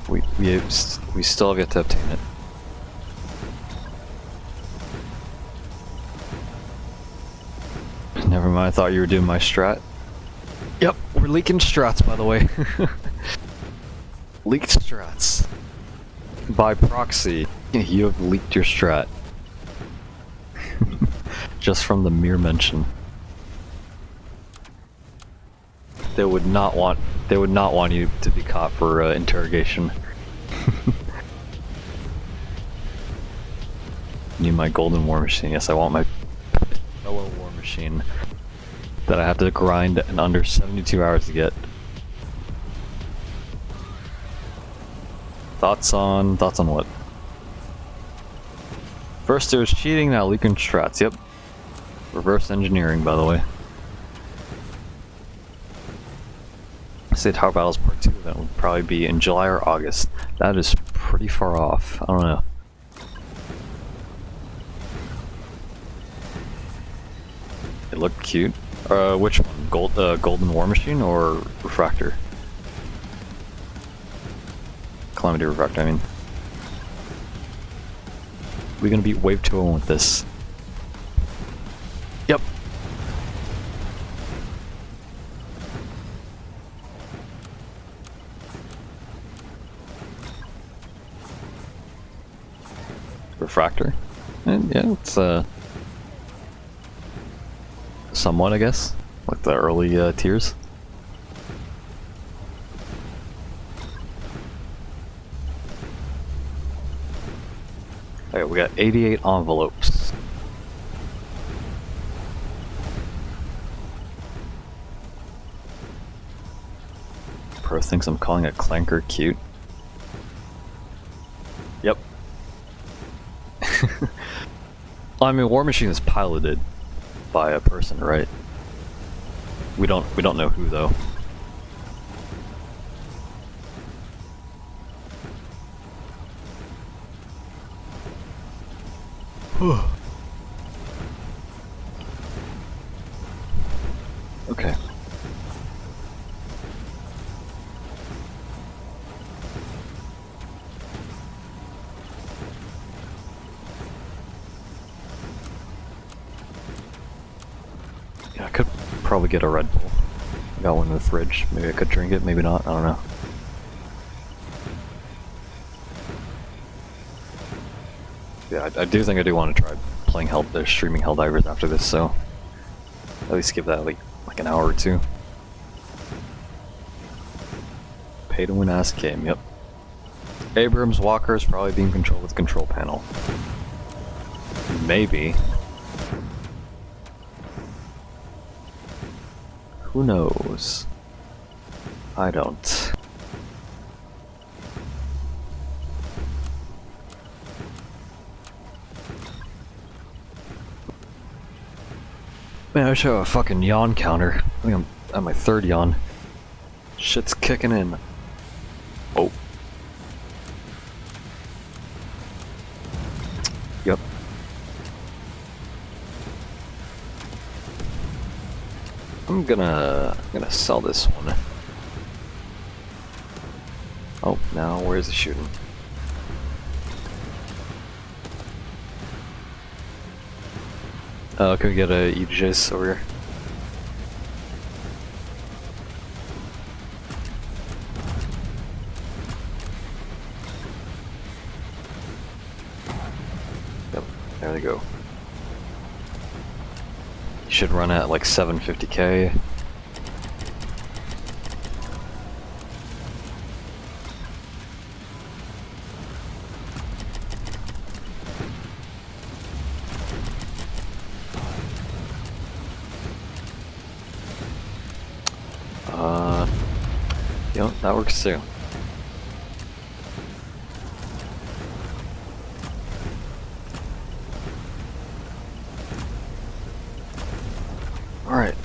We still get to obtain it. Never mind, I thought you were doing my strat. Yep, we're leaking strats, by the way. Leaked strats. By proxy, you have leaked your strat. Just from the mere mention. They would not want you to be caught for interrogation. Need my golden war machine. Yes, I want my yellow war machine that I have to grind in under 72 hours to get. Thoughts on what? First there's cheating, now leaking strats. Yep. Reverse engineering, by the way. I say Tower Battles Part 2 event would probably be in July or August. That is pretty far off. I don't know. look cute. Which one? Golden War Machine or Refractor? Calamity Refractor, I mean. We're gonna beat Wave 201 with this. Yep. Refractor. And yeah, it's somewhat, I guess. Like the early tiers. Okay, we got 88 envelopes. Pro thinks I'm calling a clanker cute. Yep. Well, I mean, War Machine is piloted by a person, right? We don't know who though. Okay. Yeah, I could probably get a Red Bull. I got one in the fridge. Maybe I could drink it, maybe not. I don't know. Yeah, I do think I do want to try playing streaming Helldivers after this, so at least give that like an hour or two. Pay to win ass game, yep. Abrams Walker is probably being controlled with control panel. Maybe. Who knows? I don't. Man, I should have a fucking yawn counter. I think I'm at my 3rd yawn. Shit's kicking in. Oh. Yep. I'm gonna sell this one. Oh, now where's the shooting? Can we get a EJ's over here? Yep, there they go. You should run at like 750k. You know, that works too. Alright.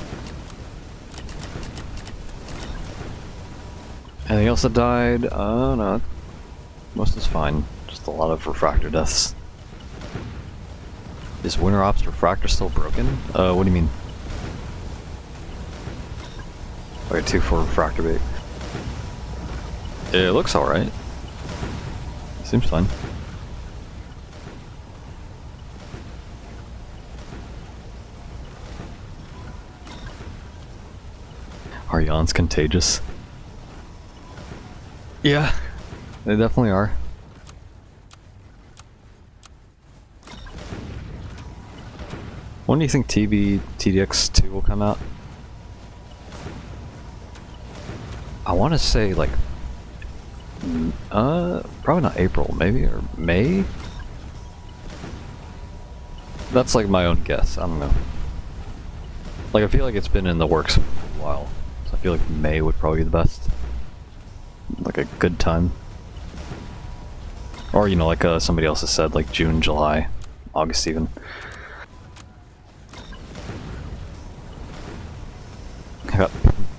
Anything else that died? No. Most is fine. Just a lot of refractor deaths. Is Winter Ops refractor still broken? What do you mean? Okay, 2 for refractor bait. It looks alright. Seems fine. Are yawns contagious? Yeah, they definitely are. When do you think TDX2 will come out? I want to say like probably not April, maybe, or May? That's like my own guess, I don't know. Like, I feel like it's been in the works for a while, so I feel like May would probably be the best. Like a good time. Or, you know, like somebody else has said, like June, July, August even. I got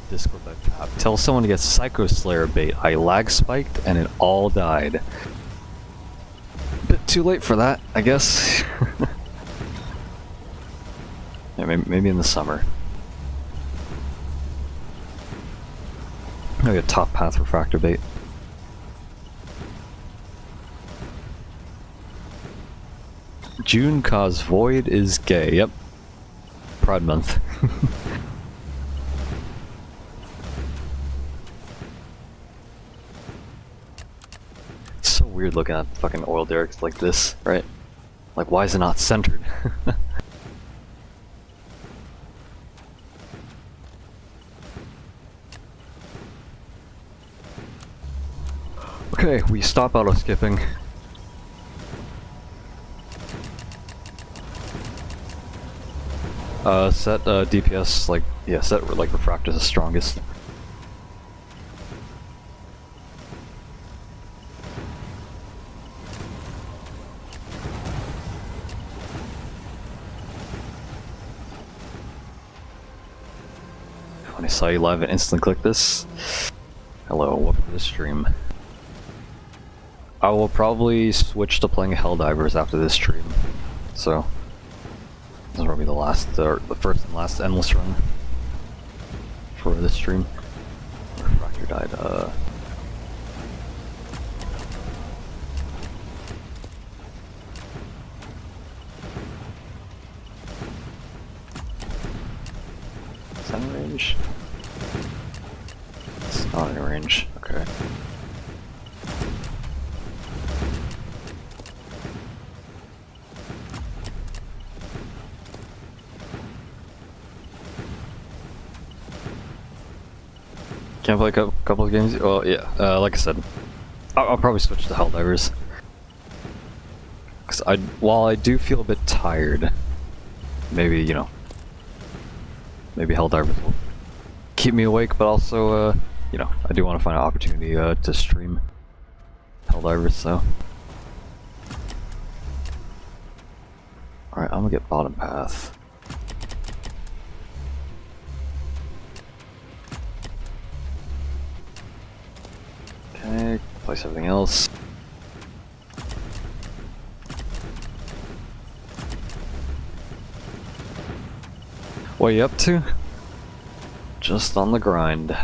Discord by Pap. Tell someone to get Psycho Slayer bait. I lag spiked and it all died. Bit too late for that, I guess. Yeah, maybe in the summer. Maybe a top path refractor bait. June cause void is gay. Yep. Pride month. It's so weird looking at fucking oil derricks like this, right? Like, why is it not centered? Okay, we stop auto skipping. Set DPS like, yeah, set like refractor is the strongest. When I saw you live and instantly click this. Hello, welcome to the stream. I will probably switch to playing Helldivers after this stream, so this will be the last, the first and last endless run for this stream. Refractor died. Is that in range? It's not in range. Okay. Can't play a couple of games? Well, yeah, like I said, I'll probably switch to Helldivers. Because while I do feel a bit tired, maybe, you know, maybe Helldivers will keep me awake, but also, you know, I do want to find an opportunity to stream Helldivers, so. Alright, I'm gonna get bottom path. Okay, place everything else. What are you up to? Just on the grind.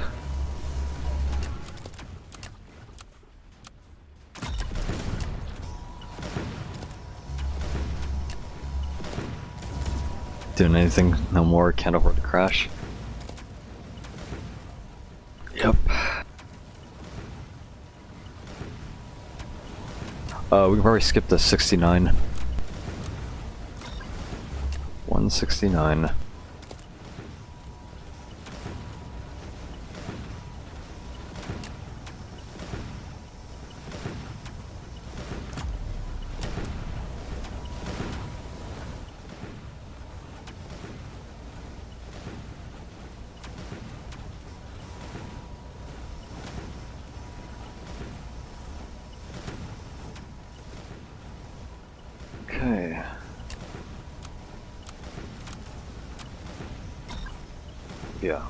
Doing anything no more, can't afford to crash. Yep. We can probably skip the 69. 169. Okay. Yeah.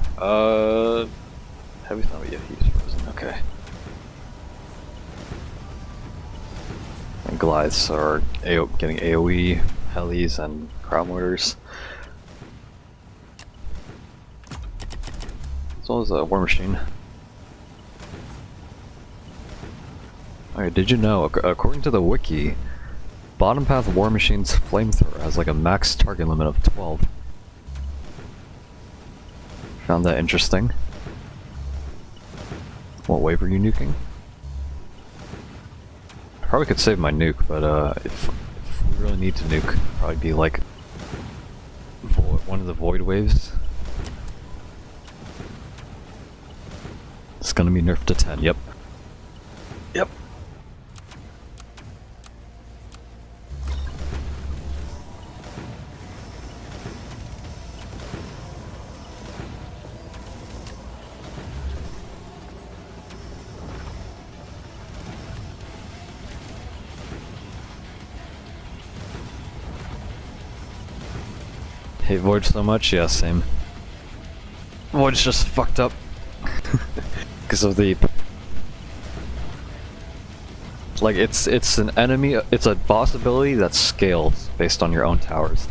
Heavy thought, yeah, he's frozen. Okay. And Goliaths are getting AoE, helis, and crowd mortars. As well as a war machine. Alright, did you know, according to the wiki, Bottom Path War Machine's flamethrower has like a max target limit of 12. Found that interesting. What wave are you nuking? Probably could save my nuke, but if we really need to nuke, probably be like one of the void waves. It's gonna be nerfed to 10. Yep. Yep. Hate Void so much? Yeah, same. Void's just fucked up. Because of the... Like, it's an enemy, it's a boss ability that scales based on your own towers.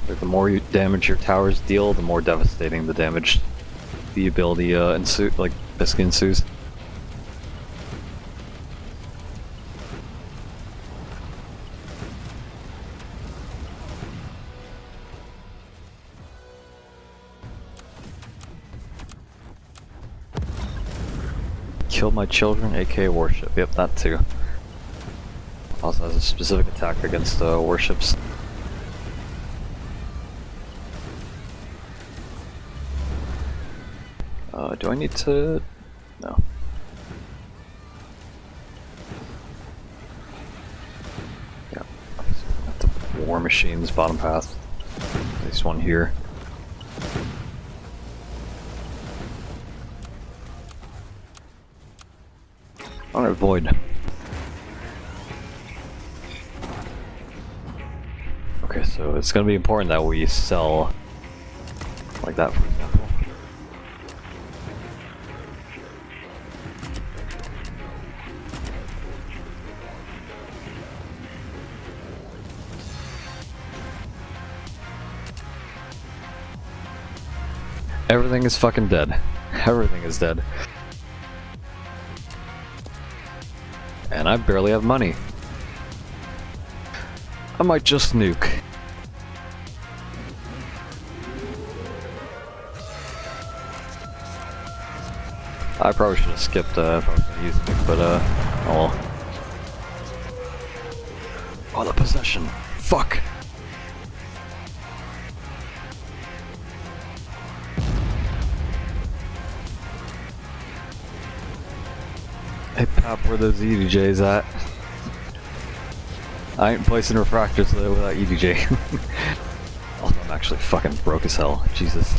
Like, the more you damage your towers deal, the more devastating the damage the ability basically ensues. Kill my children, aka worship. Yep, that too. Also has a specific attack against warships. Do I need to... No. Yeah. I have to war machines, bottom path. At least one here. Alright, void. Okay, so it's gonna be important that we sell like that, for example. Everything is fucking dead. Everything is dead. And I barely have money. I might just nuke. I probably should have skipped if I was gonna use nuke, but oh well. Oh, the possession. Fuck! Hey Pap, where those EDJs at? I ain't placing refractors without EDJ. Also, I'm actually fucking broke as hell. Jesus.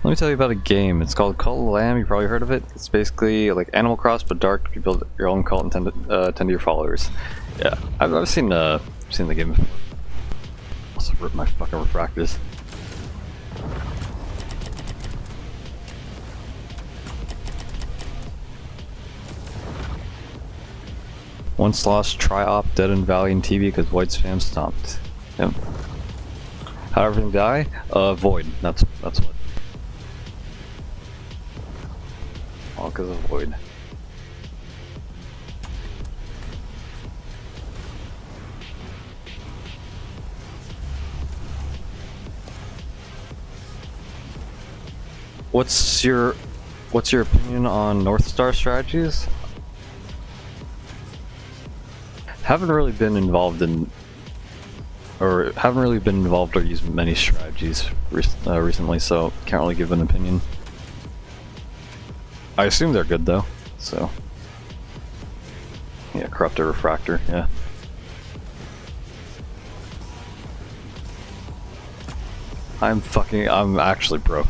Let me tell you about a game. It's called Cult of the Lamb. You probably heard of it. It's basically like Animal Cross, but dark. You build your own cult and tend to your followers. Yeah, I've seen the game before. Also, rip my fucking refractors. Once lost, Tri-Op, Dead and Valley, and TV because Void spam stopped. Yep. How'd everything die? Void. That's what. All because of Void. What's your opinion on North Star strategies? Haven't really been involved or used many strategies recently, so can't really give an opinion. I assume they're good though, so yeah, corrupted refractor, yeah. I'm actually broke.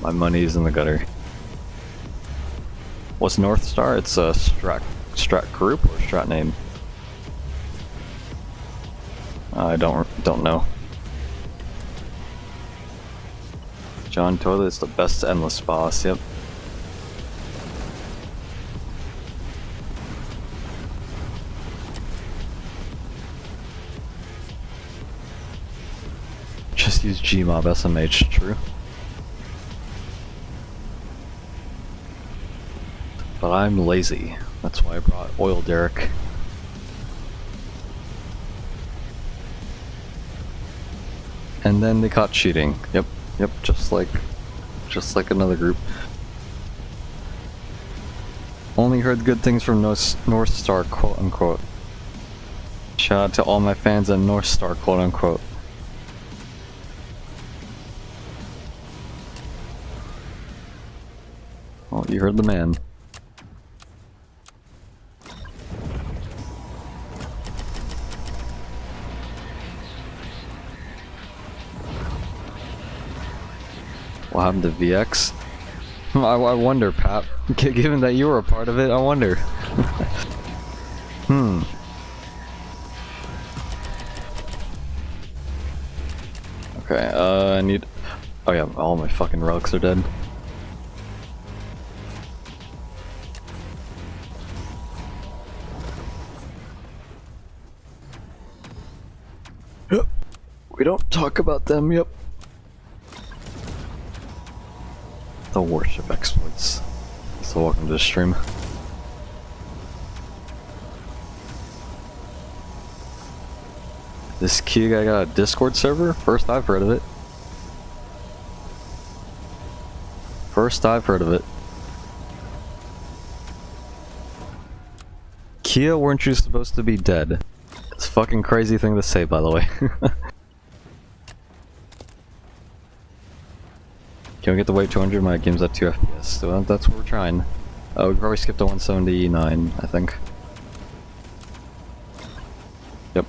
My money's in the gutter. What's North Star? It's a strat group or strat name? I don't know. John Toilet is the best endless boss. Yep. Just use Gmob SMH. True. But I'm lazy. That's why I brought Oil Derrick. And then they caught cheating. Yep, just like another group. Only heard good things from North Star, quote unquote. Shout out to all my fans at North Star, quote unquote. Well, you heard the man. What happened to VX? I wonder, Pat. Given that you were a part of it, I wonder. Okay, I need... Oh yeah, all my fucking relics are dead. We don't talk about them, yep. The warship exploits. So welcome to the stream. This Kia guy got a Discord server? First I've heard of it. First I've heard of it. Kia, weren't you supposed to be dead? It's a fucking crazy thing to say, by the way. Can we get the weight 200? My game's at 2 FPS, so that's what we're trying. We probably skipped to 179, I think. Yep.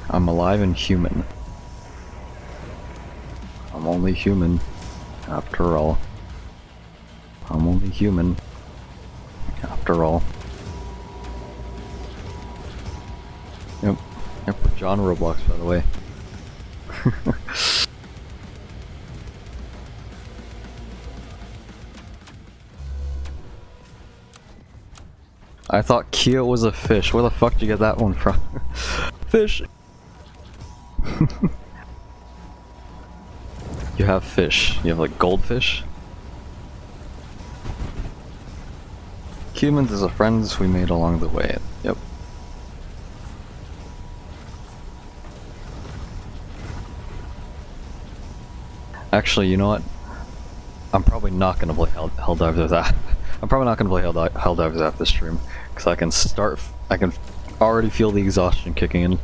I'm alive and human. I'm only human, after all. I'm only human, after all. Yep. Yep, for John Roblox, by the way. I thought Kia was a fish. Where the fuck did you get that one from? Fish! You have fish. You have like goldfish? Humans is a friends we made along the way. Yep. Actually, you know what? I'm probably not gonna play Helldivers that. I'm probably not gonna play Helldivers after this stream, because I can already feel the exhaustion kicking in.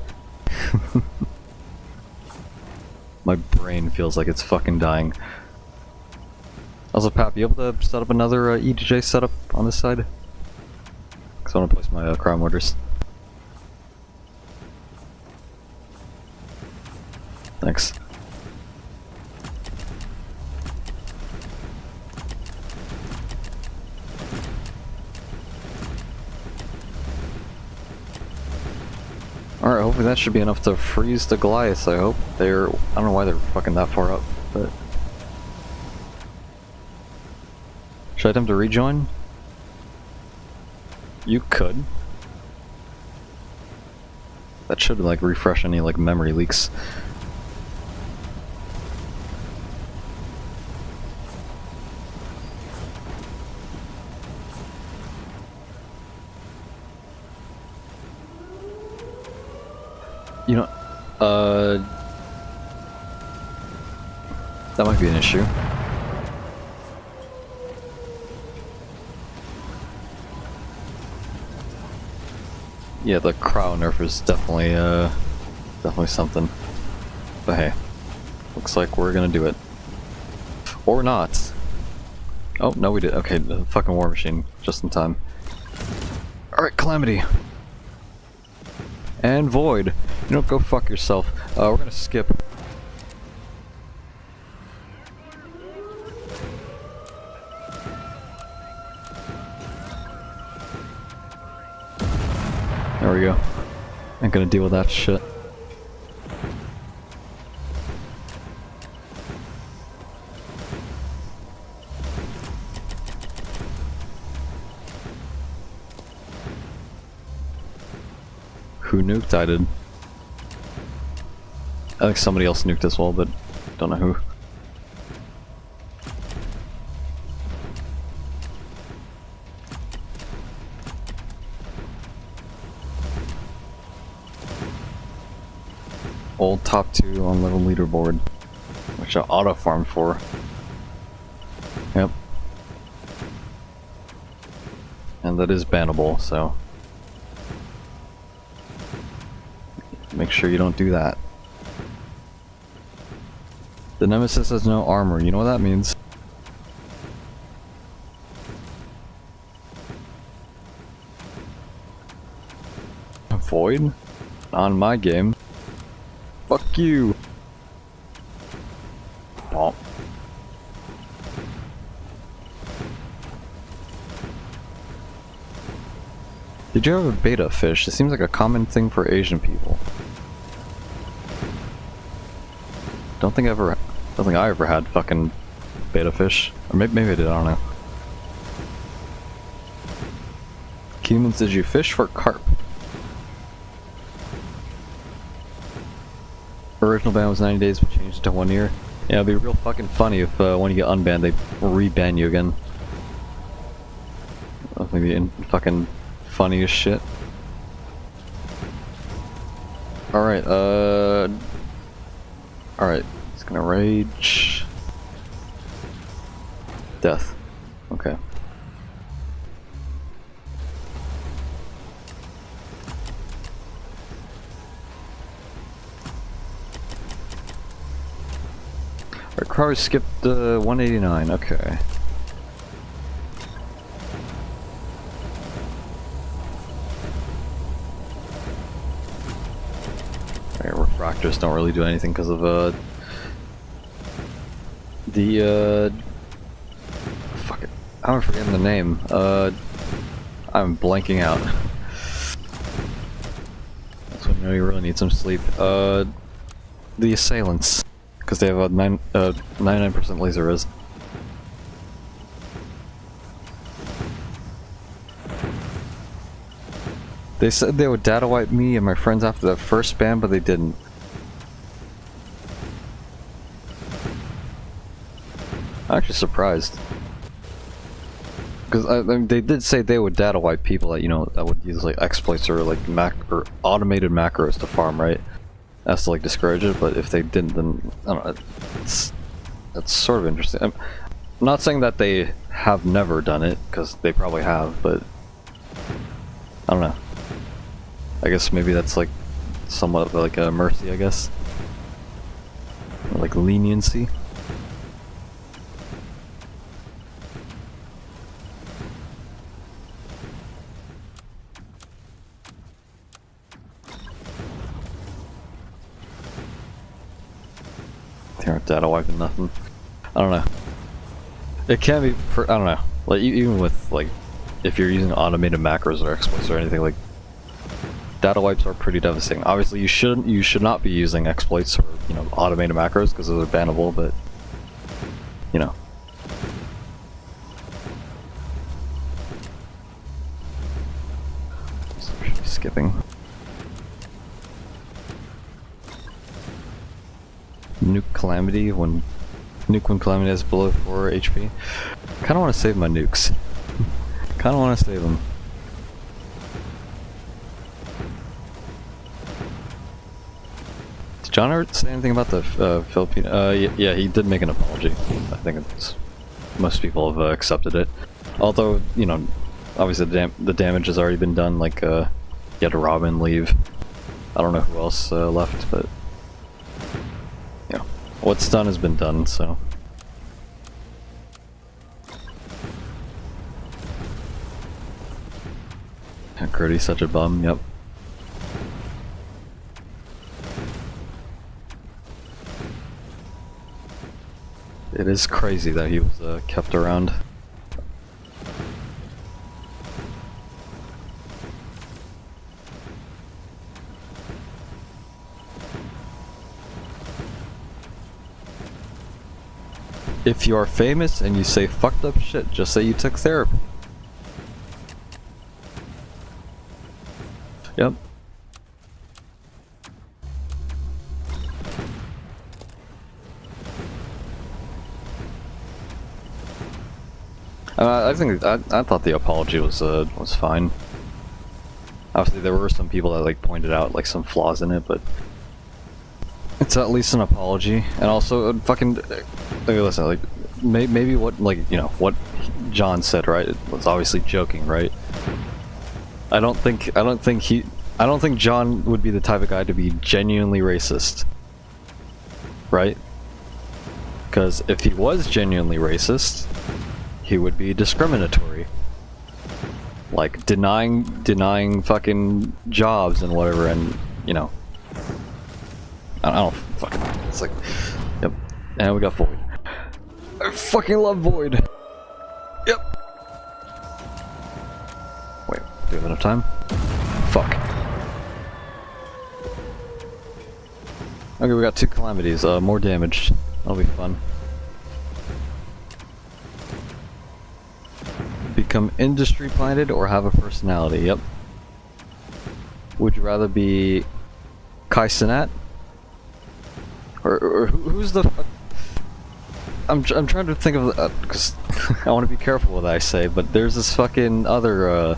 My brain feels like it's fucking dying. Also, Pap, you able to set up another EDJ setup on this side? Because I want to place my crime orders. Thanks. Alright, hopefully that should be enough to freeze the Goliaths, I hope. I don't know why they're fucking that far up, but... Should I attempt to rejoin? You could. That should, like, refresh any, like, memory leaks. You know, that might be an issue. Yeah, the crow nerf is definitely, definitely something. But hey, looks like we're gonna do it. Or not. Oh, no we did. Okay, the fucking war machine, just in time. Alright, Calamity. And Void. You know, go fuck yourself. We're gonna skip. There we go. Ain't gonna deal with that shit. Who nuked? I did. I think somebody else nuked as well, but don't know who. Old top 2 on level leaderboard, which I auto farmed for. Yep. And that is bannable, so make sure you don't do that. The Nemesis has no armor, you know what that means? Void? On my game. Fuck you! Oh. Did you have a beta fish? It seems like a common thing for Asian people. Don't think I ever had fucking beta fish. Or maybe I did, I don't know. Humans, did you fish for carp? Original ban was 90 days, but changed it to 1 year. Yeah, it'd be real fucking funny if when you get unbanned, they re-ban you again. That would be fucking funny as shit. Alright, alright, it's gonna rage. Death. Okay. Our car skipped 189, okay. Refractors don't really do anything because of fuck it. I'm forgetting the name. I'm blanking out. That's when you know you really need some sleep. The assailants, because they have a 99% laser res. They said they would data wipe me and my friends after the first ban, but they didn't. I'm actually surprised. Because I mean, they did say they would data wipe people that, you know, that would use like exploits or like automated macros to farm, right? That's to like discourage it, but if they didn't, then I don't know. That's sort of interesting. I'm not saying that they have never done it, because they probably have, but I don't know. I guess maybe that's like somewhat like a mercy, I guess. Or like leniency. They aren't data wiping nothing. I don't know. It can be, I don't know. Like even with like, if you're using automated macros or exploits or anything, like data wipes are pretty devastating. Obviously, you should not be using exploits or, you know, automated macros because those are bannable. But you know, so I should be skipping. Nuke Calamity when Calamity has below 4 HP. Kind of want to save my nukes. Kind of want to save them. Did John ever say anything about the Filipino? Yeah, he did make an apology. I think most people have accepted it. Although, you know, obviously the damage has already been done. Like, you had to rob and leave. I don't know who else left, but you know, what's done has been done. So. Gertie's such a bum, yep. It is crazy that he was kept around. If you are famous and you say fucked up shit, just say you took therapy. Yep. I thought the apology was fine. Obviously, there were some people that like pointed out like some flaws in it, but it's at least an apology. And also, fucking listen, like maybe what, like, you know, what John said, right? It was obviously joking, right? I don't think John would be the type of guy to be genuinely racist, right? Because if he was genuinely racist, he would be discriminatory, like denying fucking jobs and whatever, and you know, I don't fucking. It's like, yep, and we got Void. I fucking love Void. Yep. Wait, do we have enough time? Fuck. Okay, we got 2 calamities. More damage. That'll be fun. Become industry planted or have a personality. Yep. Would you rather be Kai Cenat Or who's the fuck? I'm trying to think of because I want to be careful what I say, but there's this fucking other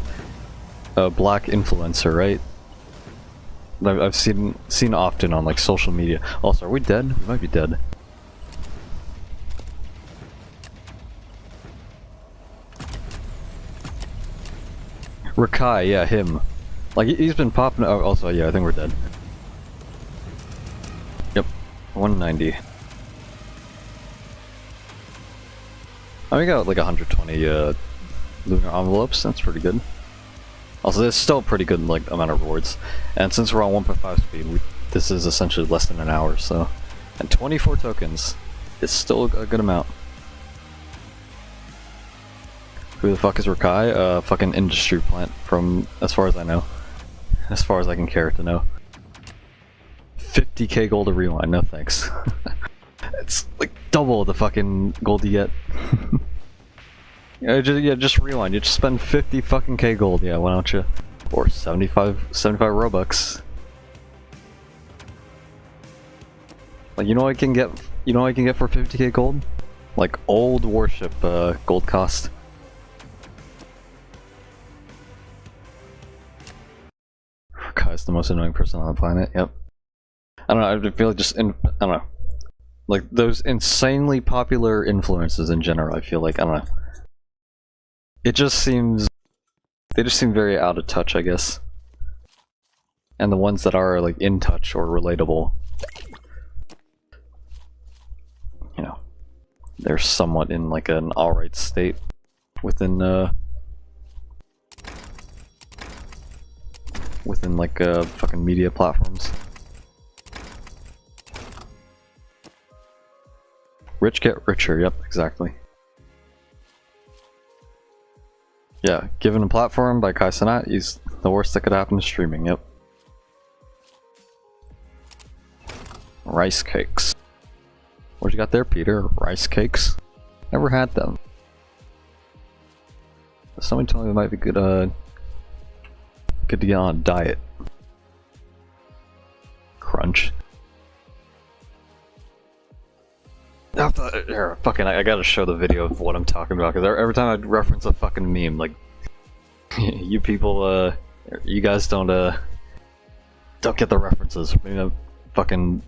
black influencer, right? That I've seen often on like social media. Also, are we dead? We might be dead. Rakai, yeah, him. Like he's been popping. Oh, also, yeah, I think we're dead. Yep, 190. Oh, we got like 120 lunar envelopes. That's pretty good. Also, there's still pretty good like amount of rewards, and since we're on 1.5 speed, this is essentially less than an hour. So, and 24 tokens is still a good amount. Who the fuck is Rakai? Fucking industry plant from, as far as I know, as far as I can care to know. 50k gold to rewind. No thanks. It's like double the fucking gold you get. just rewind. You just spend 50 fucking k gold. Yeah, why don't you? Or 75 Robux. Like, you know what I can get? You know what I can get for 50k gold? Like old warship gold cost. Kai's the most annoying person on the planet. Yep. I don't know. I feel like I don't know. Like those insanely popular influencers in general, I feel like, I don't know. It just seems, they just seem very out of touch, I guess. And the ones that are like in touch or relatable, you know, they're somewhat in like an alright state within like fucking media platforms. Rich get richer, yep, exactly. Yeah, given a platform by Kai Cenat, he's the worst that could happen to streaming, yep. Rice cakes. What you got there, Peter? Rice cakes? Never had them. Somebody told me it might be good, good to get on a diet. Crunch. I gotta show the video of what I'm talking about, because every time I reference a fucking meme, like, you people, you guys don't get the references. Maybe I'm fucking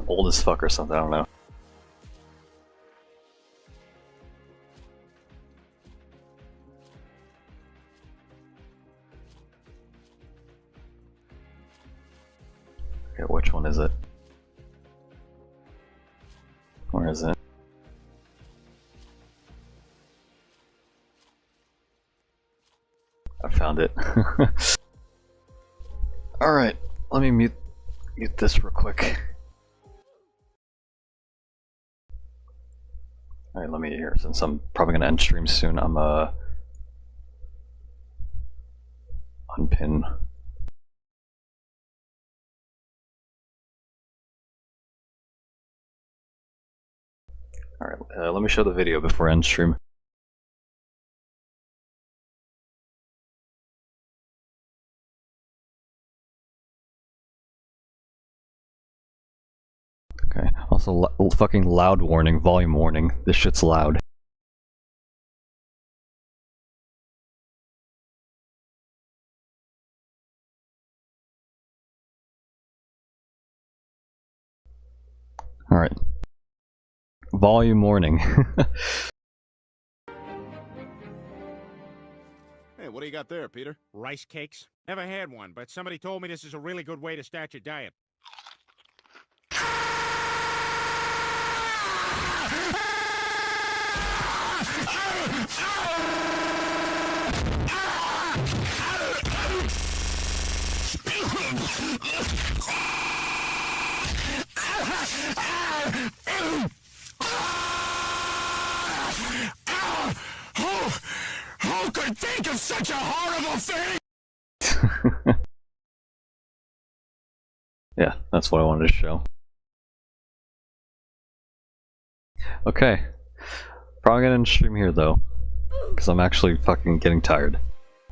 old as fuck or something, I don't know. Okay, which one is it? Where is it? I found it. Alright, let me mute this real quick. Alright, let me hear, since I'm probably gonna end stream soon, I'm unpin. Alright, let me show the video before I end stream. Okay, also fucking loud warning, volume warning. This shit's loud. Alright. Volume warning. Hey, what do you got there, Peter? Rice cakes? Never had one, but somebody told me this is a really good way to start your diet. Who could think of such a horrible thing? Yeah, that's what I wanted to show. Okay. Probably gonna end stream here though, because I'm actually fucking getting tired.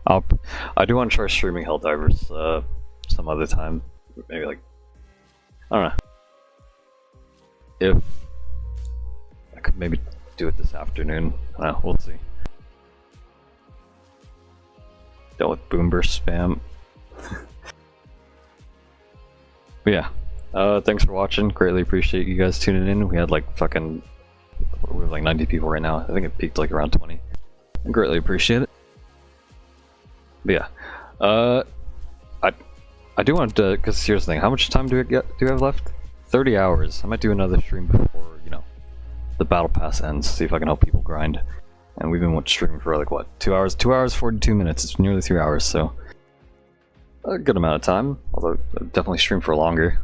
I do want to try streaming Helldivers some other time. Maybe like, I don't know. if I could maybe do it this afternoon. We'll see. Dealt with Boomburst spam. But yeah, thanks for watching. Greatly appreciate you guys tuning in. We had like fucking, we have like 90 people right now. I think it peaked like around 20. I greatly appreciate it. But yeah, I do want to, because here's the thing, how much time do you have left? 30 hours. I might do another stream before, you know, the battle pass ends, see if I can help people grind. And we've been streaming for like what, 2 hours? 2 hours 42 minutes. It's nearly 3 hours, so a good amount of time. Although I definitely stream for longer.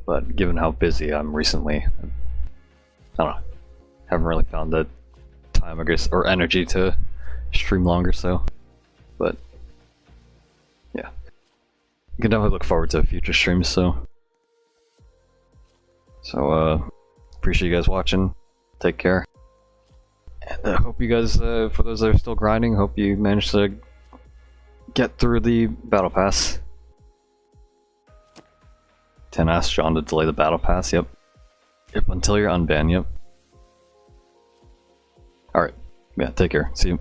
But given how busy I'm recently, I don't know, haven't really found the time, I guess, or energy to stream longer. So, but yeah, you can definitely look forward to future streams. So appreciate you guys watching. Take care. And I hope you guys, for those that are still grinding, hope you manage to get through the battle pass. 10 asked John to delay the battle pass, yep. Yep, until you're unbanned, yep. Alright, yeah, take care. See you.